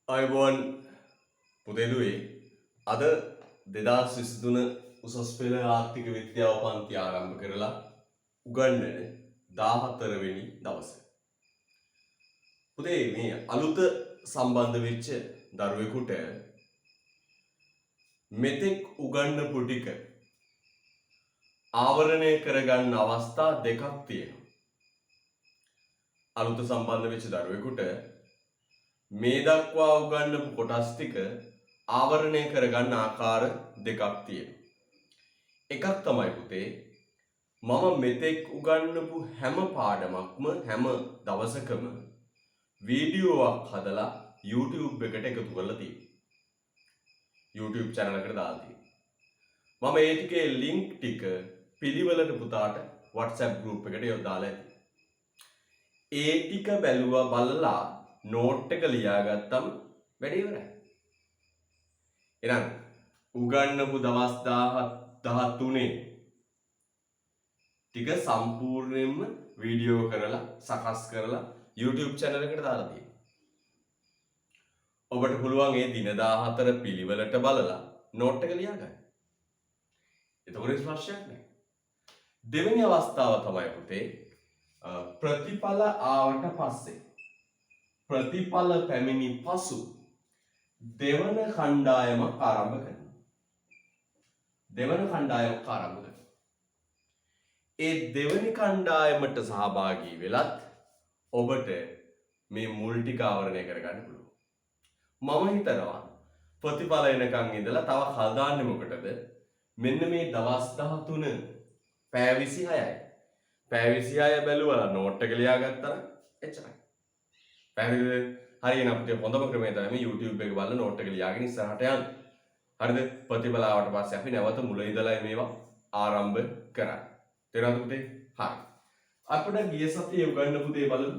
අයිබෝන් පුතේදුවේ අද 2023 උසස් පෙළ ආර්ථික විද්‍යාව පන්ති ආරම්භ කරලා උගන්වන 14 වෙනි දවසේ. පුතේ මේ අලුත සම්බන්ධ වෙච්ච දරුවෙකුට මෙතෙක් උගන්වපු ටික ආවරණය කරගන්න අවස්ථා දෙකක් තියෙනවා. අලුත සම්බන්ධ වෙච්ච දරුවෙකුට මේ දක්වා උගන්වපු කොටස් ටික ආවරණය කරගන්න ආකාර දෙකක් තියෙනවා. එකක් තමයි පුතේ මම මෙතෙක් උගන්වපු හැම පාඩමක්ම හැම දවසකම වීඩියෝවක් හදලා YouTube එකට එකතු කරලා තියෙනවා. YouTube channel එකට දාලා තියෙනවා. මම ඒ ටිකේ link ටික පිළිවෙලට පුතාට WhatsApp group එකට යොදාලා ඇති. ඒ ටික බැලුවා බලලා නෝට් එක ලියාගත්තම වැඩේ ඉවරයි. එහෙනම් උගන්වපු දවස් 13 ටික සම්පූර්ණයෙන්ම වීඩියෝ කරලා සකස් කරලා YouTube channel එකට දාලා තියෙනවා. ඔබට පුළුවන් මේ දින 14 පිළිවෙලට බලලා නෝට් එක ලියාගන්න. එතකොට ප්‍රශ්නයක් නැහැ. දෙවෙනි අවස්ථාව තමයි පුතේ ප්‍රතිඵල ආවට පස්සේ ප්‍රතිඵල පැමිණි පසු දෙවන කණ්ඩායමක් ආරම්භ කරනවා. දෙවන කණ්ඩායමක් ආරම්භ කරනවා. ඒ දෙවනි කණ්ඩායමට සහභාගී වෙලත් ඔබට මේ මුල් ටික ආවරණය කරගන්න පුළුවන්. මම හිතනවා ප්‍රතිඵල එනකන් ඉඳලා තව කල් දාන්නේ මොකටද? මෙන්න මේ දවස් 13 පැය 26යි. පැය 26 බැලුවලා නෝට් එක ලියාගත්තා නම් එච්චරයි. පැහැදිලිද? හරියන අපිට හොඳම ක්‍රමය තමයි YouTube එක බලලා නෝට් එක ලියාගෙන ඉස්සරහට යන්න. හරිද? ප්‍රතිඵල ආවට පස්සේ අපි නැවත මුල ඉඳලා මේවා ආරම්භ කරා. තේරුණාද පුතේ? හරි. අපිට ගිය සතියේ උගන්වපු දේ බලමු.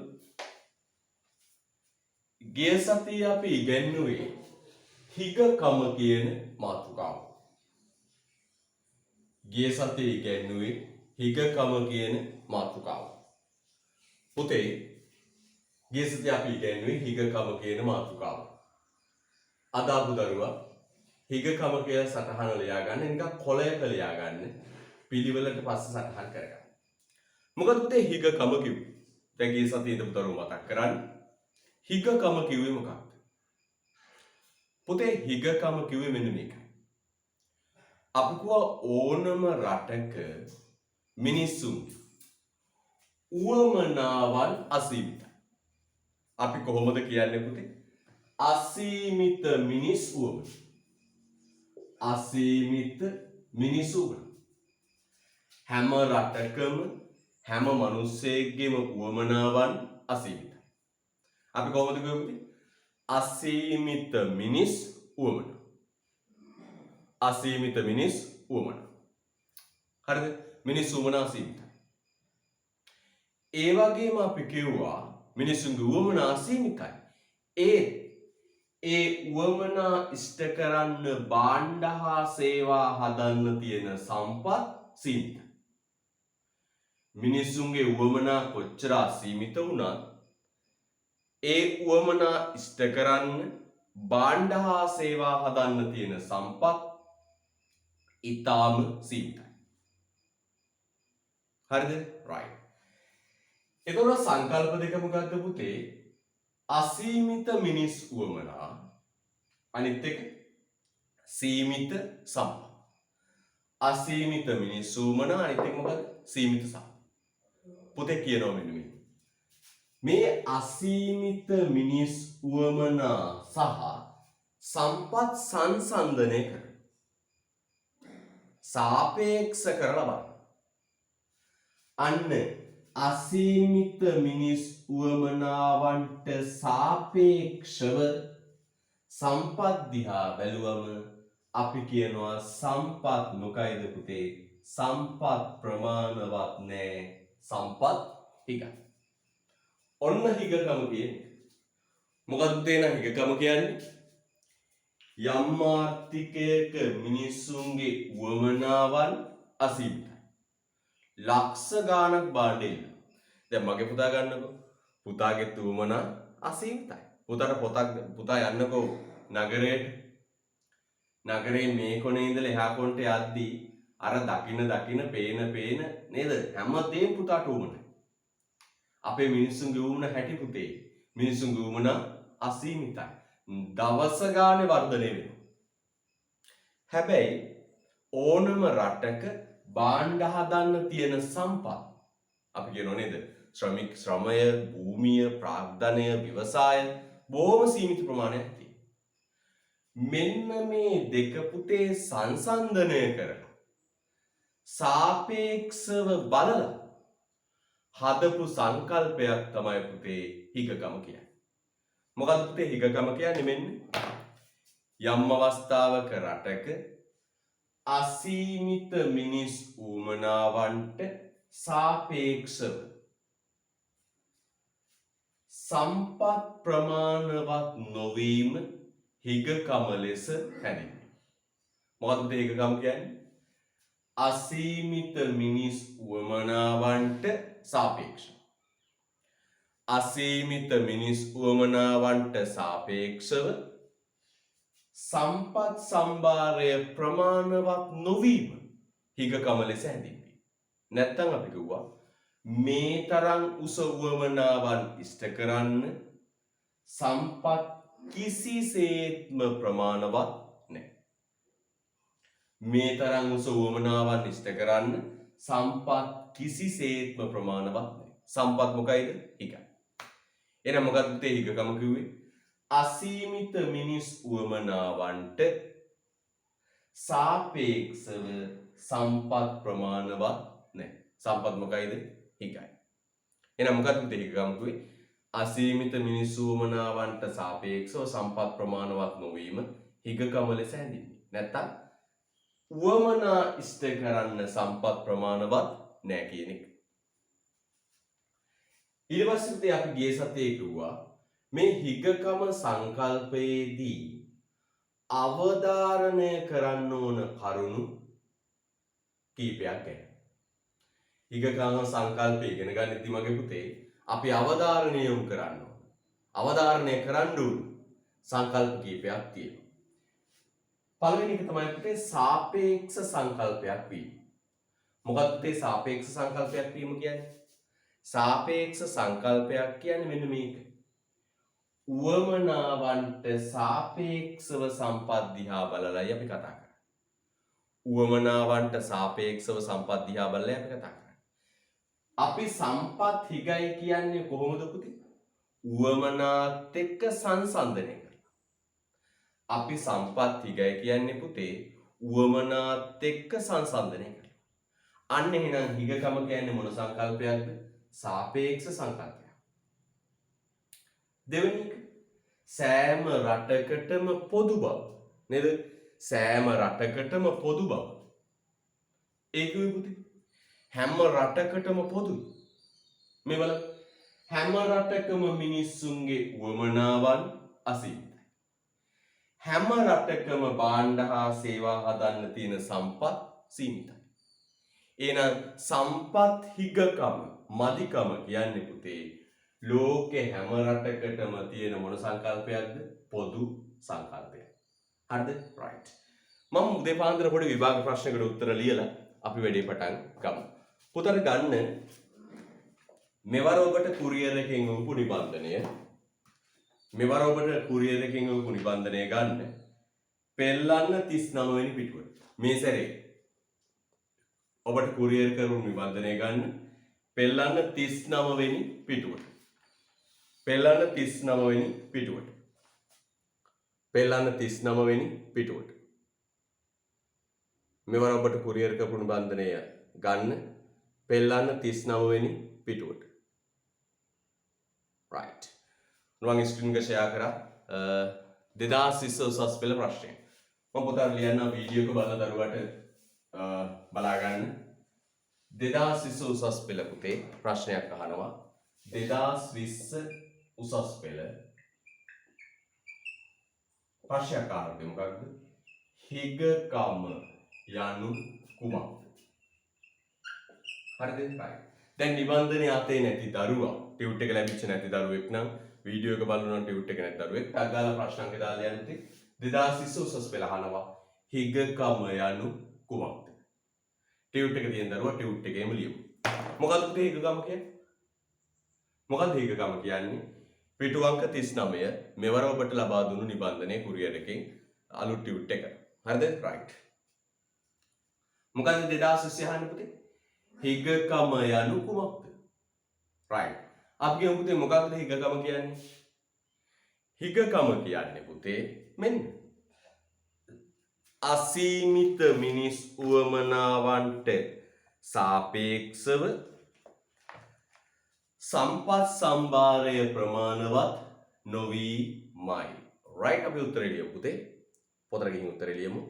ගිය සතියේ අපි ඉගෙනුවේ හිගකම කියන මාතෘකාව. ගිය සතියේ ඉගෙනුවේ හිගකම කියන මාතෘකාව. පුතේ ගිය සතියේ අපි ඉගෙනුවේ හිගකම කියන මාතෘකාව. අද අපු දරුවා හිගකම කියලා සටහන ලියාගන්න නිකන් කොලයක ලියාගන්න පිළිවෙලට පස්සේ සටහන් කරගන්න. මොකද පුතේ හිගකම කිව්වේ? දැන් ගිය සතියේ ඉඳපු දරුවා මතක් කරන්න. හිගකම කිව්වේ මොකක්ද? පුතේ හිගකම කිව්වේ මෙන්න මේකයි. අපි ඕනම රටක මිනිස්සුන් උවමනාවන් අසීමිතයි. අපි කොහොමද කියන්නේ පුතේ? අසීමිත මිනිස් උවමන. අසීමිත මිනිස් උවමන. හැම රටකම හැම මිනිස්සෙක්ගේම උවමනාවන් අසීමිතයි. අපි කොහොමද කියන්නේ? අසීමිත මිනිස් උවමන. අසීමිත මිනිස් උවමන. හරිද? මිනිස් උවමන අසීමිතයි. ඒ වගේම අපි කිව්වා මිනිසුන්ගේ උවමනා අසීමිතයි. ඒ උවමනා ඉෂ්ට කරන්න භාණ්ඩ හා සේවා හදන්න තියෙන සම්පත් සීමිතයි. මිනිසුන්ගේ උවමනා කොච්චර අසීමිත වුණත් ඒ උවමනා ඉෂ්ට කරන්න භාණ්ඩ හා සේවා හදන්න තියෙන සම්පත් ඊටාම සීමිතයි. හරිද? right. එතකොට සංකල්ප දෙක මොකක්ද පුතේ? අසීමිත මිනිස් උවමනා අනිත් එක සීමිත සම්පත්. අසීමිත මිනිස් උවමනා අනිත් එක මොකක්ද? සීමිත සම්පත්. පුතේ කියනවා මෙන්න මේ අසීමිත මිනිස් උවමනා සහ සම්පත් සංසන්දනය කර සාපේක්ෂ කරලා බලන්න. අන්න අසීමිත මිනිස් උවමනාවන්ට සාපේක්ෂව සම්පත් දිහා බැලුවම අපි කියනවා සම්පත් මොකයිද පුතේ? සම්පත් ප්‍රමාණවත් නෑ. සම්පත් හිගයි. ඔන්න හිගකම කියන්නේ. මොකද පුතේ නම් හිගකම කියන්නේ? යම් ආර්ථිකයක මිනිස්සුන්ගේ උවමනාවන් අසීමිතයි. ලක්ෂ ගාණක් භාණ්ඩ ඉන්නවා. දැන් මගේ පුතා ගන්නකො. පුතාගේ උවමනා අසීමිතයි. පුතා යන්නකෝ නගරයට. නගරේ මේ කොනේ ඉඳලා එහා කොනට යද්දී අර දකින්න පේන නේද? හැමදේම පුතාට උමනයි. අපේ මිනිස්සුන්ගේ උමන හැටි පුතේ. මිනිස්සුන්ගේ උමන අසීමිතයි. දවස ගානේ වර්ධනය වෙනවා. හැබැයි ඕනම රටක භාණ්ඩ හදන්න තියෙන සම්පත් අපි කියනවා නේද? ශ්‍රමය, භූමිය, ප්‍රාග්ධනය, ව්‍යවසාය බොහොම සීමිත ප්‍රමාණයක් තියෙනවා. මෙන්න මේ දෙක පුතේ සංසන්දනය කරලා සාපේක්ෂව බලලා හදපු සංකල්පයක් තමයි පුතේ හිගකම කියන්නේ. මොකද්ද පුතේ හිගකම කියන්නේ? මෙන්න යම් අවස්ථාවක රටක අසීමිත මිනිස් උවමනාවන්ට සාපේක්ෂව සම්පත් ප්‍රමාණවත් නොවීම හිගකම ලෙස හැඳින්වෙනවා. මොකක්ද පුතේ හිගකම කියන්නේ? අසීමිත මිනිස් උවමනාවන්ට සාපේක්ෂව. අසීමිත මිනිස් උවමනාවන්ට සාපේක්ෂව සම්පත් සම්භාරය ප්‍රමාණවත් නොවීම හිගකම ලෙස හැඳින්වේ. නැත්තම් අපි කිව්වා මේ තරම් උස උවමනාවන් ඉෂ්ට කරන්න සම්පත් කිසිසේත්ම ප්‍රමාණවත් නැහැ. මේ තරම් උස උවමනාවන් ඉෂ්ට කරන්න සම්පත් කිසිසේත්ම ප්‍රමාණවත් නැහැ. සම්පත් මොකයිද? හිගයි. එහෙනම් මොකක්ද පුතේ හිගකම කිව්වේ? අසීමිත මිනිස් උවමනාවන්ට සාපේක්ෂව සම්පත් ප්‍රමාණවත් නැහැ. සම්පත් මොකයිද? හිගයි. එහෙනම් මොකක්ද පුතේ හිගකම කිව්වේ? අසීමිත මිනිස් උවමනාවන්ට සාපේක්ෂව සම්පත් ප්‍රමාණවත් නොවීම හිගකම ලෙස හැඳින්වේ. නැත්තම් උවමනා ඉෂ්ට කරන්න සම්පත් ප්‍රමාණවත් නැහැ කියන එක. ඊට පස්සේ අපි ගිය සතියේ කිව්වා මේ හිගකම සංකල්පයේදී අවධාරණය කරන්න ඕන කරුණු කීපයක් ගැන. හිගකම සංකල්පය ඉගෙන ගන්නදී මගේ පුතේ අපි අවධාරණය යොමු කරන්න ඕන. අවධාරණය කරන්න ඕන සංකල්ප කීපයක් තියෙනවා. පළවෙනි එක තමයි පුතේ සාපේක්ෂ සංකල්පයක් වීම. මොකක්ද පුතේ සාපේක්ෂ සංකල්පයක් වීම කියන්නේ? සාපේක්ෂ සංකල්පයක් කියන්නේ මෙන්න මේක. උවමනාවන්ට සාපේක්ෂව සම්පත් දිහා බලලයි අපි කතා කරන්නේ. උවමනාවන්ට සාපේක්ෂව සම්පත් දිහා බලලා අපි කතා කරන්නේ. අපි සම්පත් හිගයි කියන්නේ කොහොමද පුතේ? උවමනාත් එක්ක සංසන්දනය කරලා. අපි සම්පත් හිගයි කියන්නේ පුතේ උවමනාත් එක්ක සංසන්දනය කරලා. අන්න එහෙනම් හිගකම කියන්නේ මොන සංකල්පයක්ද? සාපේක්ෂ සංකල්පයක්. දෙවෙනි එක සෑම රටකටම පොදු බව. නේද? සෑම රටකටම පොදු බව. ඒකයි පුතේ. හැම රටකටම පොදුයි. මේ බලන්න. හැම රටකම මිනිස්සුන්ගේ උවමනාවන් අසීමිතයි. හැම රටකම භාණ්ඩ හා සේවා හදන්න තියෙන සම්පත් සීමිතයි. එහෙනම් සම්පත් හිගකම මදිකම කියන්නේ පුතේ ලෝකේ හැම රටකටම තියෙන මොන සංකල්පයක්ද? පොදු සංකල්පයක්. හරිද? right. මම උදේ පාන්දර පොඩි විභාග ප්‍රශ්නයකට උත්තර ලියලා අපි වැඩේ පටන් ගමු. පුතට ගන්න මෙවර ඔබට කුරියර් එකෙන් උපු නිබන්ධනය. මෙවර ඔබට කුරියර් එකෙන් උපු නිබන්ධනය ගන්න. පෙල්ලන්න 39 වෙනි පිටුවට. මේ සැරේ ඔබට කුරියර් කරු නිබන්ධනය ගන්න. පෙල්ලන්න 39 වෙනි පිටුවට. පෙල්ලන්න 39 වෙනි පිටුවට. පෙල්ලන්න 39 වෙනි පිටුවට. මෙවර ඔබට කුරියර් කරු නිබන්ධනය ගන්න. පෙල්ලන්න 39 වෙනි පිටුවට. right. මම ස්ක්‍රීන් එක ෂෙයා කරා 2020 උසස් පෙළ ප්‍රශ්නය. මම පුතා ලියන්න වීඩියෝ එක බලන දරුවට බලා ගන්න. 2020 උසස් පෙළ පුතේ ප්‍රශ්නයක් අහනවා. 2020 උසස් පෙළ ප්‍රශ්නයක් අහන්නේ මොකක්ද? හිගකම යනු කුමක්ද? හරිද? right. දැන් නිබන්ධනයේ අතේ නැති දරුවා ටියුට් එක ලැබිච්ච නැති දරුවෙක් නම් වීඩියෝ එක බලනවා නම් ටියුට් එක නැත් දරුවෙක් ටක් ගාලා ප්‍රශ්න අංක දාලා යන්න ඉතින් 2020 උසස් පෙළ අහනවා හිගකම යනු කුමක්ද? ටියුට් එක තියෙන දරුවා ටියුට් එකේම ලියමු. මොකද්ද පුතේ හිගකම කියන්නේ? මොකද්ද හිගකම කියන්නේ? පිටු අංක 39 මෙවර ඔබට ලබා දුන්නු නිබන්ධනයේ කුරියර් එකෙන් අලුත් ටියුට් එක. හරිද? රයිට්. මොකද්ද 2020 අහන්නේ පුතේ? හිගකම යනු කුමක්ද? රයිට්. අපි කියමු පුතේ මොකක්ද හිගකම කියන්නේ? හිගකම කියන්නේ පුතේ මෙන්න අසීමිත මිනිස් උවමනාවන්ට සාපේක්ෂව සම්පත් සම්භාරය ප්‍රමාණවත් නොවීමයි. රයිට් අපි උත්තරේ ලියමු පුතේ. පොතට ගිහින් උත්තරේ ලියමු.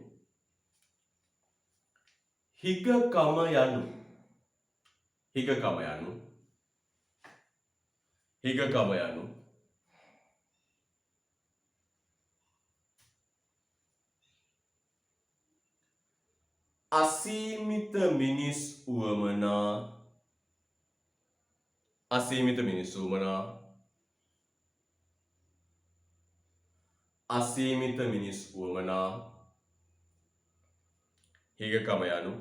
හිගකම යනු අසීමිත මිනිස් උවමනා හිගකම යනු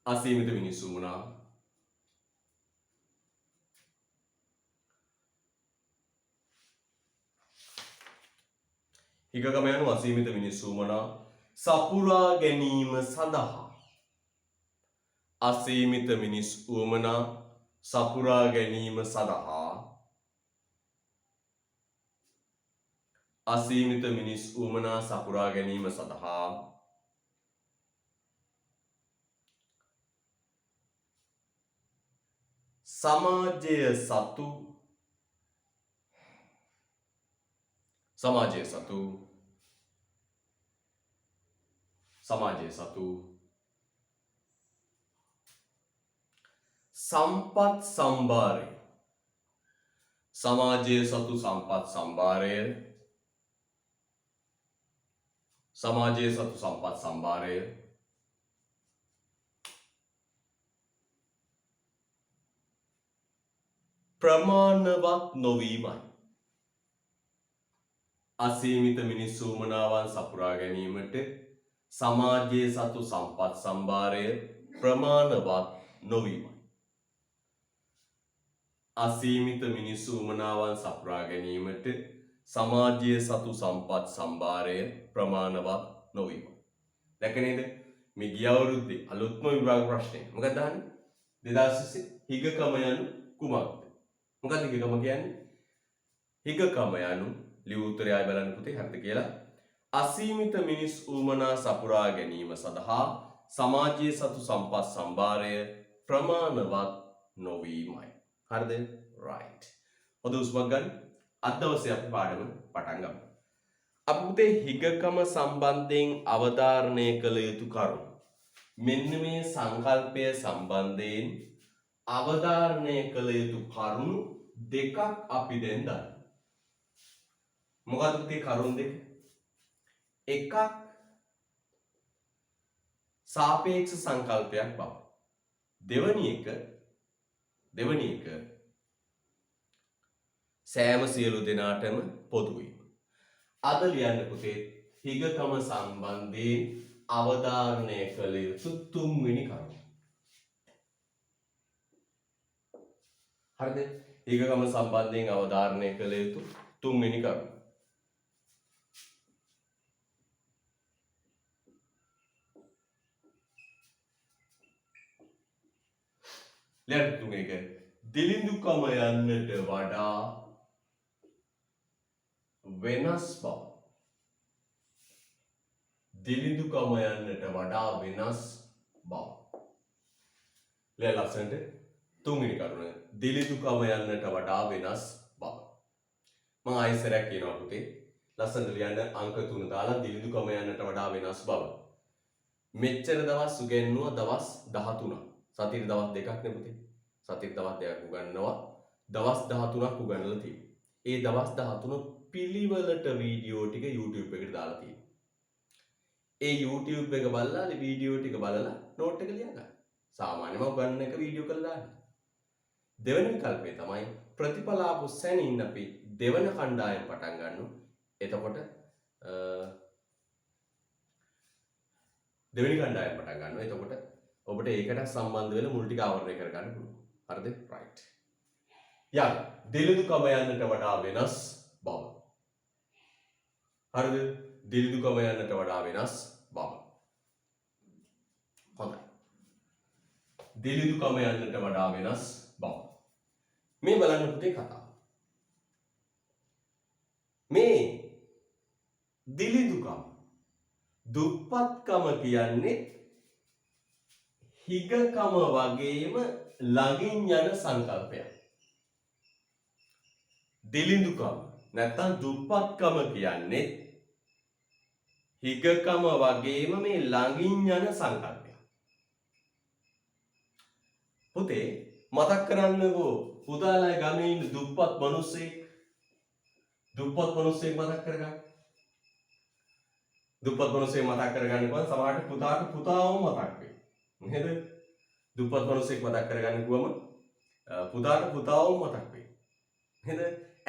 අසීමිත මිනිස් උවමනා හිගකම යනු අසීමිත මිනිස් උවමනා සපුරා ගැනීම සඳහා අසීමිත මිනිස් උවමනා සපුරා ගැනීම සඳහා අසීමිත මිනිස් උවමනා සපුරා ගැනීම සඳහා සමාජය සතු සම්පත් සම්භාරය ප්‍රමාණවත් නොවීමයි. අසීමිත මිනිස් උවමනාවන් සපුරා ගැනීමට සමාජයේ සතු සම්පත් සම්භාරය ප්‍රමාණවත් නොවීමයි. අසීමිත මිනිස් උවමනාවන් සපුරා ගැනීමට සමාජයේ සතු සම්පත් සම්භාරය ප්‍රමාණවත් නොවීමයි. දැක නේද? මේ ගිය අවුරුද්දේ අලුත්ම විභාග ප්‍රශ්නේ. මොකක්ද අහන්නේ? 2020 හිගකම යනු කුමක්ද? මොකක්ද හිගකම කියන්නේ? හිගකම යනු ලියු උත්තරය ආයි බලන්න පුතේ හරිද කියලා. අසීමිත මිනිස් උවමනා සපුරා ගැනීම සඳහා සමාජයේ සතු සම්පත් සම්භාරය ප්‍රමාණවත් නොවීමයි. හරිද? රයිට්. හොඳ උස්මක් ගන්න. අද දවසේ අපි පාඩම පටන් ගමු. අපි පුතේ හිගකම සම්බන්ධයෙන් අවධාරණය කළ යුතු කරුණු. මෙන්න මේ සංකල්පය සම්බන්ධයෙන් අවධාරණය කළ යුතු කරුණු දෙකක් අපි දැන් දන්නවා. මොකද්ද පුතේ කරුණු දෙක? එකක් සාපේක්ෂ සංකල්පයක් බව. දෙවැනි එක සෑම සියලු දෙනාටම පොදු වීම. අද ලියන්න පුතේ හිගකම සම්බන්ධයෙන් අවධාරණය කළ යුතු තුන්වෙනි කරුණ. හරිද? හිගකම සම්බන්ධයෙන් අවධාරණය කළ යුතු තුන්වෙනි කරුණ. ලියන්න තුන්වෙනි එක දිලිඳුකම යන්නට වඩා වෙනස් බව. දිලිඳුකම යන්නට වඩා වෙනස් බව. ලියන්න ලස්සනට තුන්වෙනි කරුණ දිලිඳුකම යන්නට වඩා වෙනස් බව. මම ආයෙසරක් කියනවා පුතේ. ලස්සනට ලියන්න අංක 3 දාලා දිලිඳුකම යන්නට වඩා වෙනස් බව. මෙච්චර දවස් උගෙන්නුවා දවස් 13ක්. සතියේ දවස් දෙකක් නේ පුතේ. සතියේ දවස් දෙකක් උගන්වනවා. දවස් 13ක් උගන්වලා තියෙනවා. ඒ දවස් 13 පිළිවෙලට වීඩියෝ ටික YouTube එකට දාලා තියෙනවා. ඒ YouTube එක බලලා වීඩියෝ ටික බලලා නෝට් එක ලියා ගන්න. සාමාන්‍යම ගන්න එක වීඩියෝ කරලා දාන්න. දෙවෙනි විකල්පය තමයි ප්‍රතිඵල ආපු සැනින් අපි දෙවන කණ්ඩායම පටන් ගන්නවා. එතකොට දෙවෙනි කණ්ඩායම පටන් ගන්නවා. එතකොට ඔබට ඒකට සම්බන්ධ වෙන මුල් ටික ආවරණය කර ගන්න පුළුවන්. හරිද? රයිට්. යන්න දිලිඳුකම යන්නට වඩා වෙනස් බව. හරිද? දිලිඳුකම යන්නට වඩා වෙනස් බව. හොඳයි. දිලිඳුකම යන්නට වඩා වෙනස් බව. මේ බලන්න පුතේ කතාව. මේ දිලිඳුකම දුප්පත්කම කියන්නේ හිගකම වගේම ළඟින් යන සංකල්පයක්. දිලිඳුකම නැත්තම් දුප්පත්කම කියන්නේ හිගකම වගේම මේ ළඟින් යන සංකල්පයක්. පුතේ මතක් කරන්නකෝ පුතාලා ගමේ ඉන්න දුප්පත් මිනිස්සෙක් මතක් කරගන්න. දුප්පත් මිනිස්සෙක් මතක් කරගන්නකොට සමහරට පුතාට පුතාවම මතක් වෙයි. නේද? දුප්පත් මිනිස්සෙක් මතක් කරගන්නකොම පුතාට පුතාවම මතක් වෙයි. නේද?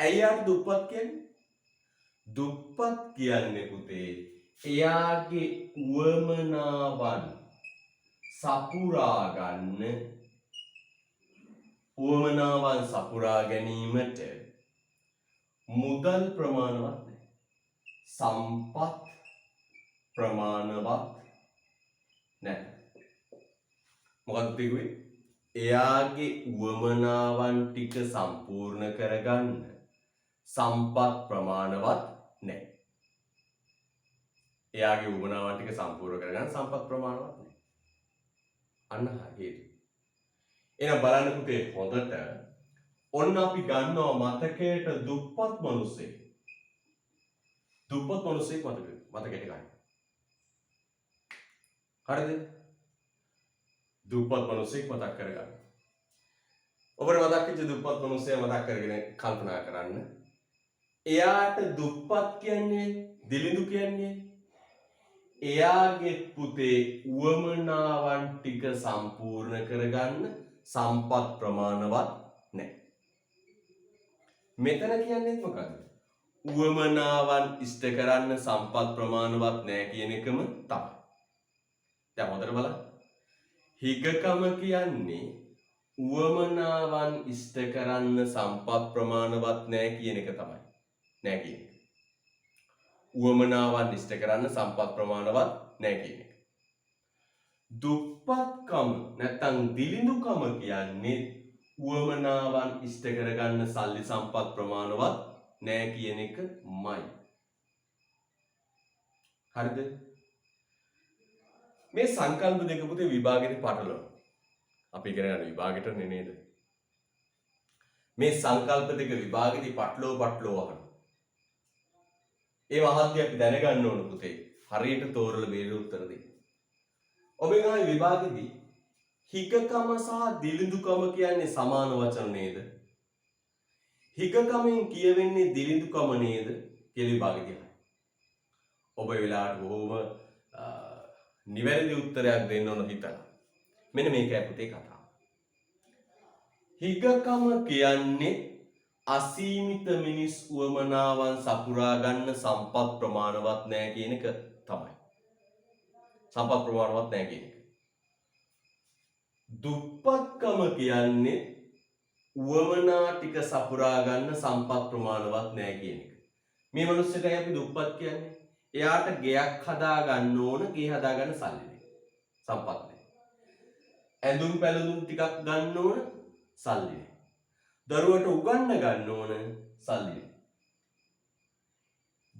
ඇයි යාට දුප්පත් කියන්නේ? දුප්පත් කියන්නේ පුතේ එයාගේ උවමනාවන් සපුරා ගැනීමට මුදල් ප්‍රමාණවත් නැහැ. සම්පත් ප්‍රමාණවත් නැහැ. මොකක්ද කිව්වේ? එයාගේ උවමනාවන් ටික සම්පූර්ණ කරගන්න සම්පත් ප්‍රමාණවත් නැහැ. එයාගේ උවමනාවන් ටික සම්පූර්ණ කරගන්න සම්පත් ප්‍රමාණවත් නැහැ. අන්න හරියට. එහෙනම් බලන්න පුතේ හොඳට ඔන්න අපි ගන්නවා මතකයට දුප්පත් මිනිස්සෙක්. මතකයට ගන්න. හරිද? දුප්පත් මිනිස්සෙක් මතක් කරගන්න. ඔබට මතක් වෙච්ච දුප්පත් මිනිස්සයා මතක් කරගෙන කල්පනා කරන්න. එයාට දුප්පත් කියන්නේ දිලිඳු කියන්නේ එයාගේ පුතේ උවමනාවන් ටික සම්පූර්ණ කරගන්න සම්පත් ප්‍රමාණවත් නැහැ. මෙතන කියන්නේ මොකද්ද? උවමනාවන් ඉෂ්ට කරන්න සම්පත් ප්‍රමාණවත් නැහැ කියන එකම තමයි. දැන් හොඳට බලන්න. හිගකම කියන්නේ උවමනාවන් ඉෂ්ට කරන්න සම්පත් ප්‍රමාණවත් නැහැ කියන එක තමයි. නැහැ කියන එක. උවමනාවන් ඉෂ්ට කරන්න සම්පත් ප්‍රමාණවත් නැහැ කියන එක. දුප්පත්කම නැත්නම් දිලිඳුකම කියන්නේ උවමනාවන් ඉෂ්ට කරගන්න සල්ලි සම්පත් ප්‍රමාණවත් නැහැ කියන එකමයි. හරිද? මේ සංකල්ප දෙක පුතේ විභාගෙට පටලවනවා. අපි ඉගෙන ගන්න විභාගෙට නේද? මේ සංකල්ප දෙක විභාගෙදී පටලව අහනවා. ඒ මහත්ය අපි දැනගන්න ඕන පුතේ. හරියට තෝරලා බේරලා උත්තර දෙන්න. ඔබේ ගානේ විභාගෙදී හිගකම සහ දිලිඳුකම කියන්නේ සමාන වචන නේද? හිගකමෙන් කියවෙන්නේ දිලිඳුකම නේද? කියලා විභාගෙදී අහනවා. ඔබ ඒ වෙලාවට බොහොම නිවැරදි උත්තරයක් දෙන්න ඕන හිතලා. මෙන්න මේකයි පුතේ කතාව. හිගකම කියන්නේ අසීමිත මිනිස් උවමනාවන් සපුරා ගන්න සම්පත් ප්‍රමාණවත් නැහැ කියන එක තමයි. සම්පත් ප්‍රමාණවත් නැහැ කියන එක. දුප්පත්කම කියන්නේ උවමනා ටික සපුරා ගන්න සම්පත් ප්‍රමාණවත් නැහැ කියන එක. මේ මිනිස්සුන්ටයි අපි දුප්පත් කියන්නේ. එයාට ගෙයක් හදා ගන්න ඕන, ගේ හදා ගන්න සල්ලි නැහැ. සම්පත් නැහැ. ඇඳුම් පැළඳුම් ටිකක් ගන්න ඕන, සල්ලි නැහැ. දරුවට උගන්න ගන්න ඕන, සල්ලි නැහැ.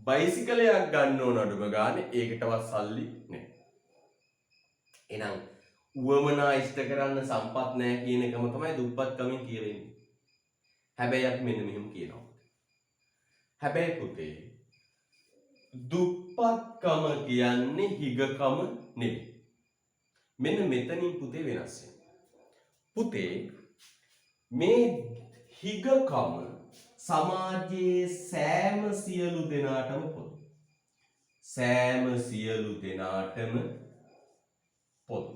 බයිසිකලයක් ගන්න ඕන අඩුම ගානේ ඒකටවත් සල්ලි නැහැ. එහෙනම් උවමනා ඉෂ්ට කරන්න සම්පත් නැහැ කියන එකම තමයි දුප්පත්කමින් කියවෙන්නේ. හැබැයි අපි මෙන්න මෙහෙම කියනවා. හැබැයි පුතේ දුප්පත්කම කියන්නේ හිගකම නෙවෙයි. මෙන්න මෙතනින් පුතේ වෙනස් වෙනවා. පුතේ මේ හිගකම සමාජයේ සෑම සියලු දෙනාටම පොදුයි. සෑම සියලු දෙනාටම පොදු.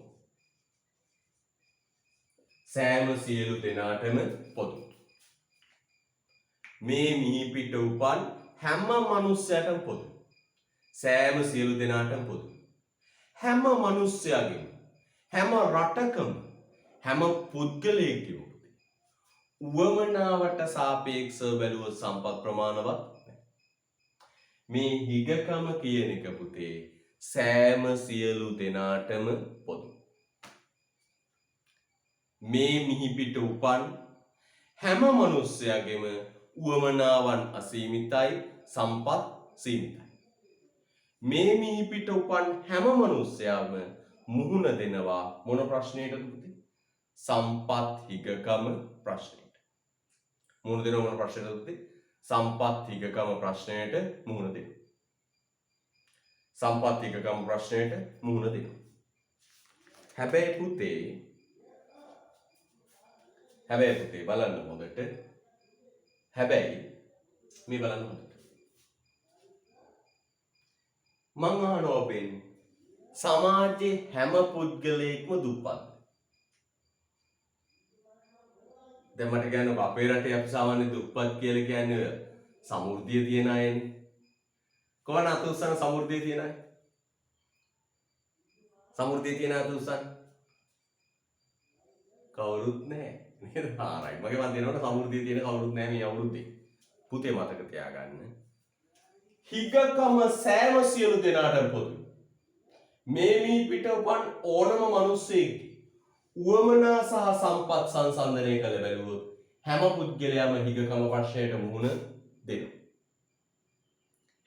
සෑම සියලු දෙනාටම පොදු. මේ මිහිපිට උපන් හැම මනුස්සයටම පොදු. සෑම සියලු දෙනාටම පොදු. හැම මනුස්සයගෙම හැම රටකම හැම පුද්ගලයෙක්ගේම උවමනාවට සාපේක්ෂව බැලුවොත් සම්පත් ප්‍රමාණවත් නැහැ. මේ හිගකම කියන එක පුතේ සෑම සියලු දෙනාටම පොදු. මේ මිහිපිට උපන් හැම මනුස්සයගෙම උවමනාවන් අසීමිතයි, සම්පත් සීමිතයි. මේ මිහිපිට උපන් හැම මනුස්සයාම මුහුණ දෙනවා මොන ප්‍රශ්නයකටද පුතේ? සම්පත් හිගකම ප්‍රශ්නයට. මුහුණ දෙනවා මොන ප්‍රශ්නයකටද පුතේ? සම්පත් හිගකම ප්‍රශ්නයට මුහුණ දෙනවා. සම්පත් හිගකම ප්‍රශ්නයට මුහුණ දෙනවා. හැබැයි පුතේ බලන්න හොඳට. හැබැයි මේ බලන්න හොඳට. මං අහනවා ඔබෙන් සමාජයේ හැම පුද්ගලයෙක්ම දුප්පත්. දැන් මට කියන්න අපේ රටේ අපි සාමාන්‍ය දුප්පත් කියලා කියන්නේ සමෘද්ධිය තියන අයනේ. කොහොන අත උස්සන සමෘද්ධිය තියන අය? සමෘද්ධිය තියන අත උස්සන කවුරුත් නැහැ. නේද? හාරයි. මගේ මන් දෙනකොට සමෘද්ධිය තියෙන කවුරුත් නැහැ මේ අවුරුද්දේ. පුතේ මතක තියාගන්න. හිගකම සෑම සියලු දෙනාටම පොදුයි. මේ පිට උපන් ඕනම මිනිස්සෙක්ගේ උවමනා සහ සම්පත් සංසන්දනය කළ බැලුවොත් හැම පුද්ගලයාම හිගකම ප්‍රශ්නයට මුහුණ දෙනවා.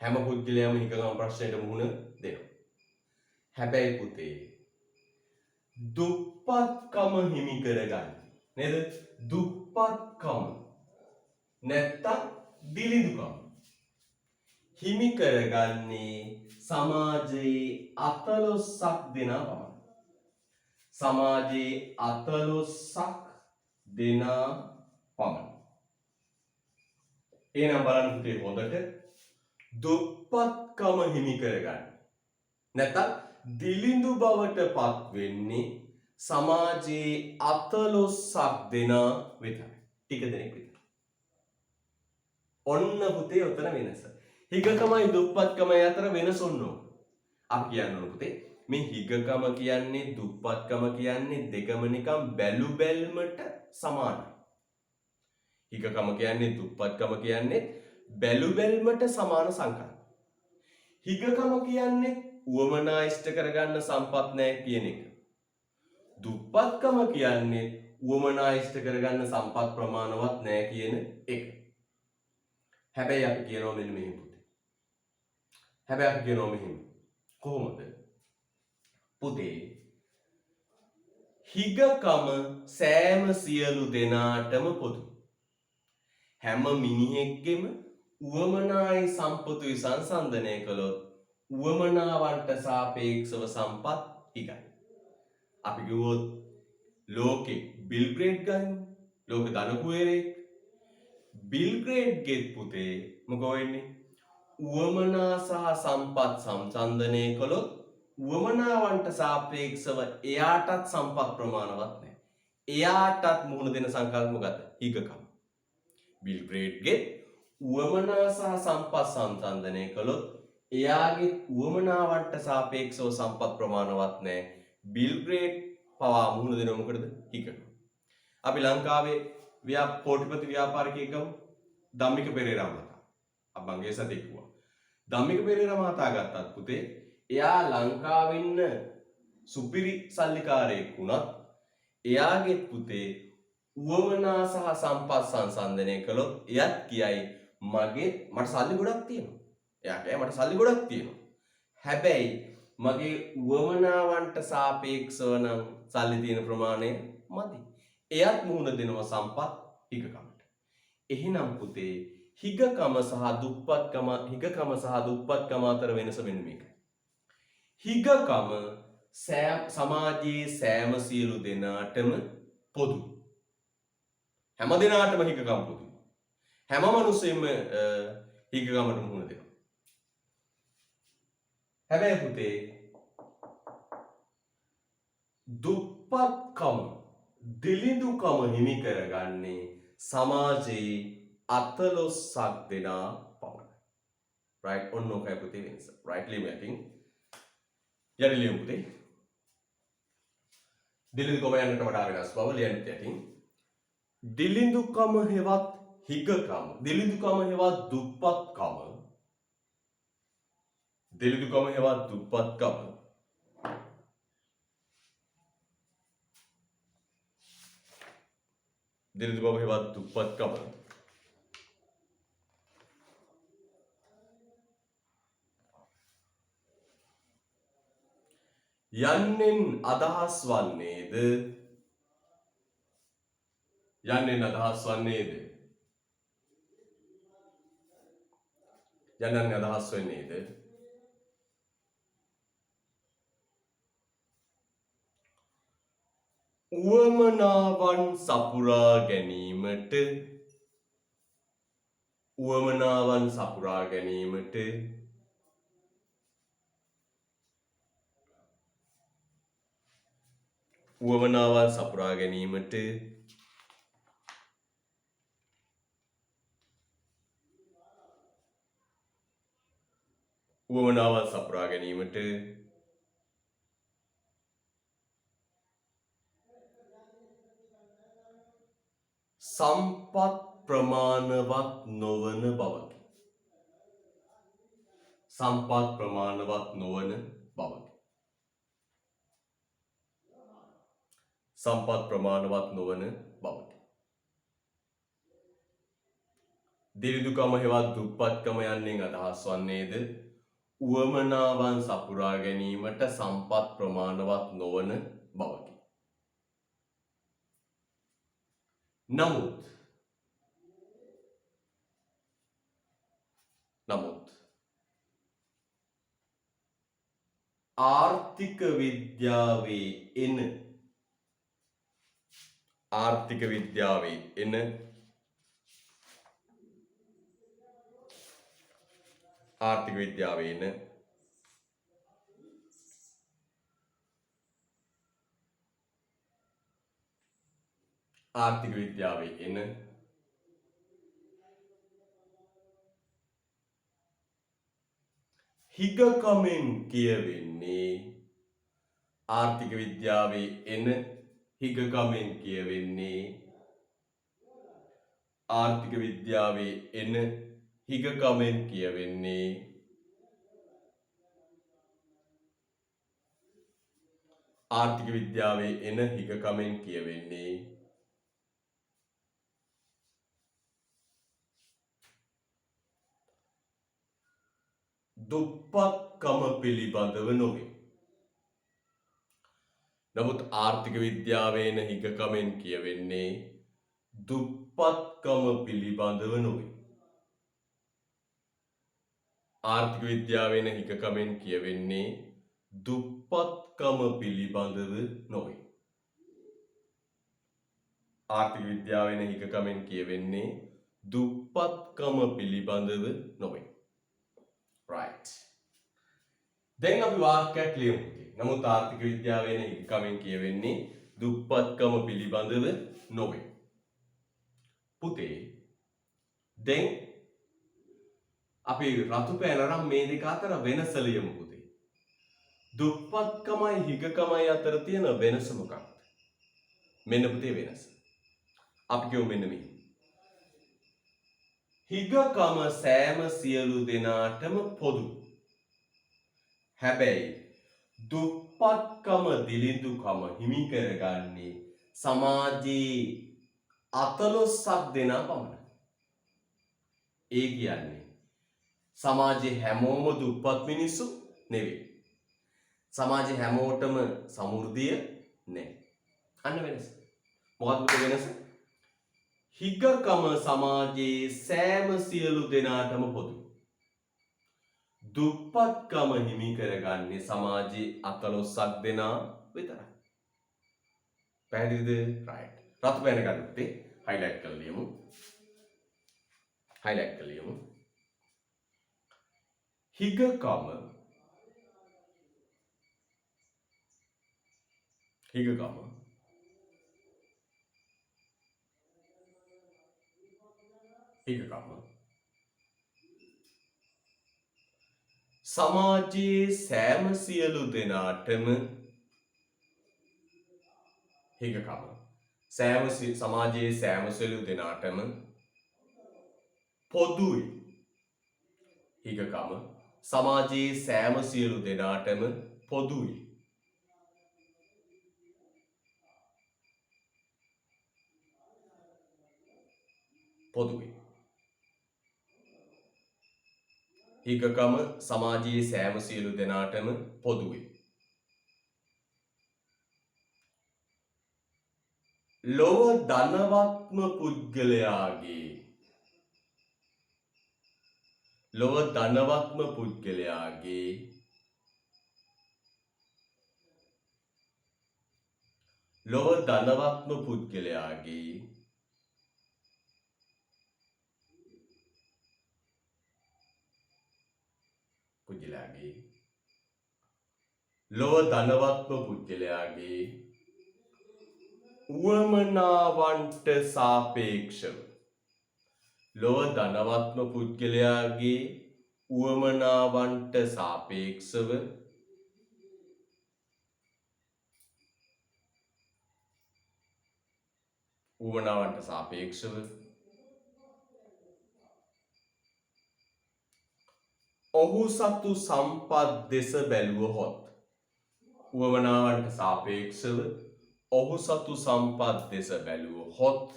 හැම පුද්ගලයාම හිගකම ප්‍රශ්නයට මුහුණ දෙනවා. හැබැයි පුතේ දුප්පත්කම හිමි කරගන්න නේද? දුප්පත්කම නැත්තම් දිලිඳුකම හිමි කරගන්නේ සමාජයේ 14ක් දෙනා පමණයි. සමාජයේ 14ක් දෙනා පමණයි. එහෙනම් බලන්න පුතේ හොඳට දුප්පත්කම හිමි කරගන්න නැත්තම් දිලිඳු බවට පත් වෙන්නේ සමාජයේ 14ක් දෙනා විතරයි. ටික දෙනෙක් විතර. ඔන්න පුතේ උතන වෙනස. හිගකමයි දුප්පත්කමයි අතර වෙනස ඔන්නෝ. අපි කියන්න පුතේ මේ හිගකම කියන්නේ දුප්පත්කම කියන්නේ දෙකම නිකන් බැලු බැල්මට සමානයි. හිගකම කියන්නේ දුප්පත්කම කියන්නේ බැලු බැල්මට සමාන සංකල්ප. හිගකම කියන්නේ උවමනා ඉෂ්ට කරගන්න සම්පත් නැහැ කියන එක. දුප්පත්කම කියන්නේ උවමනා ඉෂ්ට කරගන්න සම්පත් ප්‍රමාණවත් නැහැ කියන එක. හැබැයි අපි කියනවා මෙන්න මෙහෙම පුතේ. හැබැයි අපි කියනවා මෙහෙම. කොහොමද? පුතේ හිගකම සෑම සියලු දෙනාටම පොදු. හැම මිනිහෙක්ගෙම උවමනායි සම්පතුයි සංසන්දනය කළොත් උවමනාවන්ට සාපේක්ෂව සම්පත් හිගයි. අපි කිව්වොත් ලෝකේ බිල් ග්‍රේට් ගන්න. ලෝක ධන කුවරයෙක් බිල් ග්‍රේට්ගේ පුතේ මොකෝ වෙන්නේ? උවමනා සහ සම්පත් සංසන්දනය කළොත් උවමනාවන්ට සාපේක්ෂව එයාටත් සම්පත් ප්‍රමාණවත් නැහැ. එයාටත් මුහුණ දෙන සංකල්ප මොකද්ද? හිගකම. බිල් ග්‍රේට්ගේ උවමනා සහ සම්පත් සංසන්දනය කළොත් එයාගේ උවමනාවන්ට සාපේක්ෂව සම්පත් ප්‍රමාණවත් නැහැ. බිල් ග්‍රේට් පවා මුහුණ දෙනව මොකටද? හිගකම. අපි ලංකාවේ කෝටිපති ව්‍යාපාරිකයෙක් ගමු. ධම්මික පෙරේරා මහතා. අපංගේ සතෙක්වා. ධම්මික පෙරේරා මහතා ගත්තත් පුතේ එයා ලංකාවේ ඉන්න සුපිරි සල්ලිකාරයෙක් වුණත් එයාගේ පුතේ උවමනා සහ සම්පත් සංසන්දනය කළොත් එයත් කියයි මට සල්ලි ගොඩක් තියෙනවා. එයා කියයි මට සල්ලි ගොඩක් තියෙනවා. හැබැයි මගේ උවමනාවන්ට සාපේක්ෂව නම් සල්ලි තියෙන ප්‍රමාණය මදි. එයත් මුහුණ දෙනවා සම්පත් හිගකමට. එහෙනම් පුතේ හිගකම සහ දුප්පත්කම අතර වෙනස මෙන්න මේකයි. හිගකම සමාජයේ සෑම සියලු දෙනාටම පොදු. හැම දෙනාටම හිගකම පොදු. හැම මිනිස්සෙම හිගකමට මුහුණ දෙනවා. හැබැයි පුතේ දුප්පත්කම දිලිඳුකම හිමි කරගන්නේ සමාජයේ 14ක් දෙනා පමණයි. right ඔන්න ඔකයි පුතේ වෙනස. right ලියමු යටින්. යටි ලියමු පුතේ. දිලිඳුකම යන්නට වඩා වෙනස් බව ලියන්න යටින්. දිලිඳුකම හෙවත් හිගකම දිලිඳුකම හෙවත් දුප්පත්කම දිලිඳුකම හෙවත් දුප්පත්කම දිලිඳුකම හෙවත් දුප්පත්කම යන්නෙන් අදහස් වන්නේද යන්නෙන් අදහස් වන්නේද යන්නන් අදහස් වෙන්නේද උවමනාවන් සපුරා ගැනීමට උවමනාවන් සපුරා ගැනීමට උවමනාවන් සපුරා ගැනීමට උවමනාවන් සපුරා ගැනීමට සම්පත් ප්‍රමාණවත් නොවන බවකි. සම්පත් ප්‍රමාණවත් නොවන බවකි. සම්පත් ප්‍රමාණවත් නොවන බවකි. දිලිඳුකම හෙවත් දුප්පත්කම යන්නෙන් අදහස් වන්නේද උවමනාවන් සපුරා ගැනීමට සම්පත් ප්‍රමාණවත් නොවන බවකි. නමුත් ආර්ථික විද්‍යාවේ එන ආර්ථික විද්‍යාවේ එන ආර්ථික විද්‍යාවේ එන ආර්ථික විද්‍යාවේ එන හිගකමෙන් කියවෙන්නේ ආර්ථික විද්‍යාවේ එන හිගකමෙන් කියවෙන්නේ ආර්ථික විද්‍යාවේ එන හිගකමෙන් කියවෙන්නේ ආර්ථික විද්‍යාවේ එන හිගකමෙන් කියවෙන්නේ දුප්පත්කම පිළිබඳව නොවේ. නමුත් ආර්ථික විද්‍යාවේන හිගකමෙන් කියවෙන්නේ දුප්පත්කම පිළිබඳව නොවේ. ආර්ථික විද්‍යාවේන හිගකමෙන් කියවෙන්නේ දුප්පත්කම පිළිබඳව නොවේ. ආර්ථික විද්‍යාවේන හිගකමෙන් කියවෙන්නේ දුප්පත්කම පිළිබඳව නොවේ. right. දැන් අපි වාක්‍යයක් ලියමු. නමුත් ආර්ථික විද්‍යාවෙන් හිගකමෙන් කියවෙන්නේ දුප්පත්කම පිළිබඳව නොවේ. පුතේ දැන් අපි රතු පෑන නම් මේ දෙක අතර වෙනස ලියමු පුතේ. දුප්පත්කමයි හිගකමයි අතර තියෙන වෙනස මොකක්ද? මෙන්න පුතේ වෙනස. අපි කියමු මෙන්න මේ. හිගකම සෑම සියලු දෙනාටම පොදු. හැබැයි දුප්පත්කම දිලිඳුකම හිමි කරගන්නේ සමාජයේ 14ක් දෙනා පමණයි. ඒ කියන්නේ සමාජයේ හැමෝම දුප්පත් මිනිස්සු නෙවෙයි. සමාජයේ හැමෝටම සමෘද්ධිය නැහැ. අන්න වෙනස. මොකක්ද වෙනස? හිගකම සමාජයේ සෑම සියලු දෙනාටම පොදු. දුප්පත්කම හිමි කරගන්නේ සමාජයේ 14ක් දෙනා විතරයි. පැහැදිලිද? right. රතු පෑන ගන්න පුතේ. highlight කරලා ලියමු. highlight කරලා ලියමු. හිගකම හිගකම හිගකම සමාජයේ සෑම සියලු දෙනාටම හිගකම සමාජයේ සෑම සියලු දෙනාටම පොදුයි. හිගකම සමාජයේ සෑම සියලු දෙනාටම පොදුයි. පොදුයි. හිගකම සමාජයේ සෑම සියලු දෙනාටම පොදුයි. ලොව ධනවත්ම පුද්ගලයාගේ ලොව ධනවත්ම පුද්ගලයාගේ ලොව ධනවත්ම පුද්ගලයාගේ ලොව ධනවත්ම පුද්ගලයාගේ උවමනාවන්ට සාපේක්ෂව ලොව ධනවත්ම පුද්ගලයාගේ උවමනාවන්ට සාපේක්ෂව ඔහු සතු සම්පත් දෙස බැලුවහොත් උවමනාවන්ට සාපේක්ෂව ඔහු සතු සම්පත් දෙස බැලුවහොත්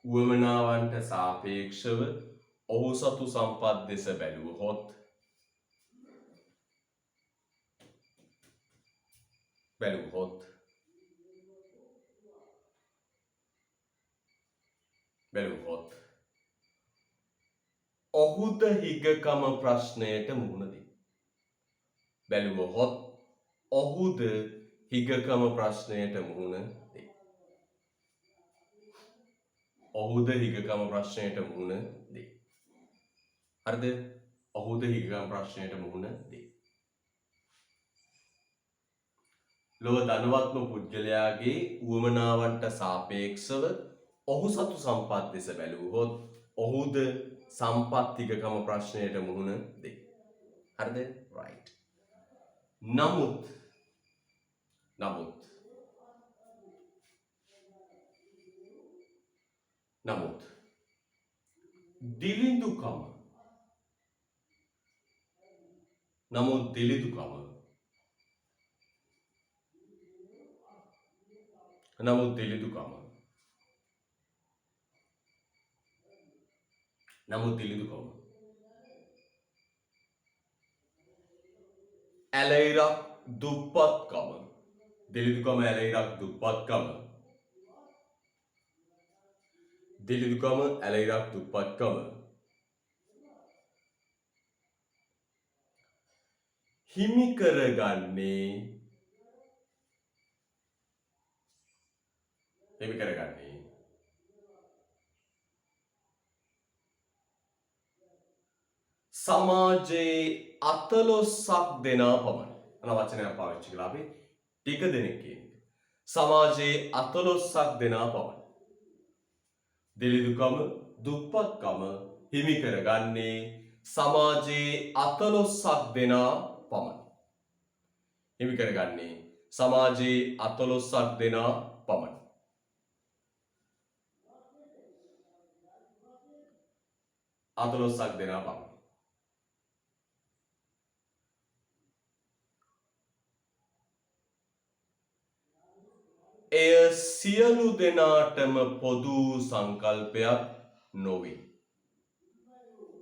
උවමනාවන්ට සාපේක්ෂව ඔහු සතු සම්පත් දෙස බැලුවහොත් ඔහුද හිගකම ප්‍රශ්නයට මුහුණ දෙයි. බැලුවහොත් ඔහුද හිගකම ප්‍රශ්නයට මුහුණ දෙයි. ඔහුද හිගකම ප්‍රශ්නයට මුහුණ දෙයි. හරිද? ඔහුද හිගකම ප්‍රශ්නයට මුහුණ දෙයි. ලොව ධනවත්ම පුද්ගලයාගේ උවමනාවන්ට සාපේක්ෂව ඔහු සතු සම්පත් දෙස බැලුවහොත් ඔහුද සම්පත් හිගකම ප්‍රශ්නයට මුහුණ දෙයි. හරිද? right. නමුත් දිලිඳුකම ඇලයිරක් දුප්පත්කම හිමි කරගන්නේ සමාජයේ 14ක් දෙනා පමණි. අන වචනයක් පාවිච්චි කළා අපි ටික දෙනෙක් කියන්නේ. සමාජයේ 14ක් දෙනා පමණි. දිලිඳුකම දුප්පත්කම හිමි කරගන්නේ සමාජයේ 14ක් දෙනා පමණි. හිමි කරගන්නේ සමාජයේ 14ක් දෙනා පමණි.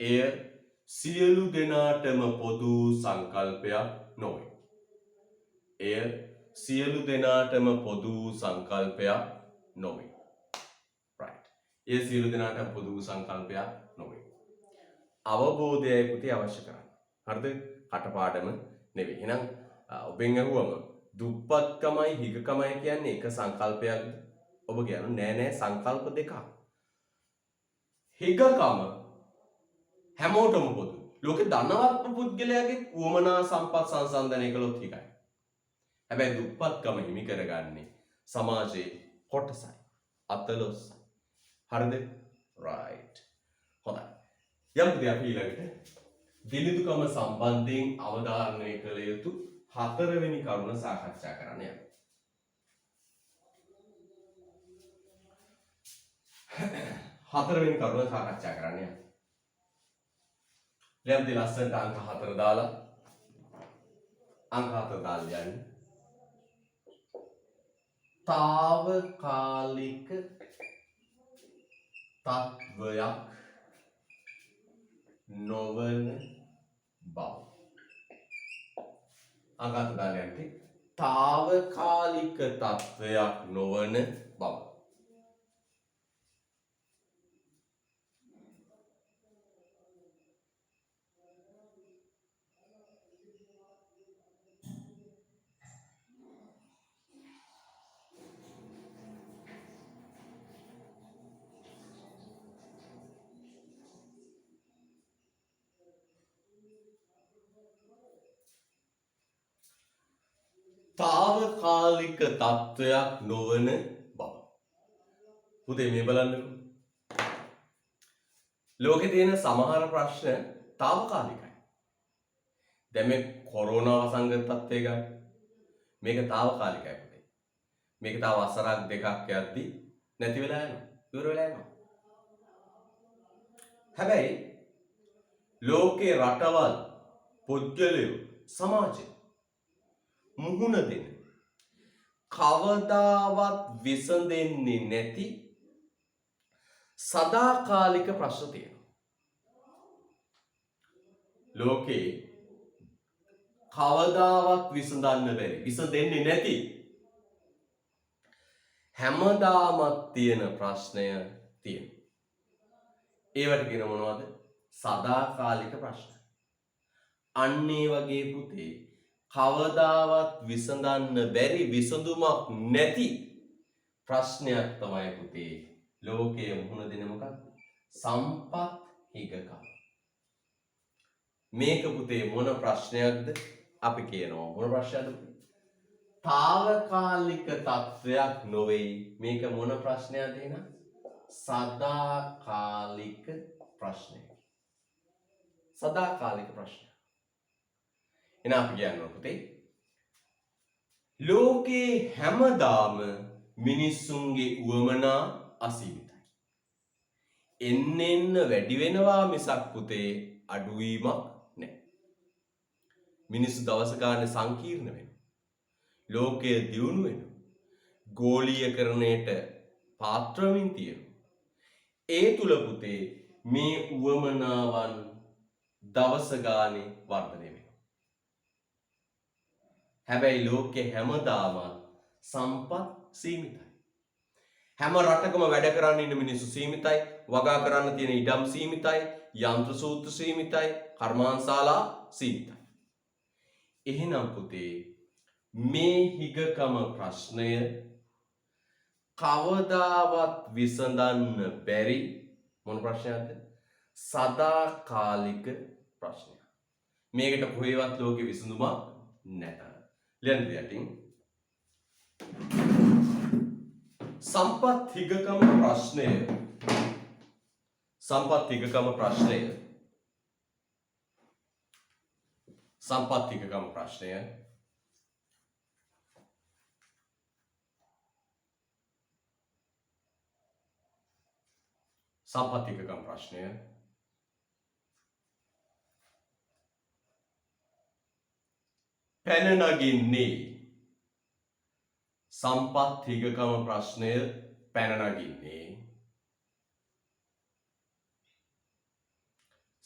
එය සියලු දෙනාටම පොදු සංකල්පයක් නොවේ. එය සියලු දෙනාටම පොදු සංකල්පයක් නොවේ. right. එය සියලු දෙනාටම පොදු සංකල්පයක් නොවේ. අවබෝධයයි පුතේ අවශ්‍ය කරන්නේ. හරිද? කටපාඩම නෙවෙයි. එහෙනම් ඔබෙන් අහුවම දුප්පත්කමයි හිගකමයි කියන්නේ එක සංකල්පයක්ද? ඔබ කියන්නේ නෑ සංකල්ප දෙකක්. හිගකම හැමෝටම පොදුයි. ලෝකේ ධනවත් පුද්ගලයාගේ උවමනා සම්පත් සංසන්දනය කළොත් හිගයි. හැබැයි දුප්පත්කම හිමි කරගන්නේ සමාජයේ කොටසයි. 14. හරිද? right. හොඳයි. යමුද අපි ඊළඟට දිලිඳුකම සම්බන්ධයෙන් අවධාරණය කළ යුතු 4 වෙනි කරුණ සාකච්ඡා කරන්න යමු. හතරවෙනි කරුණ සාකච්ඡා කරන්න යමු. ලියන්න ලස්සනට අංක 4 දාලා අංක 4 දාලා යන්න. తాවකාලික තත්වයක් නොවන බව. අංක 4 දාලා යන්න. తాවකාලික තත්වයක් නොවන බව. తాවකාලික තත්වයක් නොවන බව. පුතේ මේ බලන්නකෝ. ලෝකේ තියෙන සමහර ප්‍රශ්න తాවකාලිකයි. දැන් මේ කොරෝනා වසංගත තත්ත්වය ගන්න. මේක తాවකාලිකයි පුතේ. මේක තව වසරක් දෙකක් යද්දි නැති වෙලා යනවා. ඉවර වෙලා යනවා. හැබැයි ලෝකේ රටවල් පුද්ගලයෝ සමාජය මුහුණ දෙන කවදාවත් විසඳෙන්නේ නැති සදාකාලික ප්‍රශ්න තියෙනවා. ලෝකේ කවදාවත් විසඳන්න බැරි විසඳෙන්නේ නැති හැමදාමත් තියෙන ප්‍රශ්නය තියෙනවා. ඒවට කියන මොනවද? සදාකාලික ප්‍රශ්න. අන්න ඒ වගේ පුතේ කවදාවත් විසඳන්න බැරි විසඳුමක් නැති ප්‍රශ්නයක් තමයි පුතේ ලෝකයේ මුහුණ දෙන මොකක්ද? සම්පත් හිගකම. මේක පුතේ මොන ප්‍රශ්නයක්ද? අපි කියනවා මොන ප්‍රශ්නයක්ද? తాවකාලික තත්වයක් නොවේ. මේක මොන ප්‍රශ්නයක්ද එහෙනම්? සදාකාලික ප්‍රශ්නයක්. සදාකාලික ප්‍රශ්නයක්. එන අපි කියනවා පුතේ ලෝකේ හැමදාම මිනිස්සුන්ගේ උවමනා අසීමිතයි. එන්න වැඩි වෙනවා මිසක් පුතේ අඩුවීමක් නැහැ. මිනිස්සු දවස ගානේ සංකීර්ණ වෙනවා. ලෝකය දියුණු වෙනවා. ගෝලීයකරණයට පාත්‍ර වෙමින් තියෙනවා. ඒ තුල පුතේ මේ උවමනාවන් දවස ගානේ වර්ධනය වෙනවා. හැබැයි ලෝකේ හැමදාම සම්පත් සීමිතයි. හැම රටකම වැඩ කරන්න ඉන්න මිනිස්සු සීමිතයි, වගා කරන්න තියෙන ඉඩම් සීමිතයි, යන්ත්‍ර සූත්‍ර සීමිතයි, කර්මාන්තශාලා සීමිතයි. එහෙනම් පුතේ මේ හිගකම ප්‍රශ්නය කවදාවත් විසඳන්න බැරි මොන ප්‍රශ්නයක්ද? සදාකාලික ප්‍රශ්නයක්. මේකට කොහෙවත් ලෝකෙ විසඳුමක් නැත. ලියන්න යටින් සම්පත් හිගකම ප්‍රශ්නය සම්පත් හිගකම ප්‍රශ්නය සම්පත් හිගකම ප්‍රශ්නය සම්පත් හිගකම ප්‍රශ්නය පැන නගින්නේ සම්පත් හිගකම ප්‍රශ්නය පැන නගින්නේ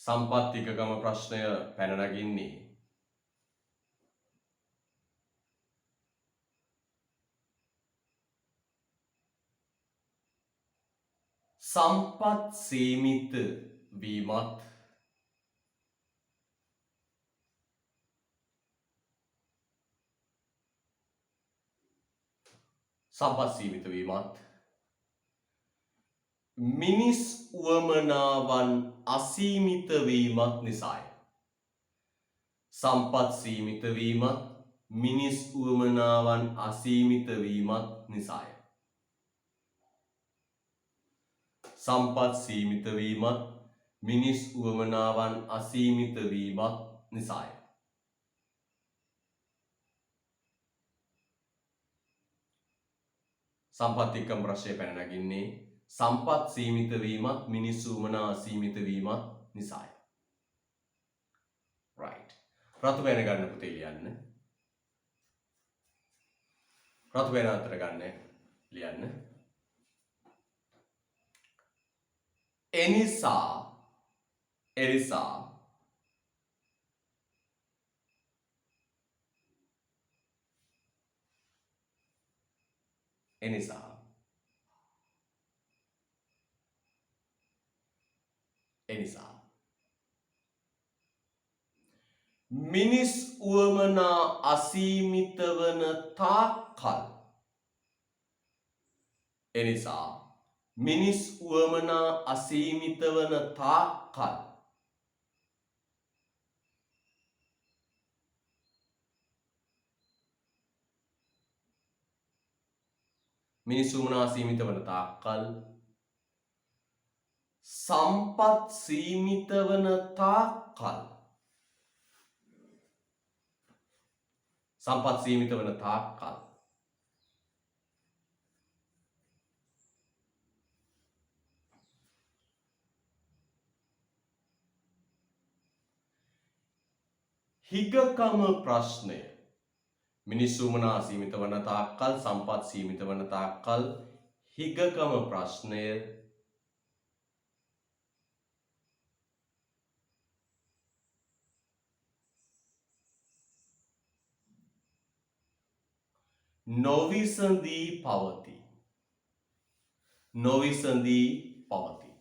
සම්පත් හිගකම ප්‍රශ්නය පැන නගින්නේ සම්පත් සීමිත වීමත් සම්පත් සීමිත වීමත් මිනිස් උවමනාවන් අසීමිත වීමත් නිසාය. සම්පත් සීමිත වීමත් මිනිස් උවමනාවන් අසීමිත වීමත් නිසාය. සම්පත් සීමිත වීමත් මිනිස් උවමනාවන් අසීමිත වීමත් නිසාය. සම්පත් එක්කම ප්‍රශ්නය පැන නගින්නේ සම්පත් සීමිත වීමත් මිනිස් උවමනා අසීමිත වීමත් නිසාය. right. රතු පෑන ගන්න පුතේ ලියන්න. රතු පෑන අතර ගන්න ලියන්න. එනිසා මිනිස් උවමනා අසීමිත වන තාක්කල් එනිසා මිනිස් උවමනා අසීමිත වන තාක්කල් මිනිස් උවමනා අසීමිත වන තාක්කල් සම්පත් සීමිත වන තාක්කල් සම්පත් සීමිත වන තාක්කල් හිගකම ප්‍රශ්නය මිනිස් උවමනා සීමිත වන තාක්කල් සම්පත් සීමිත වන තාක්කල් හිගකම ප්‍රශ්නය නොවිසඳී පවතී.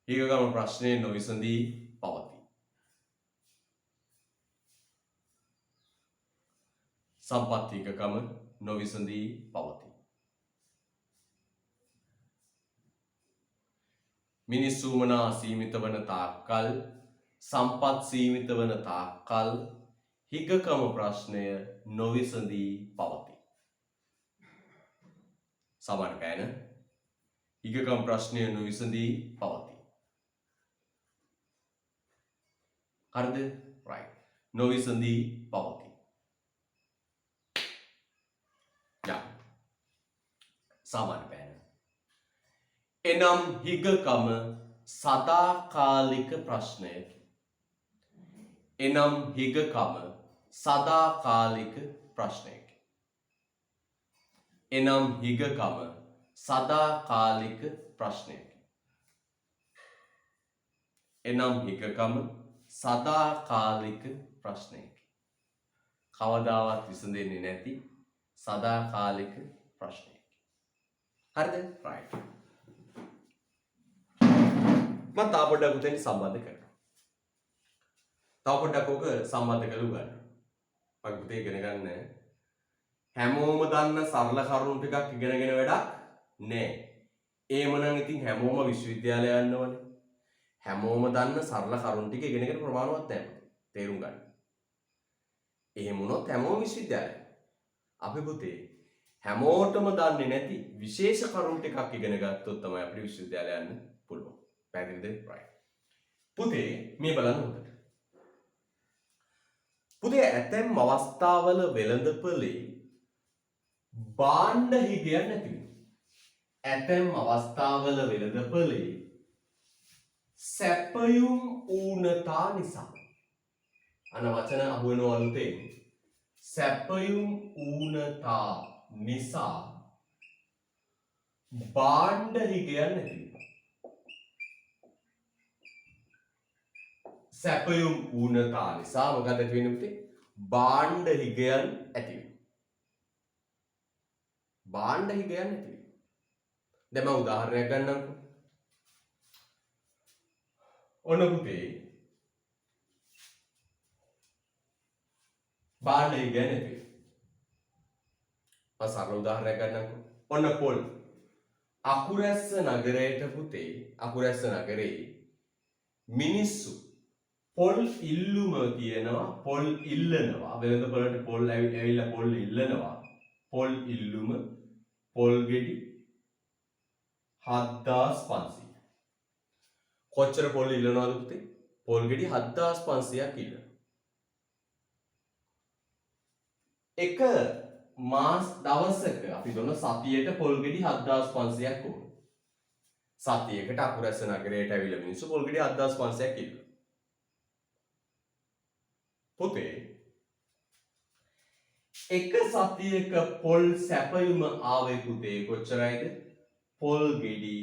හිගකම ප්‍රශ්නය නොවිසඳී පවතී. සම්පත් හිගකම නොවිසඳී පවතී. මිනිස් උවමනා සීමිත වන තාක්කල් සම්පත් සීමිත වන තාක්කල් හිගකම ප්‍රශ්නය නොවිසඳී පවතී. සමාන පෑන හිගකම ප්‍රශ්නය නොවිසඳී පවතී. හරිද? right. නොවිසඳී පවතී. සාමාන්‍ය පෑන. එනම් හිගකම සදාකාලික ප්‍රශ්නයකි. කවදාවත් විසඳෙන්නේ නැති සදාකාලික ප්‍රශ්නයකි. හරිද? right. මම තා පොඩ්ඩක් උතෙන් සම්බන්ධ කරනවා. තා පොඩ්ඩක් ඔක සම්බන්ධ කරලා උගන්වන්න. මම පුතේ ඉගෙන ගන්න හැමෝම දන්න සරල කරුණු ටිකක් ඉගෙනගෙන වැඩක් නෑ. එහෙමනම් ඉතින් හැමෝම විශ්වවිද්‍යාලය යන්න ඕනේ. හැමෝම දන්න සරල කරුණු ටික ඉගෙනගෙන ප්‍රමාණවත් නැහැ. තේරුම් ගන්න. එහෙම වුණොත් හැමෝම විශ්වවිද්‍යාලය. අපි පුතේ හැමෝටම දන්නේ නැති විශේෂ කරුණු ටිකක් ඉගෙන ගත්තොත් තමයි අපිට විශ්වවිද්‍යාලය යන්න පුළුවන්. පැහැදිලිද? right. පුතේ මේ බලන්න හොඳට. පුතේ ඇතැම් අවස්ථාවල වෙළඳපොලේ භාණ්ඩ හිගයන් නැති වෙනවා. සැපයුම් ඌනතා නිසා. අන වචන අහුවෙනවා අලුතෙන්. සැපයුම් ඌනතා නිසා භාණ්ඩ හිගයන් නැති වෙනවා. සැපයුම් ඌනතා නිසා මොකද ඇති වෙන්නේ පුතේ? භාණ්ඩ හිගයන් ඇති වෙනවා. භාණ්ඩ හිගයන් නැති වෙනවා. දැන් මම උදාහරණයක් ගන්නම්කෝ. ඔන්න පුතේ භාණ්ඩ හිගයන් නැති වෙනවා. මම සරල උදාහරණයක් ගන්නම්කෝ. ඔන්න පොල්. අකුරැස්ස නගරයට පුතේ අකුරැස්ස නගරේ මිනිස්සු පොල් ඉල්ලුම තියෙනවා, පොල් ඉල්ලනවා, වෙළඳපොළට පොල් ඇවිල්ලා පොල් ඉල්ලනවා, පොල් ඉල්ලුම, පොල් ගෙඩි 7500. කොච්චර පොල් ඉල්ලනවද පුතේ? පොල් ගෙඩි 7500ක් ඉල්ලනවා. එක මාස දවසක අපි දුන්න සතියට පොල් ගෙඩි 7500ක් ඕන. සතියකට අකුරැස්ස නගරයට ඇවිල්ලා මිනිස්සු පොල් ගෙඩි 7500ක් ඉල්ලනවා. පුතේ එක සතියක පොල් සැපයුම ආවේ පුතේ කොච්චරයිද? පොල් ගෙඩි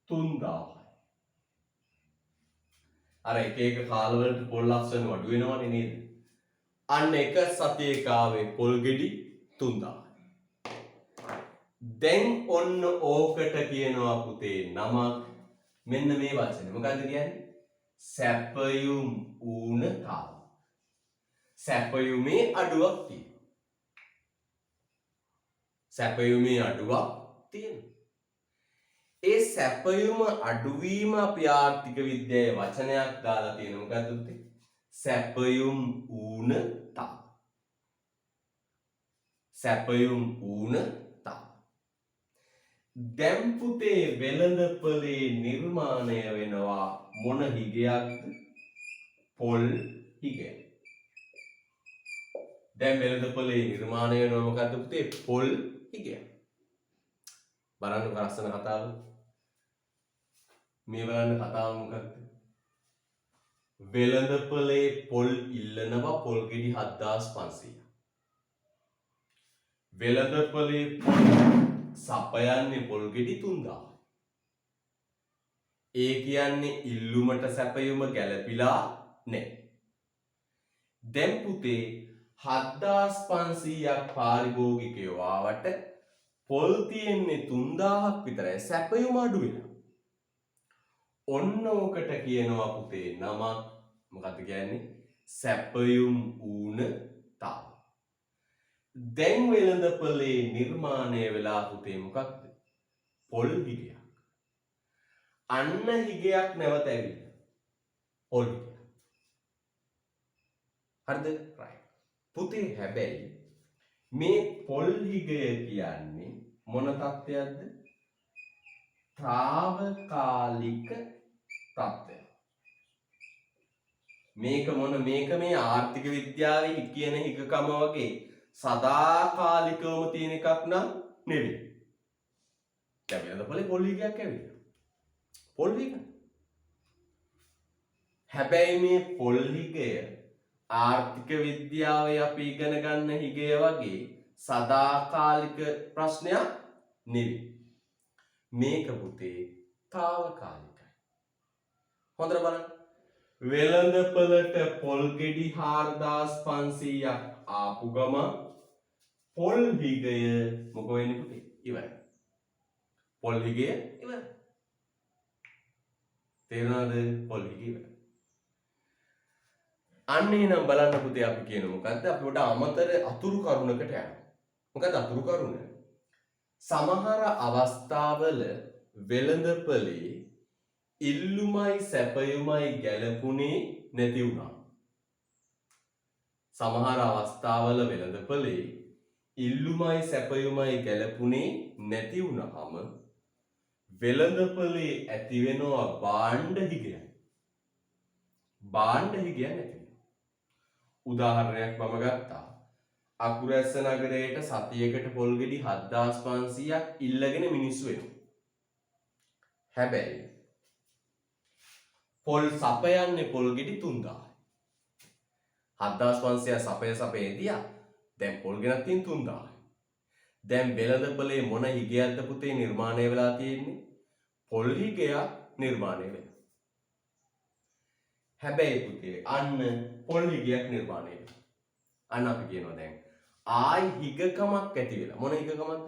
3000යි. අර එක කාලවලට පොල් ලක්ෂණ අඩු වෙනවනේ නේද? අන්න එක සතියක ආවේ පොල් ගෙඩි 3000යි. දැන් ඔන්න ඕකට කියනවා පුතේ නමක්. මෙන්න මේ වචනේ. මොකද්ද කියන්නේ? සැපයුම් ඌනතාව. සැපයුමේ අඩුවක් තියෙනවා. සැපයුමේ අඩුවක් තියෙනවා. ඒ සැපයුම අඩුවීම අපි ආර්ථික විද්‍යාවේ වචනයක් දාලා තියෙනවා. මොකද්ද පුතේ? සැපයුම් ඌනතාව. සැපයුම් ඌනතාව. දැන් පුතේ වෙළඳපොලේ නිර්මාණය වෙනවා මොන හිගයක්ද? පොල් හිගය. දැන් වෙළඳපොලේ නිර්මාණය වෙනවා මොකද්ද පුතේ? පොල් හිගය. බලන්න ලස්සන කතාව. මේ බලන්න කතාව මොකක්ද? වෙළඳපොලේ පොල් ඉල්ලනවා පොල් ගෙඩි 7500. වෙළඳපොලේ පොල් සපයන්නේ පොල් ගෙඩි 3000. ඒ කියන්නේ ඉල්ලුමට සැපයුම ගැළපිලා නැහැ. දැන් පුතේ 7500ක් පාරිභෝගිකයෝ ආවට පොල් තියෙන්නේ 3000ක් විතරයි. සැපයුම අඩු වෙනවා. ඔන්න ඕකට කියනවා පුතේ නමක්. මොකක්ද කියන්නේ? සැපයුම් ඌනතාව. දැන් වෙළඳපොලේ නිර්මාණය වෙලා පුතේ මොකක්ද? පොල් හිගයක්. අන්න හිගයක් නැවත ඇවිල්ලා. පොල් හිගයක්. හරිද? right. පුතේ හැබැයි මේ පොල් හිගය කියන්නේ මොන තත්ත්වයක්ද? తాවකාලික තත්ත්වයක්. මේක මේ ආර්ථික විද්‍යාවේ කියන හිගකම වගේ සදාකාලිකවම තියෙන එකක් නම් නෙවෙයි. දැන් වෙළඳපොලේ පොල් හිගයක් ඇවිල්ලා. පොල් හිග. හැබැයි මේ පොල් හිගය ආර්ථික විද්‍යාවේ අපි ඉගෙන ගන්න හිගය වගේ සදාකාලික ප්‍රශ්නයක් නෙවෙයි. මේක පුතේ తాවකාලිකයි. හොඳට බලන්න. වෙළඳපොළට පොල් ගෙඩි 4500ක් ආපු ගම පොල් හිගය මොක වෙන්නේ පුතේ? ඉවරයි. පොල් හිගය ඉවරයි. තේරුණාද? පොල් හිගය ඉවරයි. අන්න එහෙනම් බලන්න පුතේ අපි කියන මොකද්ද? අපි උඩ අමතර අතුරු කරුණකට යනවා. මොකද අතුරු කරුණ? සමහර අවස්ථාවල වෙළඳපොලේ ඉල්ලුමයි සැපයුමයි ගැලපුණේ නැති වුණා. සමහර අවස්ථාවල වෙළඳපොලේ ඉල්ලුමයි සැපයුමයි ගැලපුණේ නැති වුණාම වෙළඳපොලේ ඇති වෙනවා භාණ්ඩ හිගයක්. භාණ්ඩ හිගයක් නැති වෙනවා. උදාහරණයක් මම ගත්තා. අකුරැස්ස නගරයට සතියකට පොල් ගෙඩි 7500ක් ඉල්ලගෙන මිනිස්සු එනවා. හැබැයි පොල් සපයන්නේ පොල් ගෙඩි 3000යි. 7500 සපයේදී දැන් පොල් ගෙනත් තියෙන 3000යි. දැන් වෙළඳපොලේ මොන හිගයක්ද පුතේ නිර්මාණය වෙලා තියෙන්නේ? පොල් හිගයක් නිර්මාණය වෙනවා. හැබැයි පුතේ අන්න පොල් හිගයක් නිර්මාණය වෙනවා. අන්න අපි කියනවා දැන් ආයි හිගකමක් ඇති වෙලා. මොන හිගකමක්ද?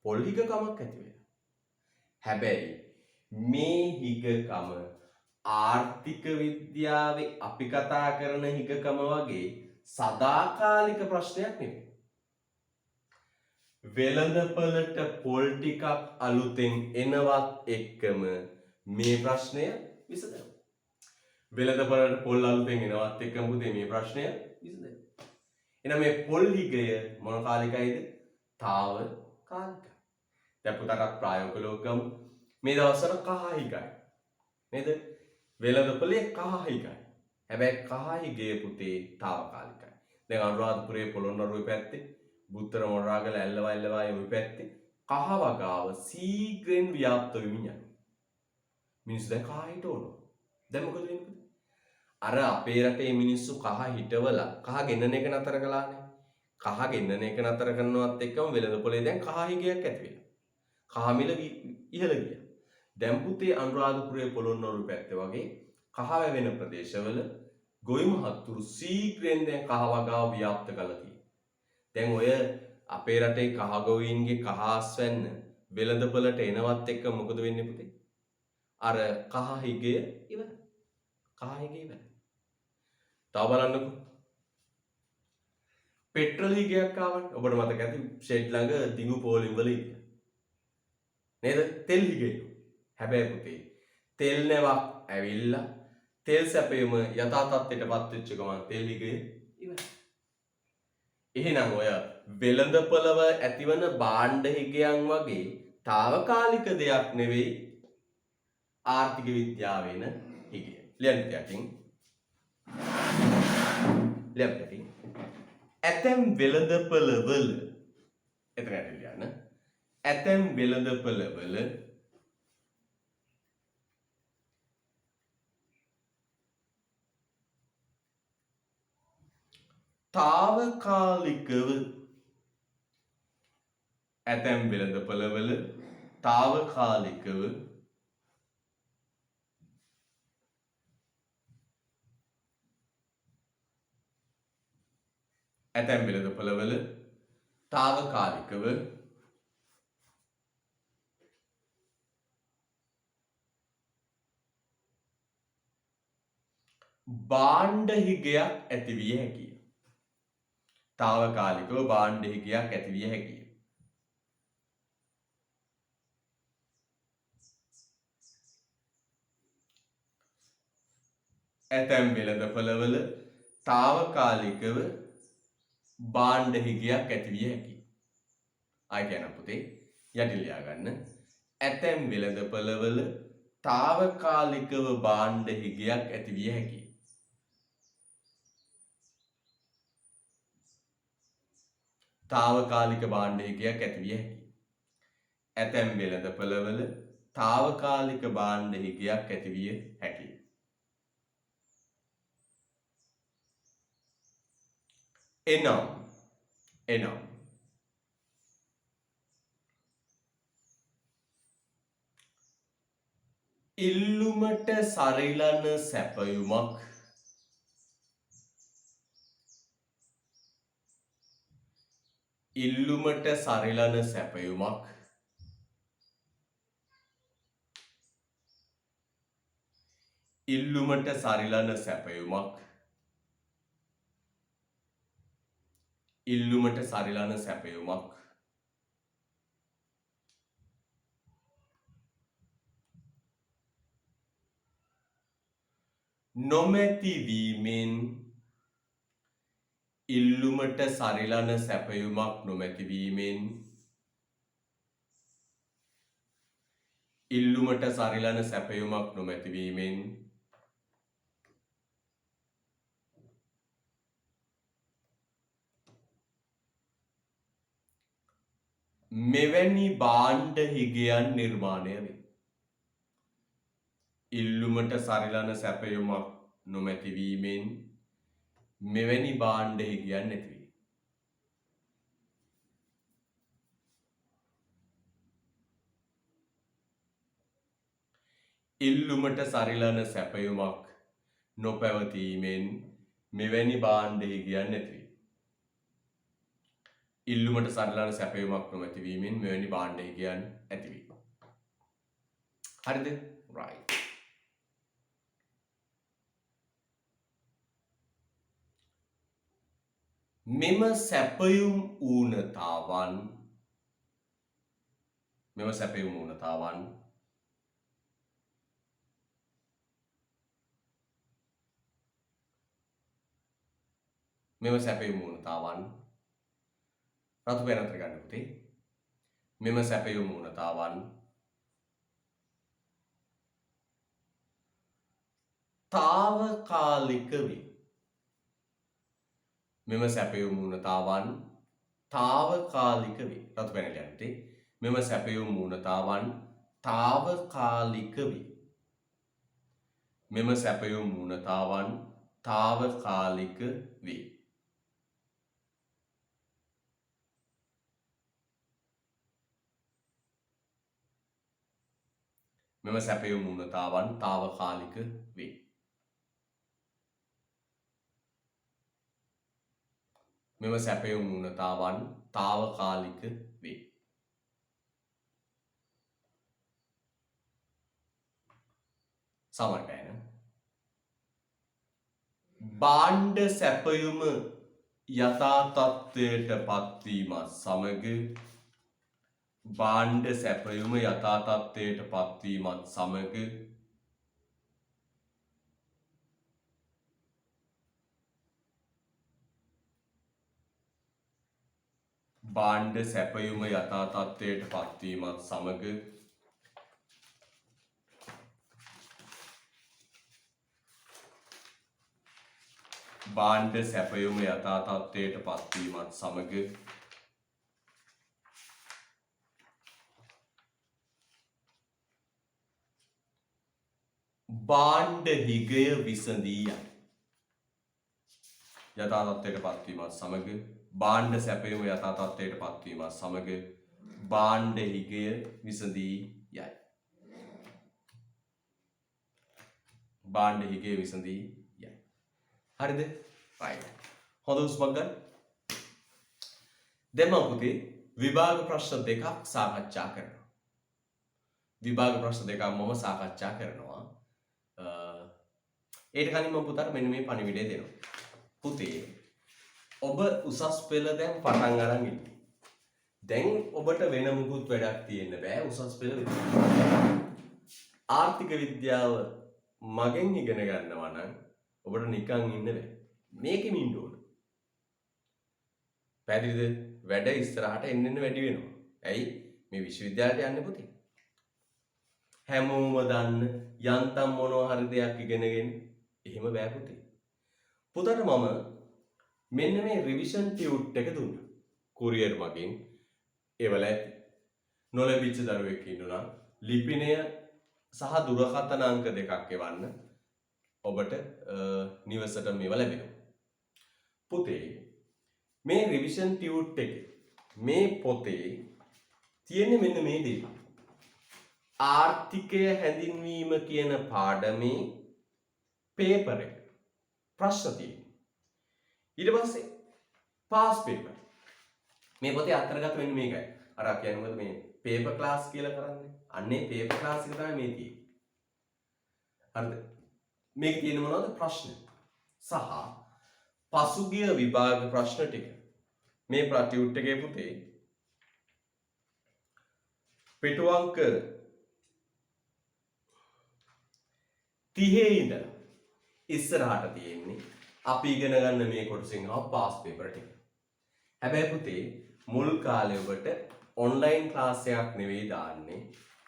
පොල් හිගකමක් ඇති වෙලා. හැබැයි මේ හිගකම ආර්ථික විද්‍යාවේ අපි කතා කරන හිගකම වගේ සදාකාලික ප්‍රශ්නයක් නෙවෙයි. වෙළඳපොළට පොල් ටිකක් අලුතෙන් එනවත් එක්කම මේ ප්‍රශ්නය විසඳනවා. වෙළඳපොළට පොල් අලුතෙන් එනවත් එක්කම පුතේ මේ ප්‍රශ්නය විසඳෙනවා. එහෙනම් මේ පොල් හිගය මොන කාලිකයිද? తాවකාලිකයි. දැන් පුතාට ප්‍රායෝගිකව ගමු. මේ දවස්වල කහ හිගයි. නේද? වෙළඳපොලේ කහ හිගයි. හැබැයි කහ හිගය පුතේ తాවකාලිකයි. දැන් අනුරාධපුරයේ පොළොන්නරුවේ පැත්තේ, බුත්තර මොරාගල ඇල්ලවයි ওই පැත්තේ කහ වගාව සීඝ්‍රයෙන් ව්‍යාප්ත වෙමින් යනවා. මිනිස්සු දැන් කහ හිට ඕන. දැන් මොකද වෙන්නේ? අර අපේ රටේ මිනිස්සු කහ හිටවලා කහ ගෙන්නන එක නතර කළානේ. කහ ගෙන්නන එක නතර කරනවත් එක්කම වෙළඳපොලේ දැන් කහ හිගයක් ඇති වෙනවා. කහ මිල ඉහළ ගියා. දැන් පුතේ අනුරාධපුරයේ පොළොන්නරුව පැත්තේ වගේ කහ වැවෙන ප්‍රදේශවල ගොවි මහත්තුරු සීඝ්‍රයෙන් දැන් කහ වගාව ව්‍යාප්ත කළා තියෙනවා. දැන් ඔය අපේ රටේ කහ ගොවීන්ගේ කහ ආස්වැන්න වෙළඳපොලට එනවත් එක්ක මොකද වෙන්නේ පුතේ? අර කහ හිගය ඉවරයි. කහ හිගය ඉවරයි. තව බලන්නකෝ. පෙට්‍රල් හිගයක් ආවනේ. ඔබට මතක ඇති ෂෙඩ් ළඟ දිඟු පෝලිම් වල ඉන්න. නේද? තෙල් හිගය. හැබැයි පුතේ තෙල් නැවක් ඇවිල්ලා තෙල් සැපයීම යථා තත්ත්වයටපත් වෙච්ච ගමන් තෙල් හිගය ඉවරයි. එහෙනම් ඔය වෙළඳපොළව ඇතිවන භාණ්ඩ හිගයන් වගේ తాවකාලික දෙයක් නෙවෙයි ආර්ථික විද්‍යාවෙන හිගය. ලියන්න යටින්. ලියන්න. ඇතැම් වෙළඳපොළවල එතනට ලියන්න. ඇතැම් වෙළඳපොළවල తాවකාලිකව ඇතැම් වෙළඳපොළවල తాවකාලිකව ඇතැම් වෙළඳපොළවල తాවකාලිකව භාණ්ඩ හිගයක් ඇතිවිය හැකිය. తాවකාලිකව භාණ්ඩ හිගයක් ඇතිවිය හැකිය. ඇතැම් වෙළඳපොළවල తాවකාලිකව භාණ්ඩ හිගයක් ඇතිවිය හැකිය. ආයෙ කියන්න පුතේ යටින් ලියා ගන්න. ඇතැම් වෙළඳපොළවල తాවකාලිකව භාණ්ඩ හිගයක් ඇතිවිය හැකිය. తాවකාලික භාණ්ඩ හිගයක් ඇතිවිය හැකිය. ඇතැම් වෙළඳපොළවල తాවකාලික භාණ්ඩ හිගයක් ඇතිවිය හැකිය. එනම් ඉල්ලුමට සරිලන සැපයුමක් ඉල්ලුමට සරිලන සැපයුමක් ඉල්ලුමට සරිලන සැපයුමක් ඉල්ලුමට සරිලන සැපයුමක් නොමැති වීමෙන් ඉල්ලුමට සරිලන සැපයුමක් නොමැති වීමෙන් ඉල්ලුමට සරිලන සැපයුමක් නොමැති වීමෙන් මෙවැනි භාණ්ඩ හිගයන් නිර්මාණය වේ. ඉල්ලුමට සරිලන සැපයුමක් නොමැති වීමෙන් මෙවැනි භාණ්ඩ හිගයන් නැති වේ. ඉල්ලුමට සරිලන සැපයුමක් නොපැවතීමෙන් මෙවැනි භාණ්ඩ හිගයන් නැති වේ. ඉල්ලුමට සරිලන සැපයුමක් නොමැති වීමෙන් මෙවැනි භාණ්ඩ හිගයන් ඇති වේ. හරිද? right. මෙම සැපයුම් ඌනතාවන් මෙම සැපයුම් වුණතාවන් රතු පෙන අතර ගන්න පුතේ. මෙම සැපයුම් වුණතාවන් తాවකාලික වේ. මෙම සැපයුම් වුණතාවන් తాවකාලික වේ. රතු පෙන ලියන්න පුතේ. මෙම සැපයුම් වුණතාවන් తాවකාලික වේ. මෙම සැපයුම් වුණතාවන් తాවකාලික වේ. මෙම සැපයුම් වුණතාවන් తాවකාලික වේ. මෙම සැපයුම් වුණතාවන් తాවකාලික වේ. සමහරවිට භාණ්ඩ සැපයුම යථා තත්ත්වයට පත්වීමත් සමග භාණ්ඩ සැපයුම යථා තත්ත්වයට පත්වීමත් සමග භාණ්ඩ සැපයුම යථා තත්ත්වයට පත්වීමත් සමග භාණ්ඩ සැපයුම යථා තත්ත්වයට පත්වීමත් සමග භාණ්ඩ හිගය විසඳී යයි. යථා තත්ත්වයට පත්වීමත් සමග භාණ්ඩ සැපයුම යථා තත්ත්වයට පත්වීමත් සමග භාණ්ඩ හිගය විසඳී යයි. භාණ්ඩ හිගය විසඳී යයි. හරිද? right. හොඳ උස්මක් ගන්න. දැන් මම පුතේ විභාග ප්‍රශ්න දෙකක් සාකච්ඡා කරනවා. විභාග ප්‍රශ්න දෙකක් මම සාකච්ඡා කරනවා. ඊට කලින් මම පුතාට මෙන්න මේ පණිවිඩය දෙනවා. පුතේ ඔබ උසස් පෙළ දැන් පටන් අරන් ඉන්නේ. දැන් ඔබට වෙන මුකුත් වැඩක් තියෙන්න බෑ උසස් පෙළ විදියට. ආර්ථික විද්‍යාව මගෙන් ඉගෙන ගන්නවා නම් ඔබට නිකන් ඉන්න බෑ. මේකෙම ඉන්න ඕන. පැහැදිලිද? වැඩ ඉස්සරහට එන්න වැඩි වෙනවා. ඇයි? මේ විශ්වවිද්‍යාලයට යන්නේ පුතේ. හැමෝම දන්න යන්තම් මොනවා හරි දෙයක් ඉගෙනගෙන එහෙම බෑ පුතේ. පුතට මම මෙන්න මේ රිවිෂන් ටියුට් එක දුන්නා. කුරියර් මගින් ඒවල ඇති. නොලැබිච්ච දරුවෙක් ඉන්නවා ලිපිනය සහ දුරකථන අංක දෙකක් එවන්න ඔබට නිවසට මේව ලැබෙනවා. පුතේ මේ රිවිෂන් ටියුට් එකේ මේ පොතේ තියෙන්නේ මෙන්න මේ දේ. ආර්ථිකය හැඳින්වීම කියන පාඩමේ පේපර් එක ප්‍රශ්න තියෙනවා. ඊට පස්සේ පාස් පේපර්. මේ පොතේ අතරගත වෙන්නේ මේකයි. අර කියන්නේ මොකද මේ පේපර් ක්ලාස් කියලා කරන්නේ. අන්නේ පේපර් ක්ලාස් එක තමයි මේ තියෙන්නේ. හරිද? මේක තියෙන මොනවද ප්‍රශ්න සහ පසුගිය විභාග ප්‍රශ්න ටික. මේ ප්‍රතිඋත්තර එකේ පුතේ පිටු අංක 30 ඉඳලා ඉස්සරහට තියෙන්නේ අපි ඉගෙන ගන්න මේ කොටසෙන් ආව පාස් පේපර් ටික. හැබැයි පුතේ මුල් කාලේ ඔබට ඔන්ලයින් ක්ලාස් එකක් නෙවෙයි දාන්නේ.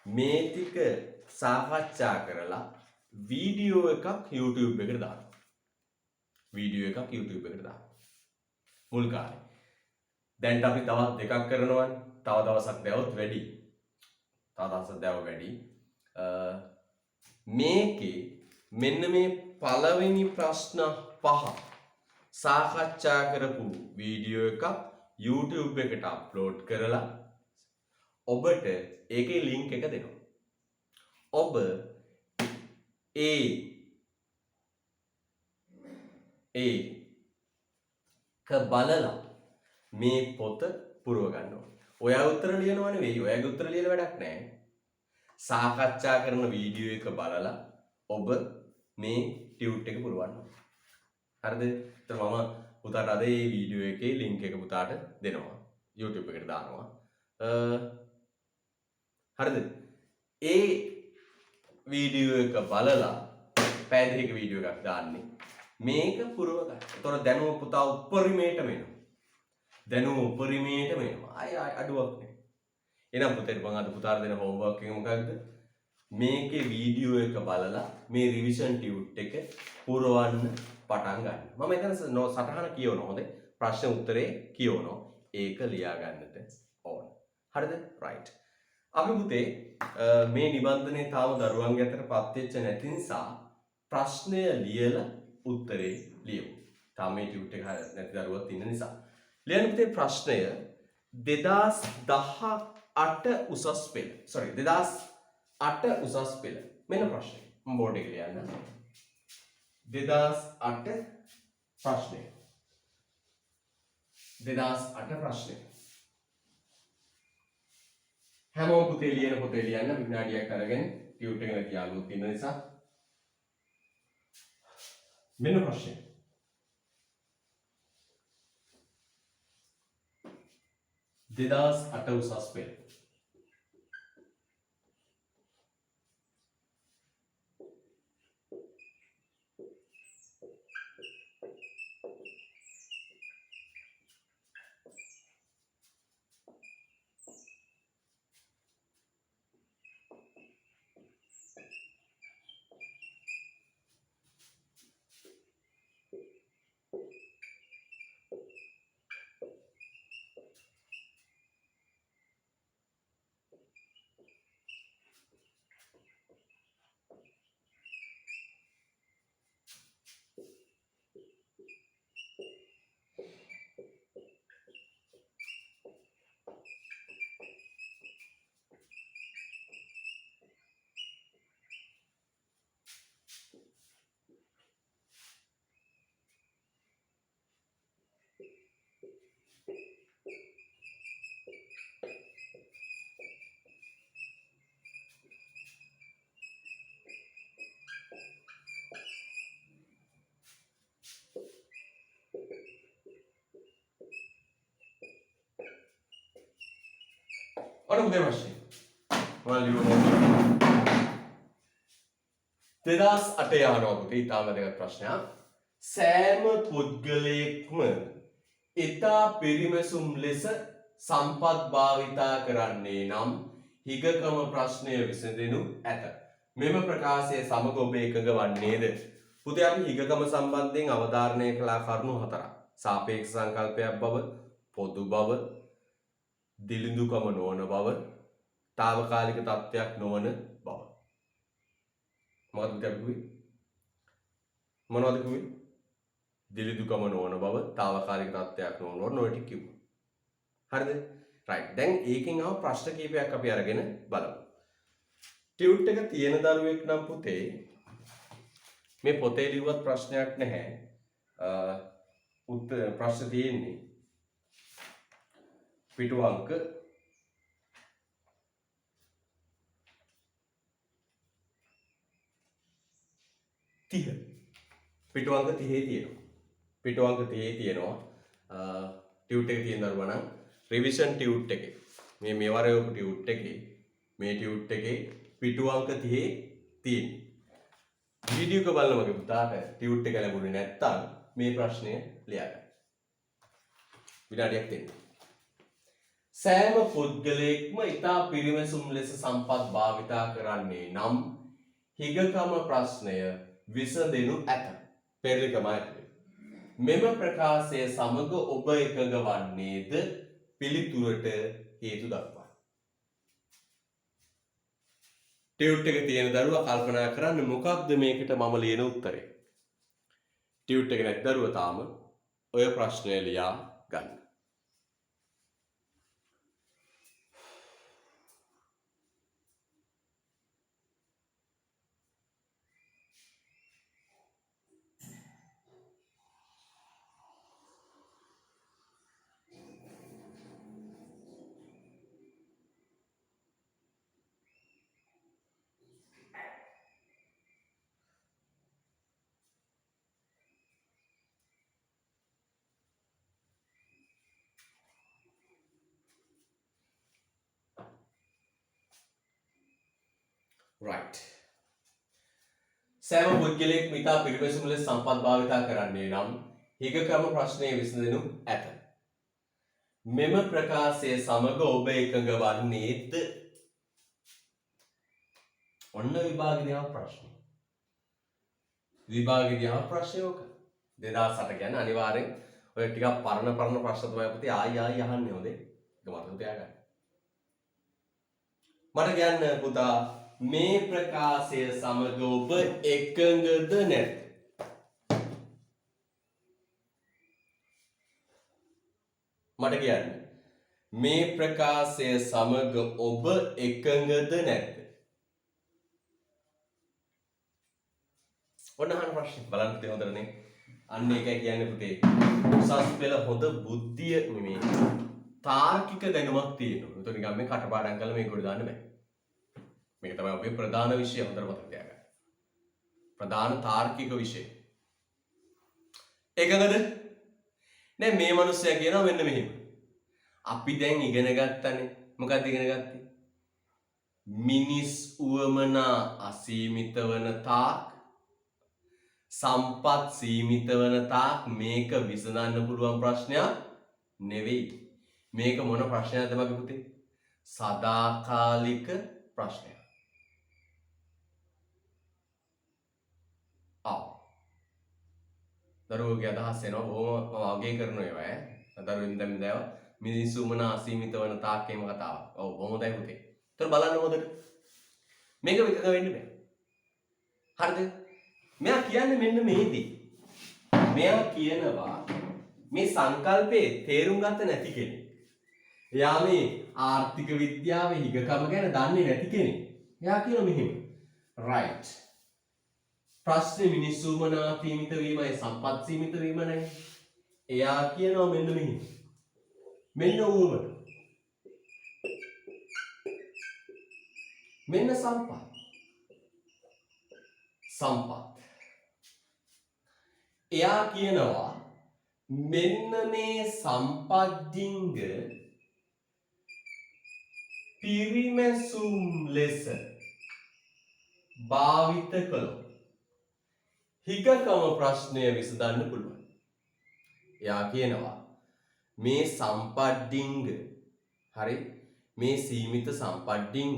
මේ ටික සාකච්ඡා කරලා වීඩියෝ එකක් YouTube එකට දානවා. වීඩියෝ එකක් YouTube එකට දානවා. මුල් කාලේ. දැන් අපි තවත් දෙකක් කරනවානේ. තව දවසක් දැවොත් වැඩි. තව දවසක් දැව වැඩි. මේකේ මෙන්න මේ පළවෙනි ප්‍රශ්න 5 සාකච්ඡා කරපු වීඩියෝ එකක් YouTube එකට අප්ලෝඩ් කරලා ඔබට ඒකේ ලින්ක් එක දෙනවා. ඔබ ඒක බලලා මේ පොත පුරව ගන්න ඕනේ. ඔයා උත්තර ලියනව නෙවෙයි. ඔයාගේ උත්තර ලියන වැඩක් නැහැ. සාකච්ඡා කරන වීඩියෝ එක බලලා ඔබ මේ ටියුට් එක පුරවන්න. හරිද? එතන මම පුතාට අද මේ වීඩියෝ එකේ ලින්ක් එක පුතාට දෙනවා. YouTube එකට දානවා. හරිද? ඒ වීඩියෝ එක බලලා පැය දෙකක වීඩියෝ එකක් දාන්නේ. මේක පුරව ගන්න. එතකොට දැනුම පුතා උපරිමයට වෙනවා. දැනුම උපරිමයට වෙනවා. ආය අඩුවක් නෑ. එහෙනම් පුතේ මම අද පුතාට දෙන හෝම්වර්ක් එක මොකක්ද? මේකේ වීඩියෝ එක බලලා මේ රිවිෂන් ටියුට් එක පුරවන්න පටන් ගන්න. මම එතන සටහන කියවනවා. හොඳේ. ප්‍රශ්න උත්තරේ කියවනවා. ඒක ලියා ගන්නට ඕන. හරිද? right. අපි පුතේ මේ නිබන්ධනයේ තාම දරුවන්ගේ අතට පත් වෙච්ච නැති නිසා ප්‍රශ්නය ලියලා උත්තරේ ලියමු. තාම මේ ටියුට් එක නැති දරුවක් ඉන්න නිසා. ලියන්න පුතේ ප්‍රශ්නය 2018 උසස් පෙළ. sorry 2008 උසස් පෙළ. මෙන්න ප්‍රශ්නේ. මම බෝඩ් එකේ ලියන්න. 2008 ප්‍රශ්නය. 2008 ප්‍රශ්නය. හැමෝම පුතේ ලියන පොතේ ලියන්න විනාඩියක් අරගෙන ටියුට් එක නැති යාළුවෝ ඉන්න නිසා. මෙන්න ප්‍රශ්නය. 2008 උසස් පෙළ. ඔන්න පුතේ ප්‍රශ්නේ. මම ලියුවා 2008 යනවා පුතේ. ඊටම වැදගත් ප්‍රශ්නයක්. සෑම පුද්ගලයෙක්ම ඊතා පිරිමැසුම් ලෙස සම්පත් භාවිතා කරන්නේ නම් හිගකම ප්‍රශ්නය විසඳෙනු ඇත. මෙම ප්‍රකාශය සමග ඔබ එකඟ වන්නේද? පුතේ අපි හිගකම සම්බන්ධයෙන් අවධාරණය කළා කරුණු හතරක්. සාපේක්ෂ සංකල්පයක් බව, පොදු බව, දිලිඳුකම නොවන බව, తాවකාලික තත්ත්වයක් නොවන බව. මොකක්ද අපි මොනවද කිව්වේ? දිලිඳුකම නොවන බව, తాවකාලික තත්ත්වයක් නොවන බව ඔය ටික කිව්වා. හරිද? right. දැන් ඒකෙන් ආව ප්‍රශ්න කීපයක් අපි අරගෙන බලමු. ටියුට් එක තියෙන දරුවෙක් නම් පුතේ මේ පොතේ ලිව්වත් ප්‍රශ්නයක් නැහැ. උත්තර ප්‍රශ්න තියෙන්නේ පිටු අංක 30. පිටු අංක 30 තියෙනවා. පිටු අංක 30 තියෙනවා. ටියුට් එකේ තියෙන දරුවා නම් රිවිෂන් ටියුට් එකේ මේ මෙවරේ ඔප ටියුට් එකේ මේ ටියුට් එකේ පිටු අංක 30 තියෙනවා. වීඩියෝ එක බලලා මගේ පුතාට ටියුට් එක ලැබුණේ නැත්තම් මේ ප්‍රශ්නය ලියා ගන්න. විනාඩියක් දෙන්න. සෑම පුද්ගලයෙක්ම ඊතා පිරිමැසුම් ලෙස සම්පත් භාවිතා කරන්නේ නම් හිගකම ප්‍රශ්නය විසඳෙනු ඇත. පෙරලිකම ඇතුලේ. මෙම ප්‍රකාශය සමග ඔබ එකඟ වන්නේද? පිළිතුරට හේතු දක්වන්න. ටියුට් එකේ තියෙන දරුවා කල්පනා කරන්න මොකක්ද මේකට මම ලියන උත්තරේ. ටියුට් එක නැති දරුවා තාම ඔය ප්‍රශ්නය ලියා ගන්න. right. සෑම පුද්ගලයෙක්ම ඉතා පිරිවැසුම් ලෙස සම්පත් භාවිතා කරන්නේ නම් හිග ක්‍රම ප්‍රශ්නය විසඳෙනු ඇත. මෙම ප්‍රකාශය සමග ඔබ එකඟ වන්නේද? ඔන්න විභාගයේදී ආව ප්‍රශ්න. විභාගයේදී ආව ප්‍රශ්නය ඔක. 2008 කියන්නේ අනිවාර්යෙන් ඔය ටිකක් පරණ ප්‍රශ්න තමයි පුතේ ආයි අහන්නේ හොඳේ. ඒක මතක තියාගන්න. මට කියන්න පුතා මේ ප්‍රකාශය සමග ඔබ එකඟද නැද්ද? මට කියන්න මේ ප්‍රකාශය සමග ඔබ එකඟද නැද්ද? ඔන්න අහන ප්‍රශ්නේ බලන්න පුතේ හොඳටනේ. අන්න ඒකයි කියන්නේ පුතේ. උසස් පෙළ හොඳ බුද්ධිය නෙමෙයි. තාර්කික දැනුමක් තියෙනවා. ඒතකොට නිකන් මේ කටපාඩම් කරලා මේක උඩ දාන්න බෑ. මේක තමයි ඔබේ ප්‍රධාන විෂය හොඳට මතක තියාගන්න. ප්‍රධාන තාර්කික විෂය. එකඟද? දැන් මේ මිනිස්සයා කියනවා මෙන්න මෙහෙම. අපි දැන් ඉගෙන ගත්තනේ. මොකක්ද ඉගෙන ගත්තේ? මිනිස් උවමනා අසීමිත වන තාක් සම්පත් සීමිත වන තාක් මේක විසඳන්න පුළුවන් ප්‍රශ්නයක් නෙවෙයි. මේක මොන ප්‍රශ්නයක්ද මගේ පුතේ? සදාකාලික ප්‍රශ්නයක්. දරුවෝගේ අදහස් එනවා බොහොම මම අගය කරන ඒවා ඈ. දරුවෙන් දැන් මේවා මිනිස්සු මොන අසීමිත වන තාක් එහෙම කතාවක්. ඔව් බොහොම හොඳයි පුතේ. ඒතර බලන්න හොඳට. මේක විකක වෙන්න බෑ. හරිද? මෙයා කියන්නේ මෙන්න මේදී. මෙයා කියනවා මේ සංකල්පේ තේරුම් ගන්න නැති කෙනෙක්. එයා මේ ආර්ථික විද්‍යාවේ හිගකම ගැන දන්නේ නැති කෙනෙක්. එයා කියනවා මෙහෙම. right. ප්‍රශ්නේ මිනිස්සු මනා සීමිත වීමයි සම්පත් සීමිත වීම නැහැ. එයා කියනවා මෙන්න මෙහෙම. මෙන්න ඌවම. මෙන්න සම්පත්. එයා කියනවා මෙන්න මේ සම්පත්තිංග පිරිමැසුම් ලෙස භාවිත කළොත් හිගකම ප්‍රශ්නය විසඳන්න පුළුවන්. එයා කියනවා මේ සම්පත්තිංග හරි මේ සීමිත සම්පත්තිංග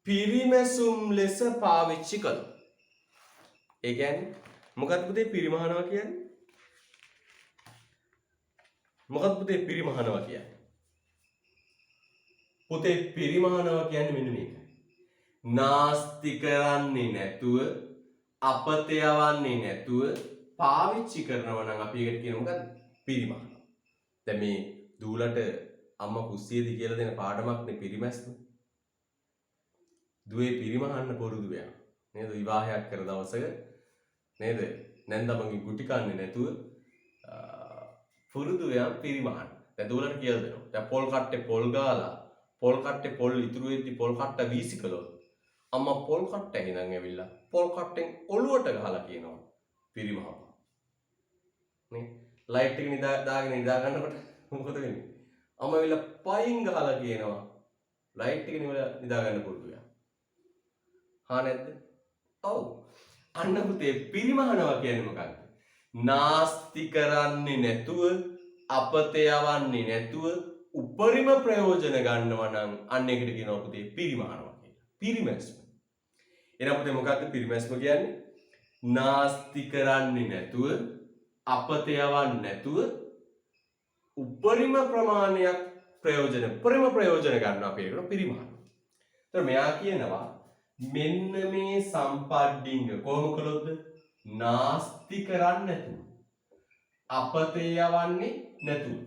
පිරිමැසුම් ලෙස පාවිච්චි කළොත්. ඒ කියන්නේ මොකක්ද පුතේ පිරිමහනවා කියන්නේ? මොකක්ද පුතේ පිරිමහනවා කියන්නේ? පුතේ පිරිමහනවා කියන්නේ මෙන්න මේකයි. නාස්ති කරන්නේ නැතුව අපත යවන්නේ නැතුව පාවිච්චි කරනවා නම් අපි ඒකට කියන මොකද්ද? පිරිමහනවා. දැන් මේ දූලට අම්මා කුස්සියේදී කියලා දෙන පාඩමක් නේ පිරිමැස්ම. දුවේ පිරිමහන්න පොරුදු වෙනවා. නේද? විවාහයක් කර දවසක නේද? නැන්දමගේ ගුටි කන්නේ නැතුව පුරුදු වෙන පිරිමහන්න. දැන් දූලට කියලා දෙනවා. දැන් පොල් කට්ටේ පොල් ගාලා පොල් කට්ටේ පොල් ඉතුරු වෙද්දි පොල් කට්ට වීසි කළොත් අම්මා පොල් කට්ට හිනන් ඇවිල්ලා පොල් කට්ටෙන් ඔළුවට ගහලා කියනවා පිරිමහපන්. නේ? ලයිට් එක දාගෙන නිදා ගන්නකොට මොකද වෙන්නේ? අම්මා ඇවිල්ලා පයින් ගහලා කියනවා ලයිට් එක නිදා ගන්න පුරුදු වෙනවා. හා නැද්ද? ඔව්. අන්න පුතේ පිරිමහනවා කියන්නේ මොකක්ද? නාස්ති කරන්නේ නැතුව අපත යවන්නේ නැතුව උපරිම ප්‍රයෝජන ගන්නවා නම් අන්න ඒකට කියනවා පුතේ පිරිමහනවා කියලා. පිරිමැස්ම. එහෙනම් පුතේ මොකක්ද පිරිමැස්ම කියන්නේ? නාස්ති කරන්නේ නැතුව අපත යවන්නේ නැතුව උපරිම ප්‍රමාණයක් ප්‍රයෝජන ගන්නවා අපි ඒකට පිරිමහනවා. ඒතර මෙයා කියනවා මෙන්න මේ සම්පත්තිංග කොහොම කළොත්ද? නාස්ති කරන්නේ නැතුව අපත යවන්නේ නැතුව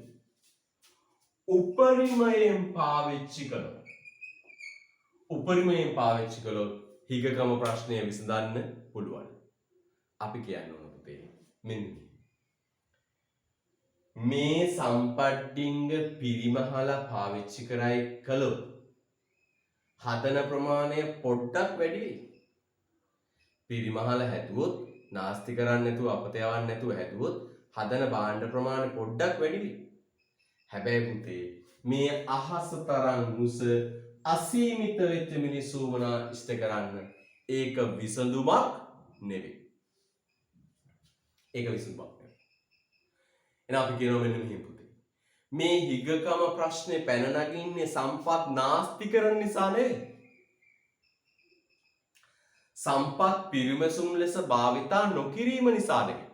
උපරිමයෙන් පාවිච්චි කළොත් හිගකම ප්‍රශ්නය විසඳන්න පුළුවන්. අපි කියන්න ඕන පුතේ මෙන්න මේ සම්පත්තිංග පිරිමහලා පාවිච්චි කරයි කළොත් හදන ප්‍රමාණය පොඩ්ඩක් වැඩි වෙයි. පිරිමහලා හැදුවොත් නාස්ති කරන්නේ නැතුව අපත යවන්නේ නැතුව හැදුවොත් හදන භාණ්ඩ ප්‍රමාණය පොඩ්ඩක් වැඩි වෙයි. හැබැයි පුතේ මේ අහස තරම් මුස අසීමිත වෙච්ච මිනිස්සු වුණා ඉෂ්ට කරන්න ඒක විසඳුමක් නෙවෙයි. ඒක විසඳුමක් නෙවෙයි. එහෙනම් අපි කියනවා මෙන්න මෙහෙම පුතේ. මේ හිගකම ප්‍රශ්නේ පැන නගින්නේ සම්පත් නාස්ති කරන නිසා නෙවෙයි. සම්පත් පිරිමැසුම් ලෙස භාවිතා නොකිරීම නිසා නෙවෙයි.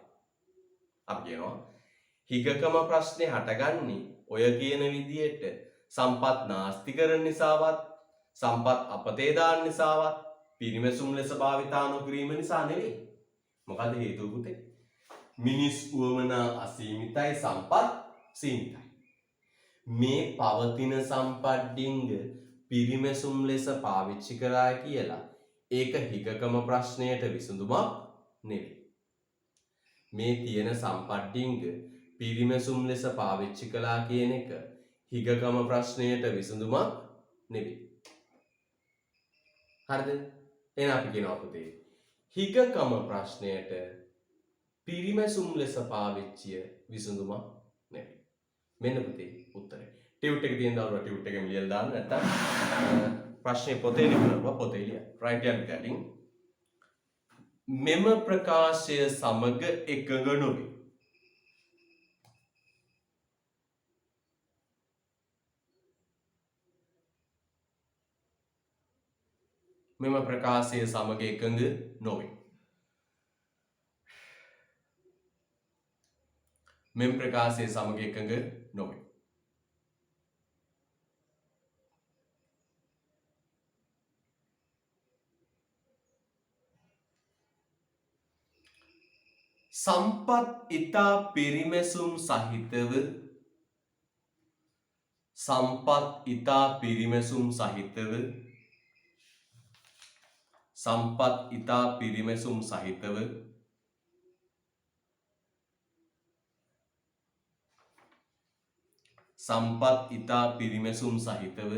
අපි කියනවා හිගකම ප්‍රශ්නේ හටගන්නේ ඔය කියන විදියට සම්පත් නාස්ති කරන නිසාවත් සම්පත් අපතේ දාන නිසාවත් පිරිමැසුම් ලෙස භාවිතා නොකිරීම නිසා නෙවෙයි. මොකද හේතුව පුතේ? මිනිස් උවමනා අසීමිතයි සම්පත් සීමිතයි. මේ පවතින සම්පත් ඩිංග පිරිමැසුම් ලෙස පාවිච්චි කරා කියලා ඒක හිගකම ප්‍රශ්නයට විසඳුමක් නෙවෙයි. මේ තියෙන සම්පත් ඩිංග පිරිමැසුම් ලෙස පාවිච්චි කළා කියන එක හිගකම ප්‍රශ්නයට විසඳුමක් නෙවෙයි. හරිද? එහෙනම් අපි කියනවා පුතේ හිගකම ප්‍රශ්නයට පිරිමැසුම් ලෙස පාවිච්චිය විසඳුමක් නෙවෙයි. මෙන්න පුතේ උත්තරේ. ටියුට් එක තියෙන දවල්වල ටියුට් එකෙන් ලියලා දාන්න නැත්නම් ප්‍රශ්නේ පොතේ ලියනවා පොතේ ලියන්න. right hand guiding මෙම ප්‍රකාශය සමග එකඟ නොවේ. මෙම ප්‍රකාශය සමග එකඟ නොවේ. මෙම ප්‍රකාශය සමග එකඟ නොවේ. සම්පත් ඉතා පිරිමැසුම් සහිතව සම්පත් ඉතා පිරිමැසුම් සහිතව සම්පත් ඉතා පිරිමැසුම් සහිතව සම්පත් ඉතා පිරිමැසුම් සහිතව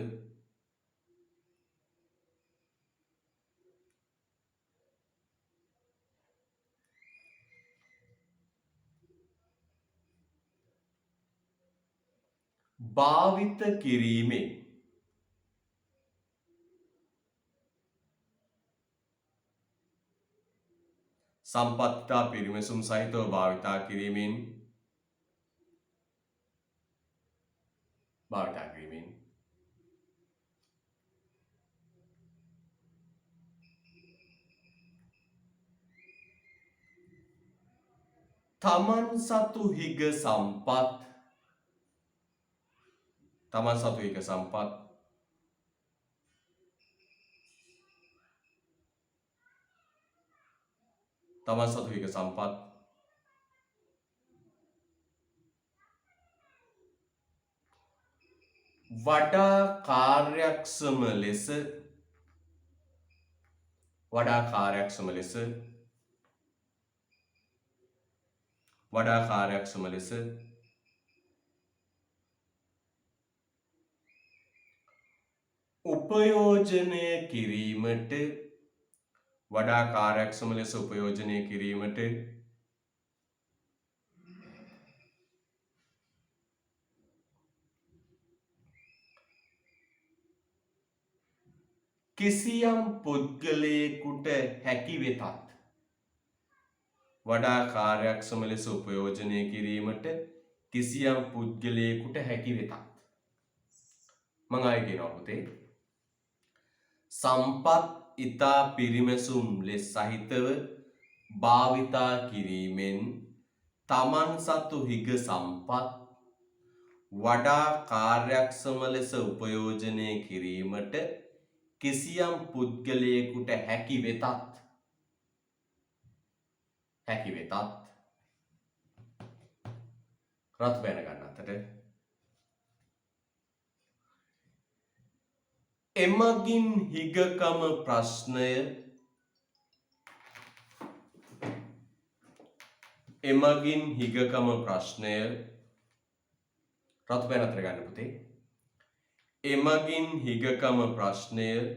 භාවිත කිරීමෙන් සම්පත් ඉතා පිරිමැසුම් සහිතව භාවිතා කිරීමෙන් තමන් සතු හිග සම්පත් තමන් සතු හිග සම්පත් තමන් සතු හිග සම්පත් වඩා කාර්යක්ෂම ලෙස උපයෝජනය කිරීමට කිසියම් පුද්ගලයෙකුට හැකි වෙතත් වඩා කාර්යක්ෂම ලෙස උපයෝජනය කිරීමට කිසියම් පුද්ගලයෙකුට හැකි වෙතත් මම ආයෙ කියනවා පුතේ සම්පත් ඉතා පිරිමැසුම් ලෙස සහිතව භාවිතා කිරීමෙන් තමන් සතු හිග සම්පත් වඩා කාර්යක්ෂම ලෙස උපයෝජනය කිරීමට කිසියම් පුද්ගලයෙකුට හැකි වෙතත් රත් බැන ගන්න අතට එමගින් හිගකම ප්‍රශ්නය රත් බැන අතට ගන්න පුතේ එමගින් හිගකම ප්‍රශ්නය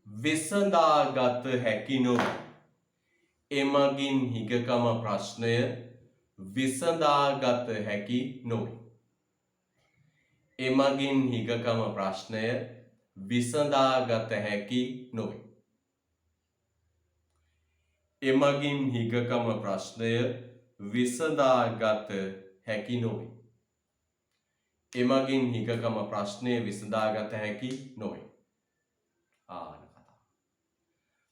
විසඳාගත හැකි නොවේ. එමගින් හිගකම ප්‍රශ්නය විසඳාගත හැකි නොවේ. එමගින් හිගකම ප්‍රශ්නය විසඳාගත හැකි නොවේ. එමගින් හිගකම ප්‍රශ්නය විසඳාගත හැකි නොවේ. එමගින් හිගකම ප්‍රශ්නය විසඳාගත හැකි නොවේ. ආන කතාව.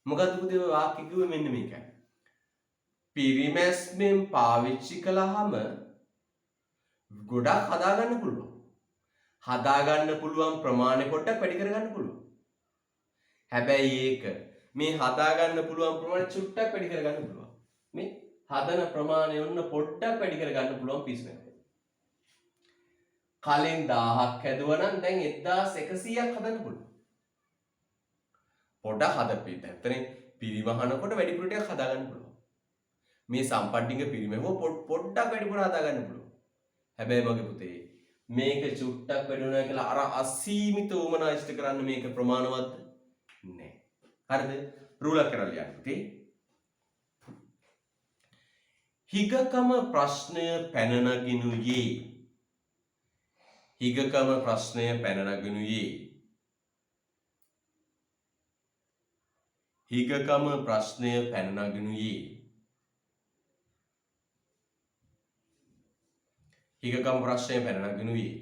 මොකද්ද පුතේ ඔය වාක්‍ය කිව්වේ මෙන්න මේකයි. පිරිමැස්මෙන් පාවිච්චි කළාම ගොඩක් හදාගන්න පුළුවන්. හදාගන්න පුළුවන් ප්‍රමාණය පොඩ්ඩක් වැඩි කරගන්න පුළුවන්. හැබැයි ඒක මේ හදාගන්න පුළුවන් ප්‍රමාණය චුට්ටක් වැඩි කරගන්න පුළුවන්. මේ හදන ප්‍රමාණය ඔන්න පොඩ්ඩක් වැඩි කරගන්න පුළුවන් පිස්මෙන්. කලින් 1000ක් හැදුවා නම් දැන් 1100ක් හදන්න පුළුවන්. පොඩ්ඩක් හදපිට. එතනින් පිරිමහනකොට වැඩිපුර ටිකක් හදාගන්න පුළුවන්. මේ සම්පත්තික පිරිමෙව පොඩ්ඩක් වැඩිපුර හදාගන්න පුළුවන්. හැබැයි මගේ පුතේ මේක චුට්ටක් වැඩි වෙනවා කියලා අර අසීමිත උමනා ඉෂ්ට කරන්න මේක ප්‍රමාණවත් නෑ. හරිද? රූලක් කරලා ලියන්න පුතේ. හිගකම ප්‍රශ්නය පැන නගිනුයේ. හිගකම ප්‍රශ්නය පැන නගිනුයේ. හිගකම ප්‍රශ්නය පැන නගිනුයේ. හිගකම ප්‍රශ්නය පැන නගිනුයේ.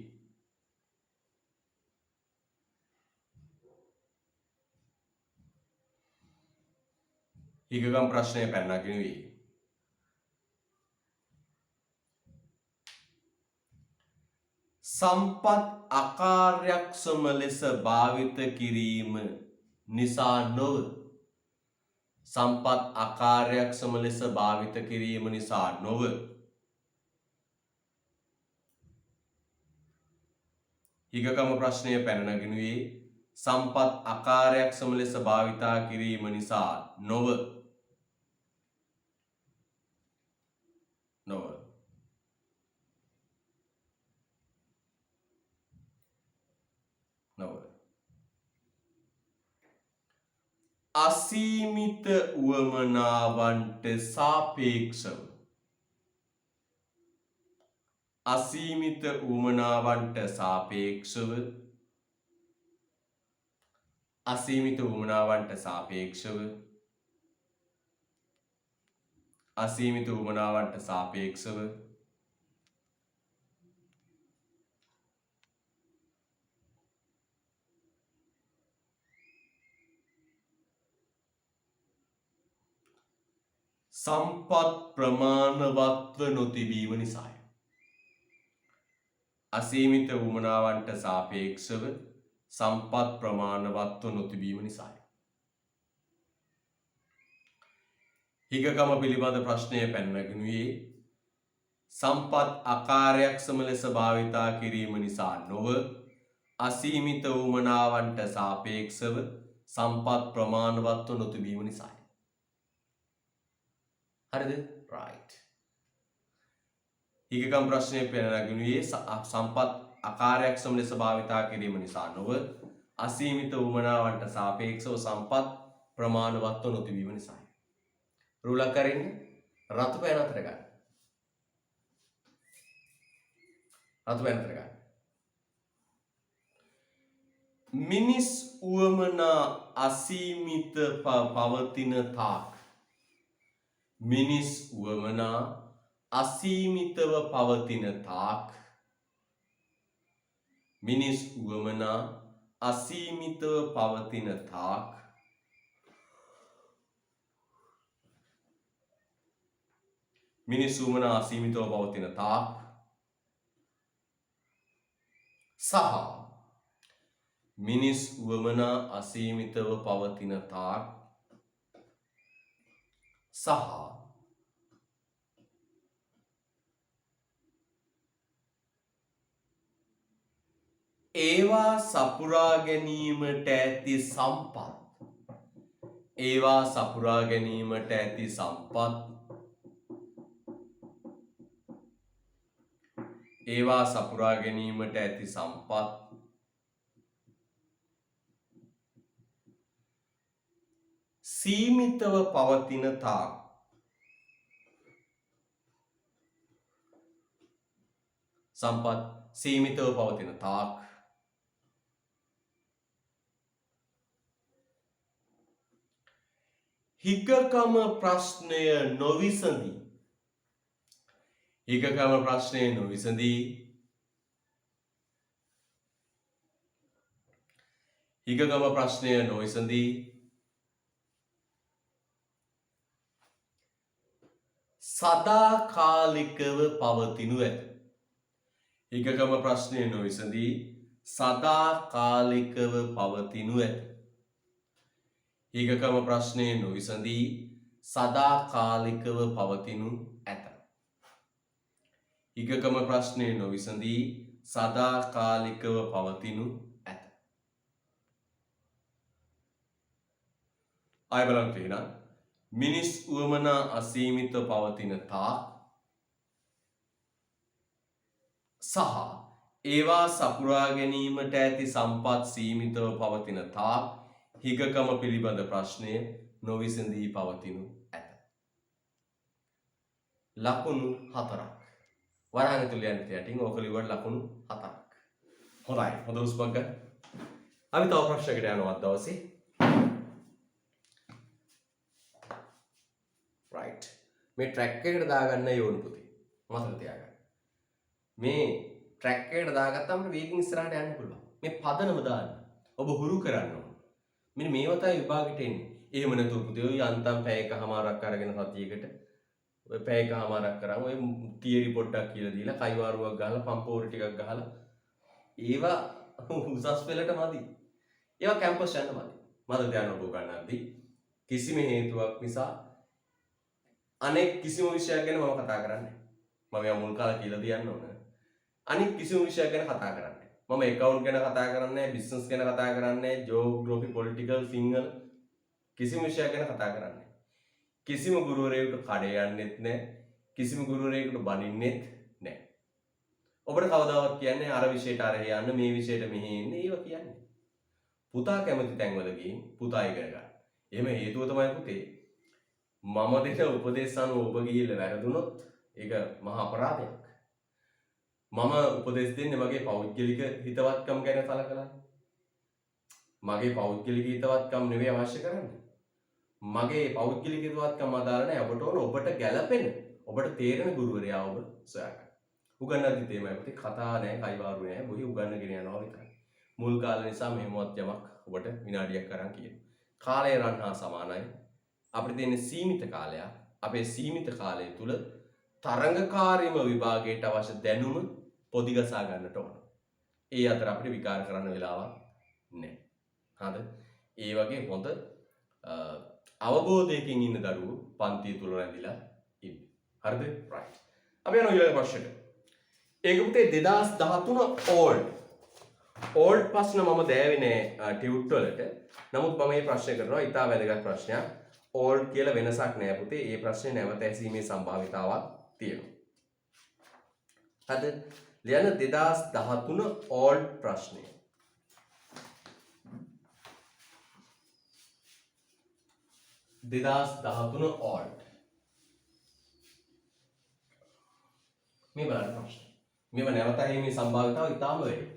හිගකම ප්‍රශ්නය පැන නගිනුයේ. සම්පත් අකාර්යක්ෂම ලෙස භාවිත කිරීම නිසා නොව. සම්පත් අකාර්යක්ෂම ලෙස භාවිත කිරීම නිසා නොව. හිගකම ප්‍රශ්නය පැන නගිනුයේ සම්පත් අකාර්යක්ෂම ලෙස භාවිතා කිරීම නිසා නොව. නොව. නොව. අසීමිත උවමනාවන්ට සාපේක්ෂව. අසීමිත උවමනාවන්ට සාපේක්ෂව. අසීමිත උවමනාවන්ට සාපේක්ෂව. අසීමිත උවමනාවන්ට සාපේක්ෂව. සම්පත් ප්‍රමාණවත්ව නොතිබීම නිසාය. අසීමිත උවමනාවන්ට සාපේක්ෂව සම්පත් ප්‍රමාණවත්ව නොතිබීම නිසාය. හිගකම පිළිබඳ ප්‍රශ්නය පැන නගිනුයේ සම්පත් අකාර්යක්ෂම ලෙස භාවිතා කිරීම නිසා නොව අසීමිත උවමනාවන්ට සාපේක්ෂව සම්පත් ප්‍රමාණවත්ව නොතිබීම නිසාය. හරිද? right. හිගකම ප්‍රශ්නය පැන නගිනුයේ සම්පත් අකාර්යක්ෂම ලෙස භාවිතා කිරීම නිසා නොව අසීමිත උවමනාවන්ට සාපේක්ෂව සම්පත් ප්‍රමාණවත්ව නොතිබීම නිසාය. රූලක් කරන්නේ රතු පෑන අතර ගන්න. රතු පෑන අතර ගන්න. මිනිස් උවමනා අසීමිත පවතින තාක්. මිනිස් උවමනා අසීමිතව පවතින තාක්. මිනිස් උවමනා අසීමිතව පවතින තාක්. මිනිස් උවමනා අසීමිතව පවතින තාක්. සහ මිනිස් උවමනා අසීමිතව පවතින තාක්. සහ ඒවා සපුරා ගැනීමට ඇති සම්පත්. ඒවා සපුරා ගැනීමට ඇති සම්පත්. ඒවා සපුරා ගැනීමට ඇති සම්පත් සීමිතව පවතින තාක්. සම්පත් සීමිතව පවතින තාක් හිගකම ප්‍රශ්නය නොවිසඳී හිගකම ප්‍රශ්නය නොවිසඳී හිගකම ප්‍රශ්නය නොවිසඳී සදාකාලිකව පවතිනු ඇත. හිගකම ප්‍රශ්නය නොවිසඳී සදාකාලිකව පවතිනු ඇත. හිගකම ප්‍රශ්නය නොවිසඳී සදාකාලිකව පවතිනු ඇත. හිගකම ප්‍රශ්නය නොවිසඳී සදාකාලිකව පවතිනු ඇත. ආය බලන්න තියෙනවා මිනිස් උවමනා අසීමිත පවතින තාක් සහ ඒවා සපුරා ගැනීමට ඇති සම්පත් සීමිතව පවතින තාක් හිගකම පිළිබඳ ප්‍රශ්නය නොවිසඳී පවතිනු ඇත. ලකුණු 4ක්. වරහන් ඇතුළේ යන යටින් ඕක ලිව්වට ලකුණු 4ක්. හොඳයි. හොඳ උස්මක් ගන්න. අපි තව ප්‍රශ්නයකට යනවා දවසේ. right. මේ ට්‍රැක් එකට දාගන්න ඕන පුතේ. මතක තියාගන්න. මේ ට්‍රැක් එකට දාගත්තාම වේගින් ඉස්සරහට යන්න පුළුවන්. මේ පදනම දාන්න. ඔබ හුරු කරන්න ඕන. මෙන්න මේව තමයි විභාගෙට එන්නේ. එහෙම නැතුව පුතේ ඔය යන්තම් පැය එකමාරක් අරගෙන සතියේකට ඔය පැය එකමාරක් කරාම ඔය තියරි පොඩ්ඩක් කියලා දීලා කයිවාරුවක් ගහලා පම්පෝරි ටිකක් ගහලා ඒවා උසස් පෙළට මදි. ඒවා කැම්පස් යන්න මදි. මතක තියාගන්න ඔබ ගන්නද්දී කිසිම හේතුවක් නිසා අනෙක් කිසිම විෂයක් ගැන මම කතා කරන්නේ නැහැ. මම මුල් කාලේ කියලා තියන්න ඕන. අනෙක් කිසිම විෂයක් ගැන කතා කරන්නේ නැහැ. මම account ගැන කතා කරන්නේ නැහැ, business ගැන කතා කරන්නේ නැහැ, geography, political, සිංහල කිසිම විෂයක් ගැන කතා කරන්නේ නැහැ. කිසිම ගුරුවරයෙකුට කඩේ යන්නෙත් නැහැ. කිසිම ගුරුවරයෙකුට බනින්නෙත් නැහැ. ඔබට කවදාවත් කියන්නේ අර විෂයට අර යන්න, මේ විෂයට මෙහෙ එන්න ඒව කියන්නේ. පුතා කැමති තැන්වල ගිහින් පුතා ඉගෙන ගන්න. එහෙම හේතුව තමයි පුතේ මම දෙන උපදේශ අනුව ඔබ ගිහිල්ලා වැරදුනොත් ඒක මහා අපරාධයක්. මම උපදෙස් දෙන්නේ මගේ පෞද්ගලික හිතවත්කම් ගැන සලකලා. මගේ පෞද්ගලික හිතවත්කම් නෙවෙයි අවශ්‍ය කරන්නේ. මගේ පෞද්ගලික හිතවත්කම් අදාළ නැහැ. ඔබට ඕන ඔබට ගැළපෙන, ඔබට තේරෙන ගුරුවරයා ඔබ සොයාගන්න. උගන්වද්දි තේමයි පුතේ කතා නැහැ, කයිවාරු නැහැ. බොහි උගන්වගෙන යනවා විතරයි. මුල් කාලේ නිසා මෙහෙමවත් යමක් ඔබට විනාඩියක් අරන් කියනවා. කාලය රන් හා සමානයි. අපිට තියෙන සීමිත කාලයක්. අපේ සීමිත කාලය තුල තරඟකාරීම විභාගයට අවශ්‍ය දැනුම පොදි ගසා ගන්නට ඕන. ඒ අතර අපිට විකාර කරන්න වෙලාවක් නැහැ. හරිද? ඒ වගේ හොඳ අවබෝධයකින් ඉන්න දරුවෝ පන්තිය තුල රැඳිලා ඉන්නේ. හරිද? right. අපි යනවා ඊළඟ ප්‍රශ්නෙට. ඒක පුතේ 2013 ඕල්ඩ් ප්‍රශ්න මම දෑවේ නෑ ටියුට් වලට. නමුත් මම මේ ප්‍රශ්නේ කරනවා ඉතා වැදගත් ප්‍රශ්නයක්. ඕල්ඩ් කියලා වෙනසක් නෑ පුතේ. මේ ප්‍රශ්නේ නැවත ඇසීමේ සම්භාවිතාවක් තියෙනවා. හරිද? ලියන්න 2013 ඕල්ඩ් ප්‍රශ්නය. ඕල්ඩ් මේ බලන්න ප්‍රශ්න. මේව නැවත ඇසීමේ සම්භාවිතාව ඉතාම වැඩි.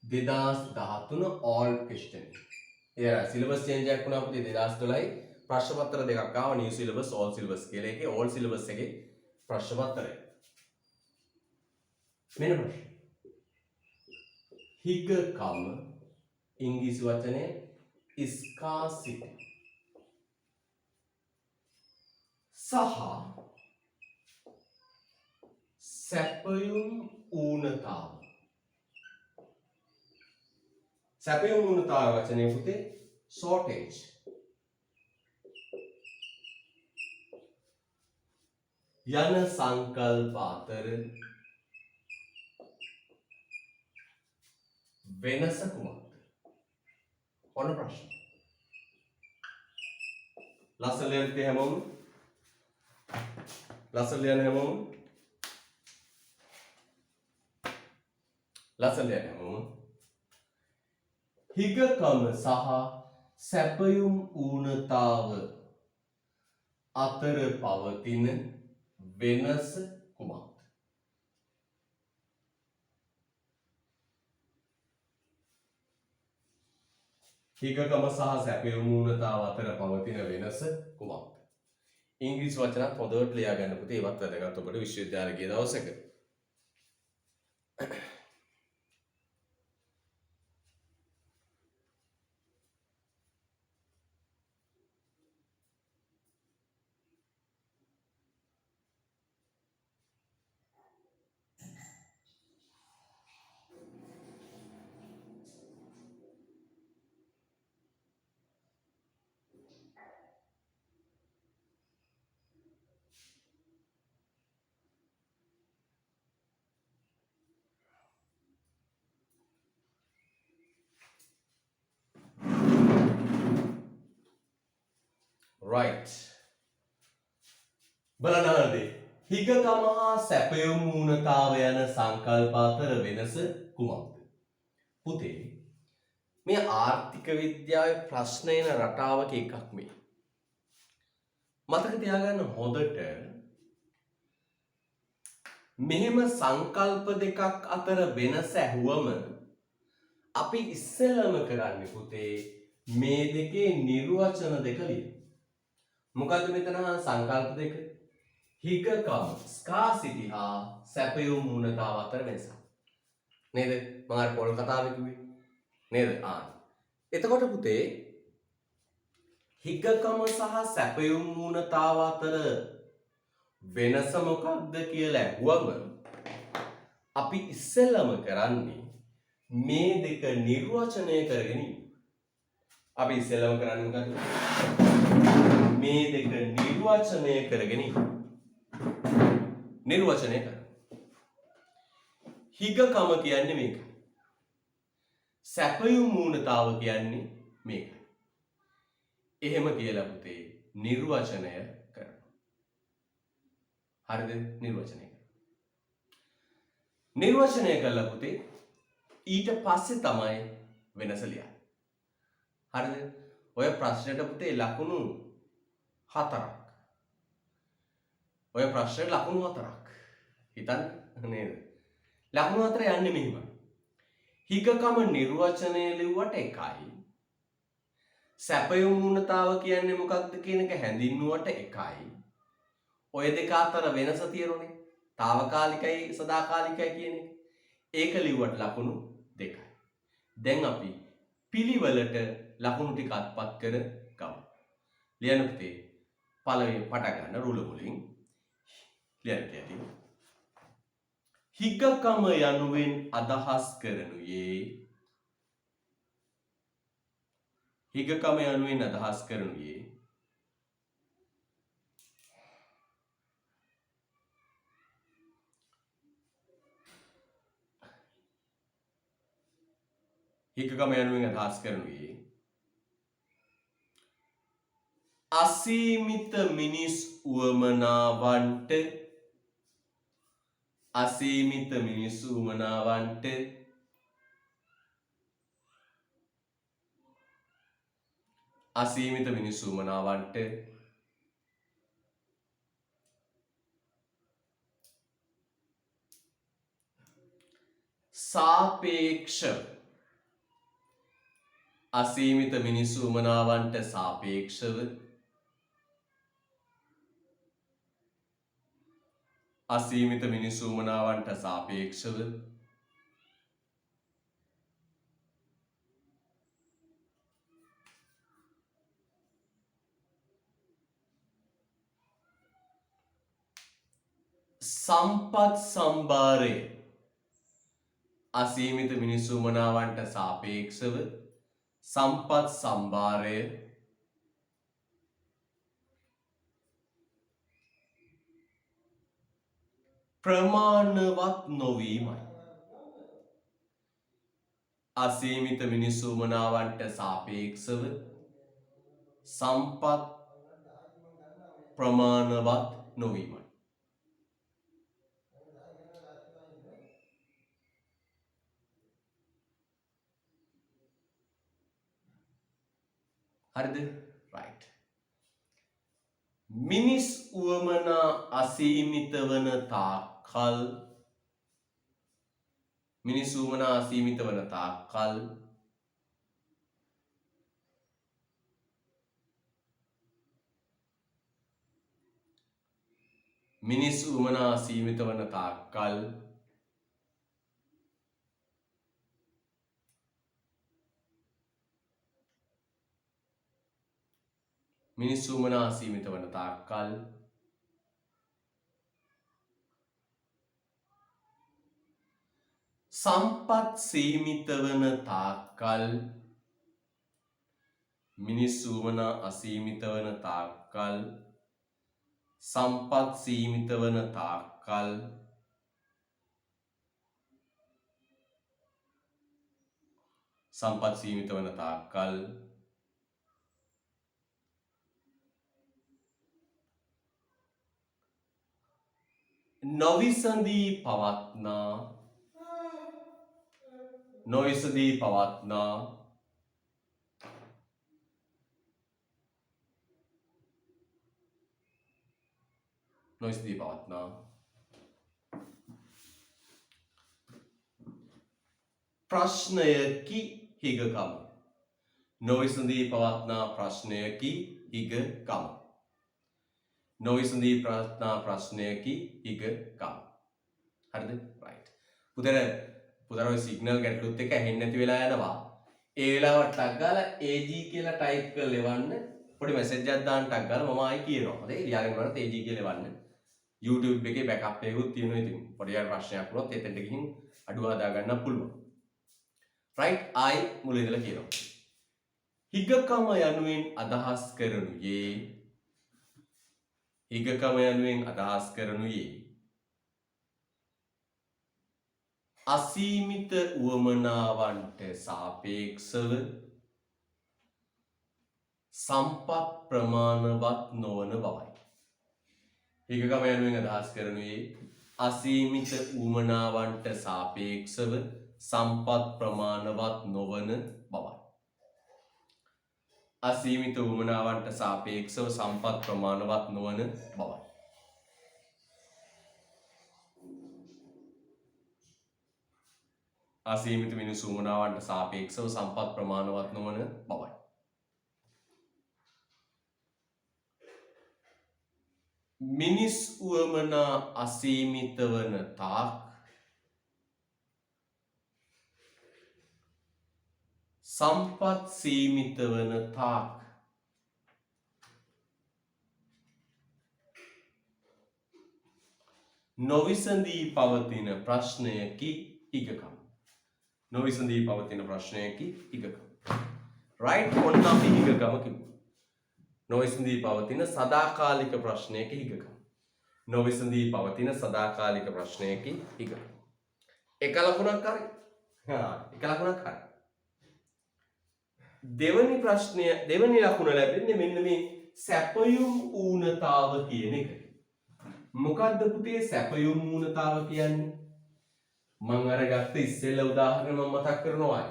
2013 ඕල්ඩ් ක්වෙස්චන්. ඒ සිලබස් චේන්ජ් එකක් වුණා පුතේ 2012 ප්‍රශ්න පත්‍ර දෙකක් ආවා නිව් සිලබස් ඕල් සිලබස් කියලා. ඒකේ ඕල් සිලබස් එකේ ප්‍රශ්න පත්‍රය. මෙන්න ප්‍රශ්න. හිගකම ඉංග්‍රීසි වචනය scarcity සහ සැපයුම් ඌනතාව. සැපයුම් ඌනතාව වචනේ පුතේ shortage. යන සංකල්ප අතර වෙනස කුමක්ද? ඔන්න ප්‍රශ්න. ලස්සන ලියන්න හැමෝම. ලස්සන ලියන්න හැමෝම. ලස්සන ලියන්න හැමෝම. හිගකම සහ සැපයුම් ඌනතාව අතර පවතින වෙනස කුමක්ද? හිගකම සහ සැපයුම් මූණතාව අතර පවතින වෙනස කුමක්ද? ඉංග්‍රීසි වචනත් හොඳට ලියා ගන්න පුතේ. ඒවත් වැදගත් ඔබට විශ්වවිද්‍යාලය ගිය දවසක. right. බලනවාද? හිගකම හා සැපයුම් මූණතාව යන සංකල්ප අතර වෙනස කුමක්ද? පුතේ මේ ආර්ථික විද්‍යාවේ ප්‍රශ්න එන රටාවක එකක් මේ. මතක තියාගන්න හොඳට මෙහෙම සංකල්ප දෙකක් අතර වෙනස ඇහුවම අපි ඉස්සෙල්ලම කරන්නේ පුතේ මේ දෙකේ නිර්වචන දෙක ලියන්න. මොකද්ද මෙතන සංකල්ප දෙක? හිගකම ස්කාසිටි හා සැපයුම් මූණතාව අතර වෙනස. නේද? මම අර පොල් කතාවේ කිව්වේ. නේද? එතකොට පුතේ හිගකම සහ සැපයුම් මූණතාව අතර වෙනස මොකක්ද කියලා ඇහුවම අපි ඉස්සෙල්ලම කරන්නේ මේ දෙක නිර්වචනය කරගෙන ඉන්න. අපි ඉස්සෙල්ලම කරන්නේ මොකක්ද? මේ දෙක නිර්වචනය කරගෙන ඉන්න. නිර්වචනය කරන්න. හිගකම කියන්නේ මේක. සැපයුම් මූණතාව කියන්නේ මේක. එහෙම කියලා පුතේ නිර්වචනය කරන්න. හරිද? නිර්වචනය කරන්න. නිර්වචනය කළා පුතේ ඊට පස්සේ තමයි වෙනස ලියන්නේ. හරිද? ඔය ප්‍රශ්නෙට පුතේ ලකුණු 4ක්. ඔය ප්‍රශ්නෙට ලකුණු 4ක්. හිතන්න නේද? ලකුණු 4 යන්නේ මෙහිම. හිගකම නිර්වචනය ලිව්වට එකයි. සැපයුම් මූණතාව කියන්නේ මොකක්ද කියන එක හැඳින්නුවට එකයි. ඔය දෙක අතර වෙනස තියෙනනේ. తాවකාලිකයි සදාකාලිකයි කියන එක. ඒක ලිව්වට ලකුණු 2යි. දැන් අපි පිළිවෙලට ලකුණු ටික අත්පත් කර ගමු. ලියන්න පුතේ. පළවෙනි පටන් ගන්න රුල වලින් ලියන්න තියෙන්නේ. හිගකම යනුවෙන් අදහස් කරනුයේ හිගකම යනුවෙන් අදහස් කරනුයේ හිගකම යනුවෙන් අදහස් කරනුයේ අසීමිත මිනිස් උවමනාවන්ට අසීමිත මිනිස් උවමනාවන්ට අසීමිත මිනිස් උවමනාවන්ට සාපේක්ෂව අසීමිත මිනිස් උවමනාවන්ට සාපේක්ෂව අසීමිත මිනිස් උවමනාවන්ට සාපේක්ෂව සම්පත් සම්භාරය අසීමිත මිනිස් උවමනාවන්ට සාපේක්ෂව සම්පත් සම්භාරය ප්‍රමාණවත් නොවීමයි. අසීමිත මිනිස් උවමනාවන්ට සාපේක්ෂව සම්පත් ප්‍රමාණවත් නොවීමයි. හරිද? right. මිනිස් උවමනා අසීමිත වන තාක්කල් මිනිස් උවමනා අසීමිත වන තාක්කල් මිනිස් උවමනා සීමිත වන තාක්කල් මිනිස් උවමනා සීමිත වන තාක්කල් සම්පත් සීමිත වන තාක්කල් මිනිස් උවමනා අසීමිත වන තාක්කල් සම්පත් සීමිත වන තාක්කල් සම්පත් සීමිත වන තාක්කල් නොවිසඳී පවත්නා නොවිසඳී පවත්නා නොවිසඳී පවත්නා ප්‍රශ්නයකි හිගකම නොවිසඳී පවත්නා ප්‍රශ්නයකි හිගකම නොවිසඳී ප්‍රශ්නා ප්‍රශ්නයකි හිගකම හරිද රයිට් පුතර ඔය සිග්නල් ගැටලුත් එක ඇහෙන්නේ නැති වෙලා යනවා ඒ වෙලාවට ටක් ගාලා AG කියලා ටයිප් කරලා එවන්න පොඩි මැසේජ් එකක් දාන්න ටක් ගාලා මම ආයි කියනවා හරි ලියාගෙන බලන්න AG කියලා එවන්න YouTube එකේ බෑකප් එකකුත් තියෙනවා ඉතින් පොඩි ප්‍රශ්නයක් වුණොත් එතෙන්ට ගිහින් අඩුව හදා ගන්න පුළුවන් රයිට් ආයි මුල ඉඳලා කියනවා හිගකම යනුවෙන් අදහස් කරනුයේ හිගකම යනුවෙන් අදහස් කරනුයේ අසීමිත උවමනාවන්ට සාපේක්ෂව සම්පත් ප්‍රමාණවත් නොවන බවයි. හිගකම යනුවෙන් අදහස් කරනුයේ අසීමිත උවමනාවන්ට සාපේක්ෂව සම්පත් ප්‍රමාණවත් නොවන බවයි. අසීමිත උවමනාවන්ට සාපේක්ෂව සම්පත් ප්‍රමාණවත් නොවන බවයි. අසීමිත මිනිස් උවමනාවන්ට සාපේක්ෂව සම්පත් ප්‍රමාණවත් නොවන බවයි. මිනිස් උවමනා අසීමිත වන තාක් සම්පත් සීමිත වන තාක් නොවිසඳී පවතින ප්‍රශ්නයකි හිගකම නොවිසඳී පවතින ප්‍රශ්නයකි හිගකම රයිට් ඔන්න අපි හිගකම කිව්වා නොවිසඳී පවතින සදාකාලික ප්‍රශ්නයක හිගකම නොවිසඳී පවතින සදාකාලික ප්‍රශ්නයක හිගකම එක ලකුණක් හරි එක ලකුණක් හරි දෙවනි ප්‍රශ්නය දෙවනි ලකුණ ලැබෙන්නේ මෙන්න මේ සැපයුම් ඌනතාව කියන එක. මොකද්ද පුතේ සැපයුම් ඌනතාව කියන්නේ? මම අර ගත්ත ඉස්සෙල්ලා උදාහරණ මම මතක් කරනවා.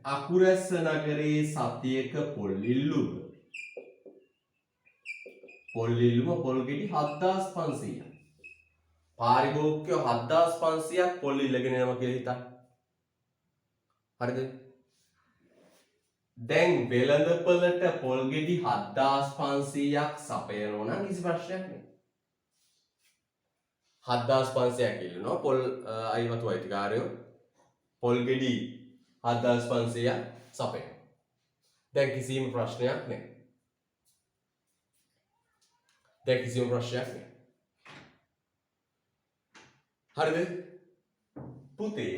අකුරැස්ස නගරයේ සතියක පොල් ඉල්ලුම පොල් ගෙඩි 7500ක්. පාරිභෝගිකයෝ 7500ක් පොල් ඉල්ලගෙන යනවා කියලා හිතන්න. හරිද? දැන් වෙළඳපළට පොල් ගෙඩි 7500ක් සපයනවා නම් කිසි ප්‍රශ්නයක් නෑ. 7500ක් ඉල්ලනවා පොල් අයිවතු අයිතිකාරයෝ පොල් ගෙඩි 7500ක් සපයනවා. දැන් කිසිම ප්‍රශ්නයක් නෑ. දැන් කිසිම ප්‍රශ්නයක් නෑ. හරිද? පුතේ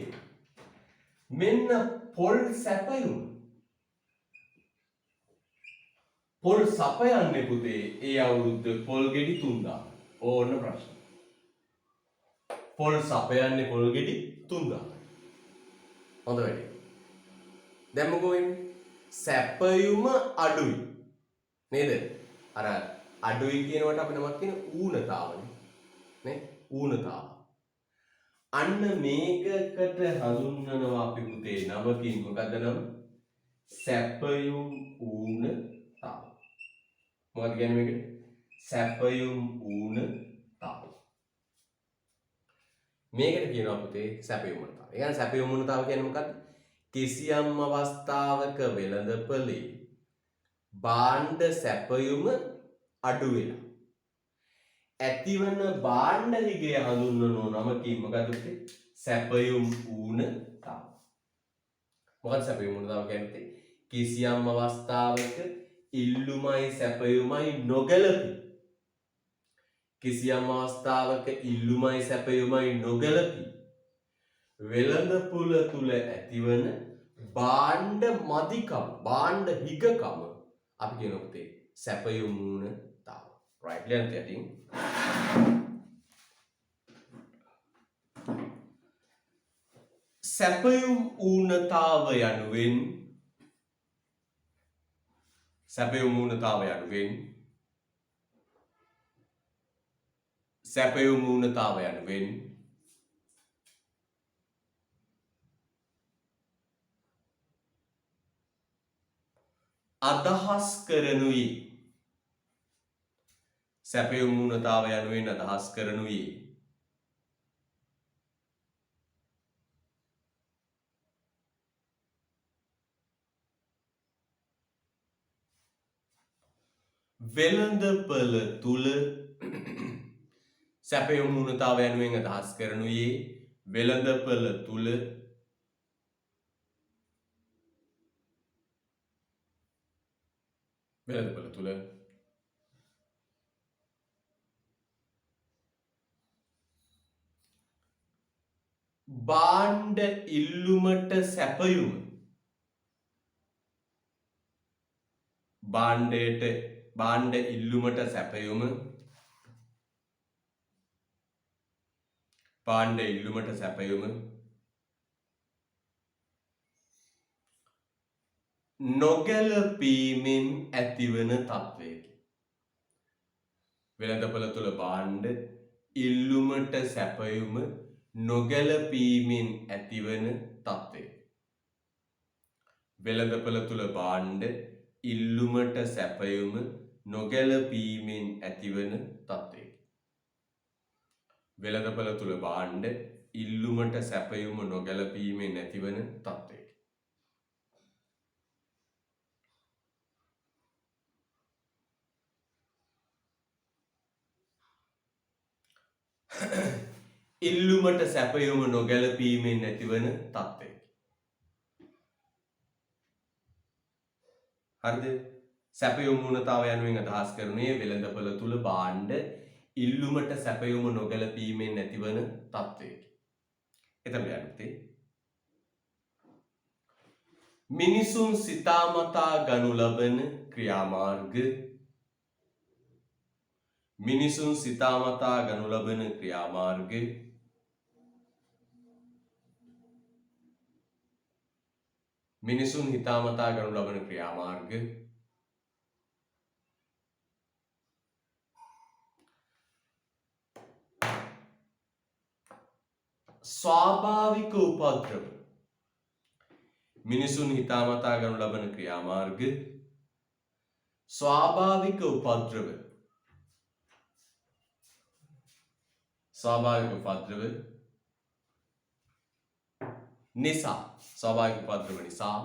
මෙන්න පොල් සැපයුම් පොල් සපයන්නේ පුතේ ඒ අවුරුද්ද පොල් ගෙඩි 3000 ඕන ප්‍රශ්න පොල් සපයන්නේ පොල් ගෙඩි 3000 හොඳ වැඩේ දැන් මොකෝ වෙන්නේ සැපයුම අඩුයි නේද අර අඩුයි කියනකොට අපි නමක් කියන ඌනතාවනේ නේ ඌනතාව අන්න මේකකට හඳුන්වනවා අපි පුතේ නමකින් මොකද්ද නම සැපයුම් ඌනතාව මොකක්ද කියන්නේ මේකට සැපයුම් ඌනතාව මේකට කියනවා පුතේ සැපයුම් ඌනතාව. ඒ කියන්නේ සැපයුම් ඌනතාව කියන්නේ මොකද්ද? කිසියම් අවස්ථාවක වෙළඳපොලේ භාණ්ඩ සැපයුම අඩු වෙලා ඇතිවන භාණ්ඩ හිගය හඳුන්වනු නමකින් මොකද පුතේ? සැපයුම් ඌනතාව. මොකක්ද සැපයුම් ඌනතාව කියන්නේ? කිසියම් අවස්ථාවක ඉල්ලුමයි සැපයුමයි නොගැලපි. කිසියම් අවස්ථාවක ඉල්ලුමයි සැපයුමයි නොගැලපි. වෙළඳපොළ තුල ඇතිවන භාණ්ඩ මදිකම, භාණ්ඩ හිගකම අපි කියන පුතේ සැපයුම් ඌනතාව. right ලියන්න තියටින්. සැපයුම් ඌනතාව යනුවෙන් සැපයුම් ඌනතාව යනුවෙන් සැපයුම් ඌනතාව යනුවෙන් අදහස් කරනුයි. සැපයුම් ඌනතාව යනුවෙන් අදහස් කරනුයි වෙළඳපළ තුල සැපයුම් ඌනතාව යනුවෙන් අදහස් කරනුයේ වෙළඳපළ තුල භාණ්ඩ ඉල්ලුමට සැපයුම භාණ්ඩ ඉල්ලුමට සැපයුම භාණ්ඩ ඉල්ලුමට සැපයුම නොගැලපීමෙන් ඇතිවන තත්වයකි. වෙළඳපළ තුල භාණ්ඩ ඉල්ලුමට සැපයුම නොගැලපීමෙන් ඇතිවන තත්වය. වෙළඳපළ තුල භාණ්ඩ ඉල්ලුමට සැපයුම නොගැලපීමෙන් ඇතිවන තත්වය. වෙළඳපළ තුල භාණ්ඩ ඉල්ලුමට සැපයුම නොගැලපීමෙන් ඇතිවන තත්වය. ඉල්ලුමට සැපයුම නොගැලපීමෙන් ඇතිවන තත්වය. හරිද? සැපයුම් ඌනතාව යනුවෙන් අදහස් කරන්නේ වෙළඳපළ තුල භාණ්ඩ ඉල්ලුමට සැපයුම නොගැලපීමෙන් ඇතිවන තත්වයකි. එතන යන්නේ මිනිසුන් සිතාමතා ගනු ලබන ක්‍රියාමාර්ග මිනිසුන් සිතාමතා ගනු ලබන ක්‍රියාමාර්ග මිනිසුන් හිතාමතා ගනු ලබන ක්‍රියාමාර්ග ස්වාභාවික උපද්‍රව මිනිසුන් හිතාමතා ගනු ලබන ක්‍රියාමාර්ග ස්වාභාවික උපද්‍රව නිසා ස්වාභාවික උපද්‍රව නිසා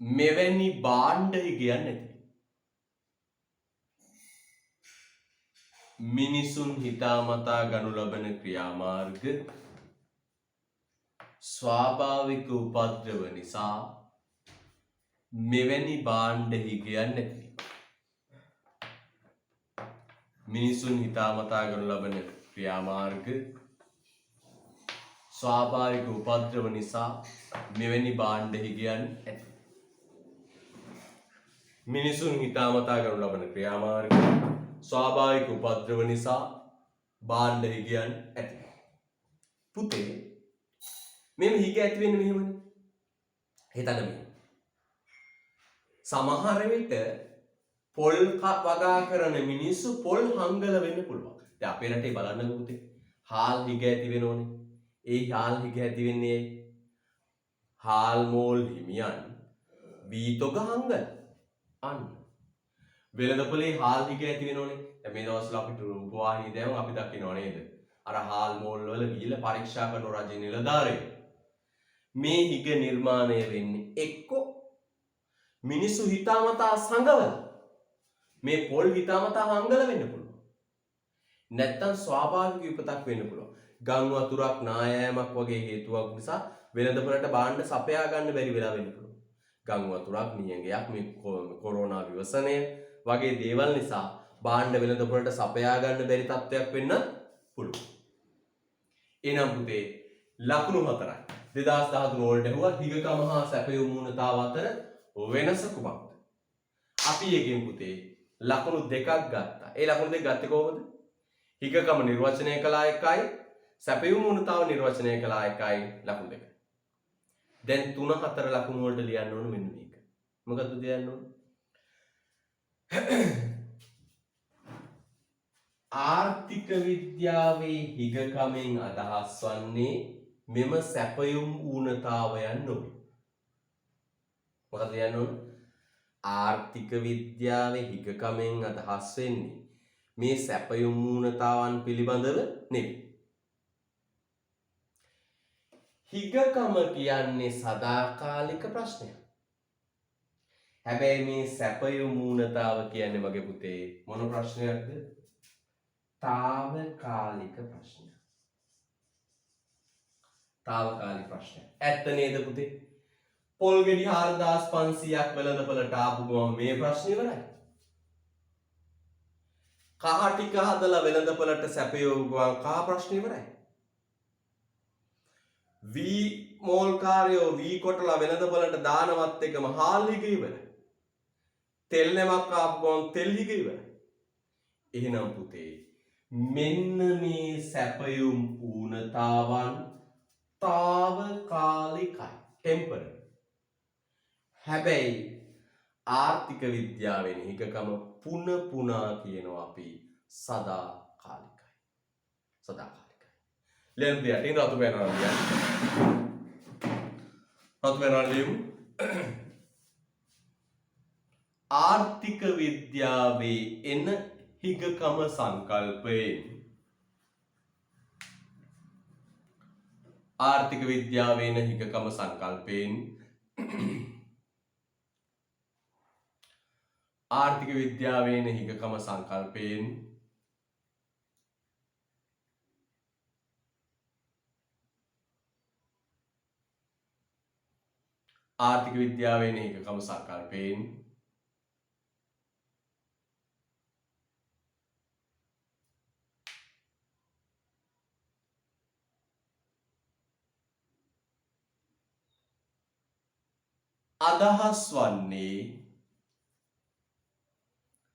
මෙවැනි භාණ්ඩ හිගයන් නැති. මිනිසුන් හිතාමතා ගනු ලබන ක්‍රියාමාර්ග ස්වාභාවික උපද්‍රව නිසා මෙවැනි භාණ්ඩ හිගයන් නැති. මිනිසුන් හිතාමතා ගනු ලබන ක්‍රියාමාර්ග ස්වාභාවික උපද්‍රව නිසා මෙවැනි භාණ්ඩ හිගයන් ඇති. මිනිසුන් හිතාමතා ගනු ලබන ක්‍රියාමාර්ග ස්වාභාවික උපද්‍රව නිසා භාණ්ඩ හිගයන් ඇති. පුතේ මෙන්න හිග ඇති වෙන්නේ මෙහෙමනේ. හිතන්න මෙහෙම. සමහර විට පොල් වගා කරන මිනිස්සු පොල් හංගල වෙන්න පුළුවන්. දැන් අපේ රටේ බලන්නකෝ පුතේ. හාල් හිග ඇති වෙනෝනේ. ඒ හාල් හිග ඇති වෙන්නේ හාල් මෝල් හිමියන් වීතොග හංගල. අන්න වෙළඳපොලේ හාල් හිග ඇති වෙනෝනේ. දැන් මේ දවස්වල අපිට රූපවාහිනී දැන් අපි දකින්නව නේද? අර හාල් මෝල් වල ගිහිල්ලා පරීක්ෂා කරන රජ නිලධාරීන් මේ හිග නිර්මාණය වෙන්නේ එක්ක මිනිස්සු හිතාමතා සංගවලා මේ පොල් හිතාමතා හංගල වෙන්න පුළුවන්. නැත්තම් ස්වාභාවික විපතක් වෙන්න පුළුවන්. ගම් වතුරක් නායෑමක් වගේ හේතුවක් නිසා වෙළඳපොළට භාණ්ඩ සපයා ගන්න බැරි වෙලා වෙන්න පුළුවන්. ගම් වතුරක් නියඟයක් මේ කොරෝනා විවසනය වගේ දේවල් නිසා භාණ්ඩ වෙළඳපොළට සපයා ගන්න බැරි තත්ත්වයක් වෙන්න පුළුවන්. එනම් පුතේ ලකුණු 4යි. 2013 වලට ඇහුවා හිගකම හා සැපයුම් වුණතාව අතර වෙනස කුමක්ද? අපි එකෙන් පුතේ ලකුණු දෙකක් ගත්තා. ඒ ලකුණු දෙක ගත්තේ කොහොමද? හිගකම නිර්වචනය කළා එකයි, සැපයුම් වුණතාව නිර්වචනය කළා එකයි ලකුණු දෙක. දැන් 3 4 ලකුණු වලට ලියන්න ඕන මෙන්න මේක. මොකද්ද ලියන්න ඕන? ආර්ථික විද්‍යාවේ හිගකමෙන් අදහස් වන්නේ මෙම සැපයුම් ඌනතාවයන් නොවේ. මොකද ලියන්න ඕන? ආර්ථික විද්‍යාවේ හිගකමෙන් අදහස් වෙන්නේ මේ සැපයුම් ඌනතාවන් පිළිබඳව නෙවෙයි. හිගකම කියන්නේ සදාකාලික ප්‍රශ්නයක්. හැබැයි මේ සැපයුම් ඌනතාව කියන්නේ මගේ පුතේ මොන ප්‍රශ්නයක්ද? తాවකාලික ප්‍රශ්නයක්. తాවකාලික ප්‍රශ්නයක්. ඇත්ත නේද පුතේ? පොල් ගෙඩි 4500ක් වෙළඳපළට ආපු ගමන් මේ ප්‍රශ්නේ ඉවරයි. කහ ටික හදලා වෙළඳපළට සැපයවපු ගමන් කහ ප්‍රශ්නේ ඉවරයි. වී මෝල් කාර්යෝ වී කොටලා වෙළඳපළට දානවත් එකම හාල් හිග ඉවරයි. තෙල් නැමක් ආපු ගමන් තෙල් හිග ඉවරයි. එහෙනම් පුතේ මෙන්න මේ සැපයුම් ඌනතාවන් తాවකාලිකයි, ටෙම්පරරි. හැබැයි ආර්ථික විද්‍යාවෙන් හිගකම පුන පුනා කියනවා අපි සදාකාලිකයි. සදාකාලිකයි. ලියන්න දෙයක් රතු වෙනවා ලියන්න. රතු වෙනවා ලියමු. ආර්ථික විද්‍යාවේ එන හිගකම සංකල්පයෙන් ආර්ථික විද්‍යාවෙන් හිගකම සංකල්පයෙන් ආර්ථික විද්‍යාවෙන් හිගකම සංකල්පයෙන් ආර්ථික විද්‍යාවෙන් හිගකම සංකල්පයෙන් අදහස් වන්නේ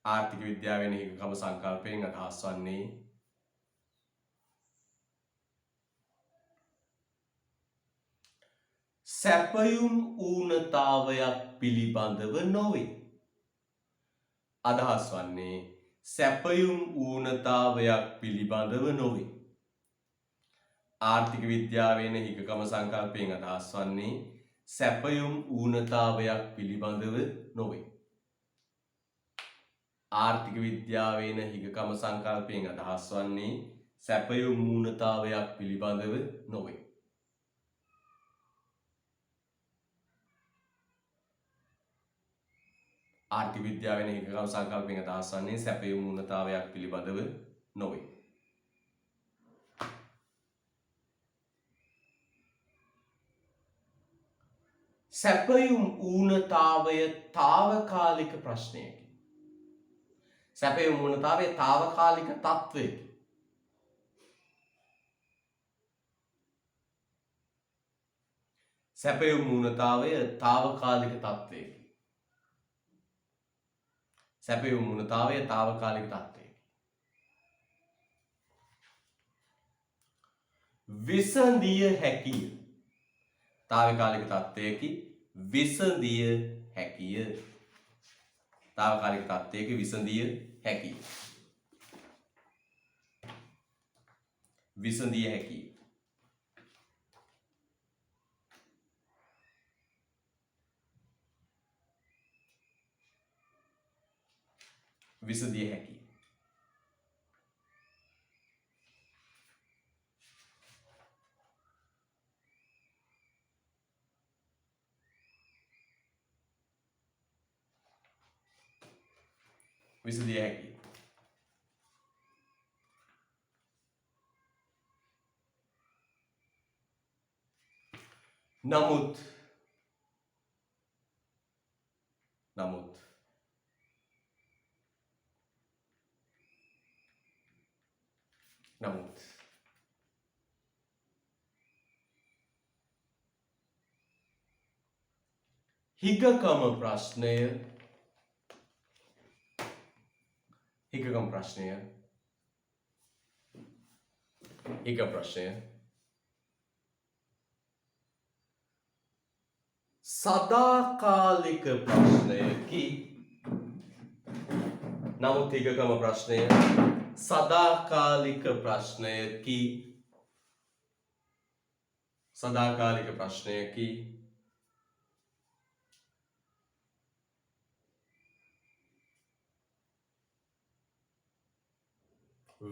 ආර්ථික විද්‍යාවෙන් හිගකම සංකල්පයෙන් අදහස් වන්නේ සැපයුම් ඌනතාවයක් පිළිබඳව නොවේ. අදහස් වන්නේ සැපයුම් ඌනතාවයක් පිළිබඳව නොවේ. ආර්ථික විද්‍යාවෙන් හිගකම සංකල්පයෙන් අදහස් වන්නේ සැපයුම් ඌනතාවයක් පිළිබඳව නොවේ. ආර්ථික විද්‍යාවෙන් හිගකම සංකල්පයෙන් අදහස් වන්නේ සැපයුම් ඌනතාවයක් පිළිබඳව නොවේ. ආර්ථික විද්‍යාවෙන් හිගකම සංකල්පයෙන් අදහස් වන්නේ සැපයුම් ඌනතාවයක් පිළිබඳව නොවේ. සැපයුම් ඌනතාවය తాවකාලික ප්‍රශ්නයකි. සැපයුම් ඌනතාවය తాවකාලික තත්ත්වයකි. සැපයුම් ඌනතාවය తాවකාලික තත්ත්වයකි. සැපයුම් ඌනතාවය తాවකාලික තත්ත්වයකි. විසඳිය හැකිය. తాවකාලික තත්ත්වයකි. විසඳිය හැකිය. తాවකාලික තත්ත්වයක විසඳිය හැකිය. විසඳිය හැකිය. විසඳිය හැකිය. විසඳිය හැකියි. නමුත් හිගකම ප්‍රශ්නය සදාකාලික ප්‍රශ්නයකි. නමුත් හිගකම ප්‍රශ්නය සදාකාලික ප්‍රශ්නයකි.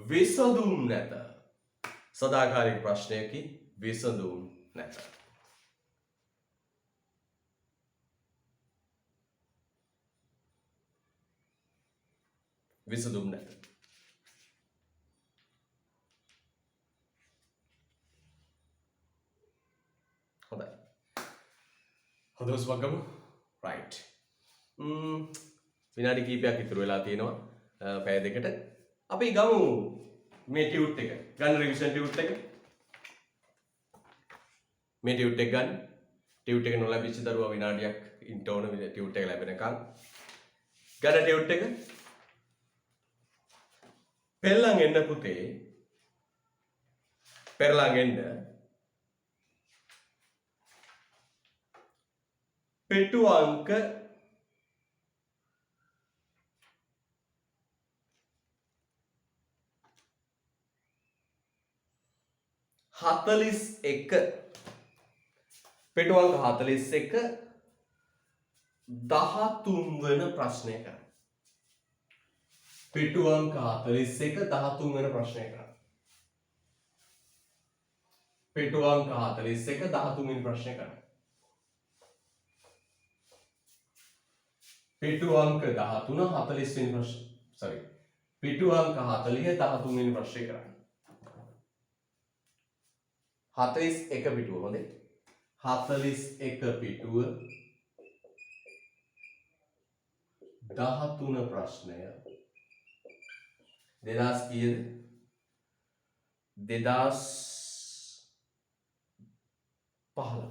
විසඳුම් නැත. සදාකාලික ප්‍රශ්නයකි විසඳුම් නැත. විසඳුම් නැත. හොඳයි. හොඳ හුස්මක් ගමු. රයිට්. විනාඩි කිහිපයක් ඉතුරු වෙලා තියෙනවා පැය දෙකට. අපි ගමු මේ ටියුට් එක. ගන්න රිවිෂන් ටියුට් එක. මේ ටියුට් එක ගන්න. ටියුට් එක නොලැබිච්ච දරුවා විනාඩියක් ඉන්න ඕන ටියුට් එක ලැබෙනකන්. ගන්න ටියුට් එක. පෙරලන් එන්න පුතේ. පෙරලන් එන්න. පෙට්ටු අංක 41 පෙට්ටු අංක 41 13 වන ප්‍රශ්නය කරන්න. පෙට්ටු අංක 41 13 වන ප්‍රශ්නය කරන්න. පෙට්ටු අංක 41 13 වෙනි ප්‍රශ්නය කරන්න. පෙට්ටු අංක 13 40 වෙනි ප්‍රශ්න. sorry. පෙට්ටු අංක 40 13 වෙනි ප්‍රශ්නය කරන්න. 41 පිටුව හොඳේ. 41 පිටුව 13 ප්‍රශ්නය 2000 කීයද? 2015.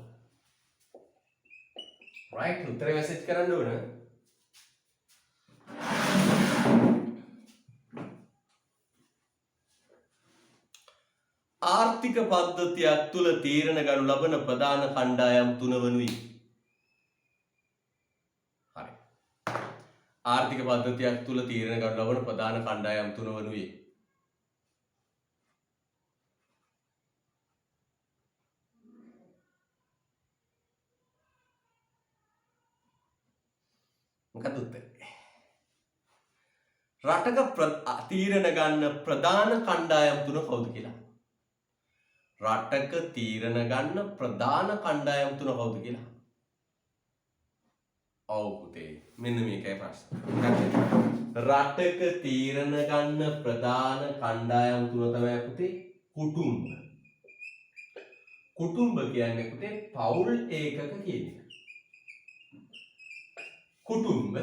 right උත්තරේ මැසේජ් කරන්න ඕන. ආර්ථික පද්ධතියක් තුළ තීරණ ගනු ලබන ප්‍රධාන කණ්ඩායම් තුන වනුයි. හරි. ආර්ථික පද්ධතියක් තුළ තීරණ ගනු ලබන ප්‍රධාන කණ්ඩායම් තුන වනුයි. මොකක්ද උත්තරේ? රටක තීරණ ගන්න ප්‍රධාන කණ්ඩායම් තුන කවුද කියලා? රටක තීරණ ගන්න ප්‍රධාන කණ්ඩායම් තුන කවුද කියලා? ඔව් පුතේ. මෙන්න මේකයි ප්‍රශ්නේ. රටක තීරණ ගන්න ප්‍රධාන කණ්ඩායම් තුන තමයි පුතේ කුටුම්බ. කුටුම්බ කියන්නේ පුතේ පවුල් ඒකක කියන එක. කුටුම්බ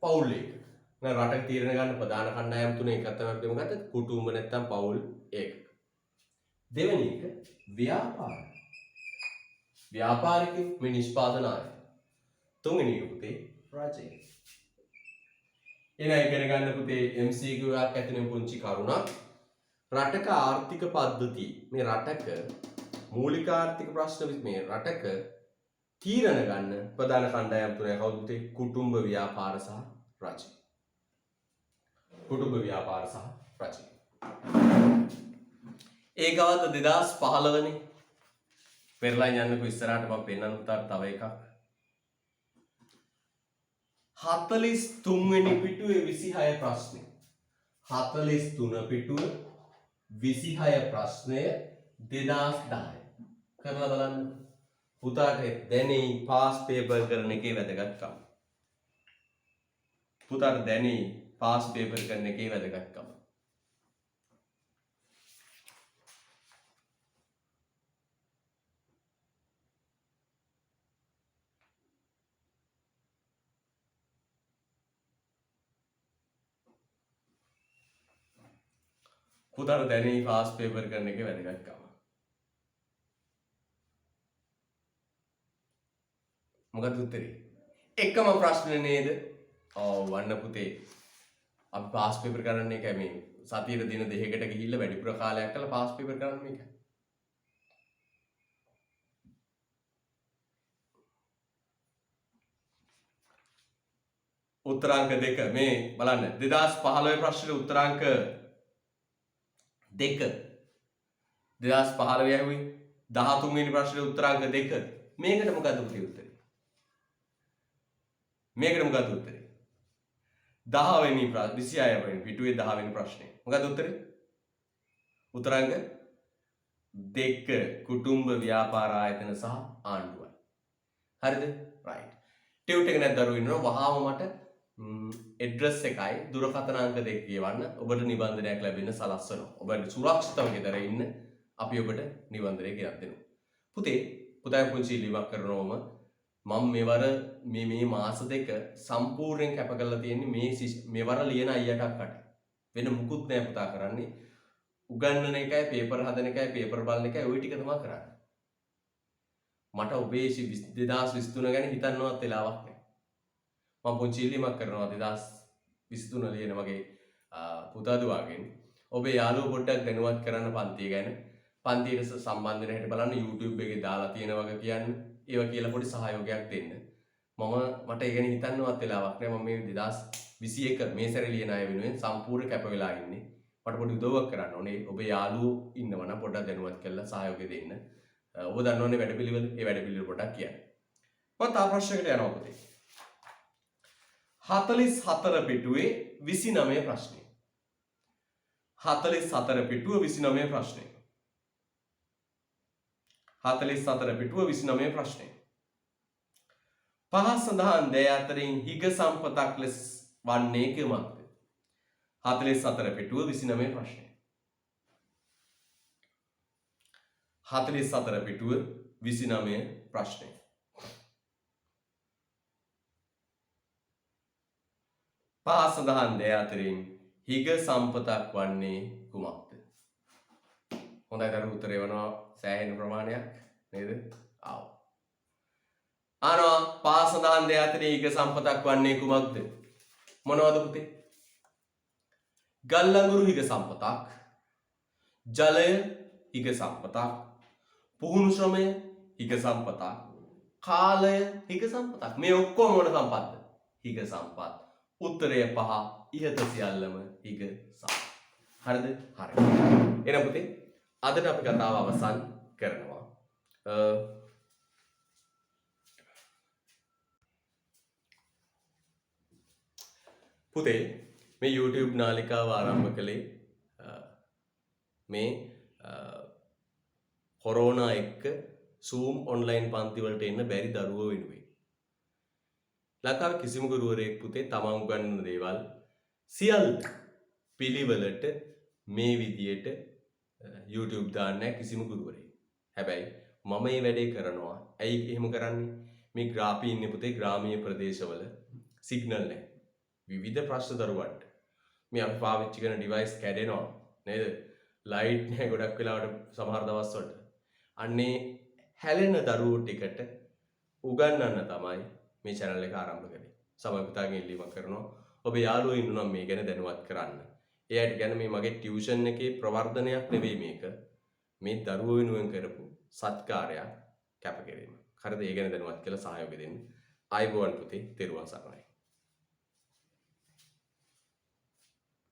පවුල් ඒකක. දැන් රටක තීරණ ගන්න ප්‍රධාන කණ්ඩායම් තුන එකක් තමයි මොකද්ද? කුටුම්බ නැත්තම් පවුල් ඒකක. දෙවෙනි එක ව්‍යාපාර. ව්‍යාපාරිකයෝ මේ නිෂ්පාදන ආයතන. තුන්වෙනි එක පුතේ රජය. එන ඉගෙන ගන්න පුතේ MCQ එකක් ඇතුළේ පුංචි කරුණක්. රටක ආර්ථික පද්ධතිය මේ රටක මූලික ආර්ථික ප්‍රශ්න මේ රටක තීරණ ගන්න ප්‍රධාන කණ්ඩායම් තුනයි කවුද පුතේ? කුටුම්බ ව්‍යාපාර සහ රජය. කුටුම්බ ව්‍යාපාර සහ රජය. ඒකවත් 2015 නේ. පෙරලා යන්නකෝ ඉස්සරහට මම පෙන්නන්න උතාට තව එකක්. 43 වෙනි පිටුවේ 26 ප්‍රශ්නේ. 43 පිටුව 26 ප්‍රශ්නය 2010. කරලා බලන්න. පුතාට දැනේ පාස් පේපර් කරන එකේ වැදගත්කම. පුතාට දැනේ පාස් පේපර් කරන එකේ වැදගත්කම. පුතාට දැනේ පාස් පේපර් කරන එකේ වැදගත්කම. මොකද උත්තරේ? එකම ප්‍රශ්නේ නේද? ඔව් වන්න පුතේ. අපි පාස් පේපර් කරන්නේ එකයි මේ සතියේ දින දෙකකට ගිහිල්ලා වැඩිපුර කාලයක් කරලා පාස් පේපර් කරන්න මේක. උත්තරාංක 2 මේ බලන්න 2015 ප්‍රශ්නේ උත්තරාංක 2 2015 ඇහුවේ 13 වෙනි ප්‍රශ්නේ උත්තරාංක 2 මේකට මොකද්ද පුතේ උත්තරේ? මේකට මොකද්ද උත්තරේ? 10 වෙනි 26 වෙනි පිටුවේ 10 වෙනි ප්‍රශ්නේ. මොකද්ද උත්තරේ? උත්තරාංක 2 කුටුම්බ ව්‍යාපාර ආයතන සහ ආණ්ඩුවයි. හරිද? රයිට්. ටියුට් එක නැත් දරුවෝ ඉන්නවා වහාම මට ඇඩ්‍රස් එකයි දුරකථන අංක දෙක කියවන්න ඔබට නිබන්ධනයක් ලැබෙන්න සලස්වනවා. ඔබට සුරක්ෂිතව ගෙදර ඉන්න අපි ඔබට නිබන්ධනය ගෙනත් දෙනවා. පුතා පුංචි ඉල්ලීමක් කරනවම මම මේ මාස දෙක සම්පූර්ණයෙන් කැප කරලා තියෙන්නේ මේවර ලියන අයියට අක්කට. වෙන මුකුත් නෑ පුතා කරන්නේ. උගන්වන එකයි පේපර් හදන එකයි පේපර් බලන එකයි ওই ටික තමයි කරන්නේ. මට ඔබේ 2023 ගැන හිතන්නවත් වෙලාවක් නෑ. මම පුංචි ඉල්ලීමක් කරනවා 2023 ලියන මගේ පුතා දුවගෙන් ඔබේ යාළුවෝ පොඩ්ඩක් දැනුවත් කරන්න පන්තිය ගැන. පන්තියට සම්බන්ධ වෙන හැටි බලන්න YouTube එකේ දාලා තියෙන වගේ කියන්න. ඒවා කියලා පොඩි සහයෝගයක් දෙන්න. මට ඒ ගැන හිතන්නවත් වෙලාවක් නෑ. මම මේ 2021 මේ සැරේ ලියන අය වෙනුවෙන් සම්පූර්ණ කැප වෙලා ඉන්නේ. මට පොඩි උදව්වක් කරන්න ඕනේ. ඔබේ යාළුවෝ ඉන්නවා නම් පොඩ්ඩක් දැනුවත් කරලා සහයෝගය දෙන්න. ඔබ දන්නවනේ වැඩපිළිවෙල. ඒ වැඩපිළිවෙල පොඩ්ඩක් කියන්න. මම තා ප්‍රශ්නයකට යනවා පුතේ. 44 පිටුවේ 29 ප්‍රශ්නය. 44 පිටුව 29 ප්‍රශ්නය. 44 පිටුව 29 ප්‍රශ්නය. පහ සඳහන් දෑ අතරින් හිග සම්පතක් ලෙස වන්නේ කුමක්ද? 44 පිටුව 29 ප්‍රශ්නය. 44 පිටුව 29 ප්‍රශ්නය. පහ සඳහන් දෑ අතරින් හිග සම්පතක් වන්නේ කුමක්ද? හොඳයි දරු උත්තරේ වනවා සෑහෙන ප්‍රමාණයක් නේද? ආව. පහ සඳහන් දෑ අතරින් හිග සම්පතක් වන්නේ කුමක්ද? මොනවද පුතේ? ගල් අඟුරු හිග සම්පතක්, ජලය හිග සම්පතක්, පුහුණු ශ්‍රමය හිග සම්පතක්, කාලය හිග සම්පතක්. මේ ඔක්කොම මොන සම්පත්ද? හිග සම්පත්. උත්තරය 5 ඉහත සියල්ලම හිග සම්පත්. හරිද? හරි. එහෙනම් පුතේ අදට අපි කතාව අවසන් කරනවා. පුතේ මේ YouTube නාලිකාව ආරම්භ කළේ මේ කොරෝනා එක්ක Zoom online පන්ති වලට එන්න බැරි දරුවෝ වෙනුවෙන්. ලංකාවේ කිසිම ගුරුවරයෙක් පුතේ තමන් උගන්වන දේවල් සියල්ල පිළිවෙලට මේ විදියට YouTube දාන්නේ කිසිම ගුරුවරයෙක්. හැබැයි මම මේ වැඩේ කරනවා. ඇයි එහෙම කරන්නේ? මේ ග්‍රාපී ඉන්නේ පුතේ ග්‍රාමීය ප්‍රදේශවල සිග්නල් නැහැ. විවිධ ප්‍රශ්න දරුවන්ට මේ අපි පාවිච්චි කරන ඩිවයිස් කැඩෙනවා නේද? ලයිට් නැහැ ගොඩක් වෙලාවට සමහර දවස්වලට. අන්නේ හැලෙන දරුවෝ ටිකට උගන්වන්න තමයි මේ channel එක ආරම්භ කළේ. සමහර පුතාගෙන් ඉල්ලීමක් කරනවා ඔබ යාළුවෝ ඉන්නවා මේ ගැන දැනුවත් කරන්න. එයාට ගැන මේ මගේ ටියුෂන් එකේ ප්‍රවර්ධනයක් නෙවෙයි මේක. මේ දරුවෝ වෙනුවෙන් කරපු සත්කාරයක් කැපකිරීම. හරිද? ඒ ගැන දැනුවත් කියලා සහයෝගය දෙන්න. ආයුබෝවන් පුතේ. තෙරුවන් සරණයි.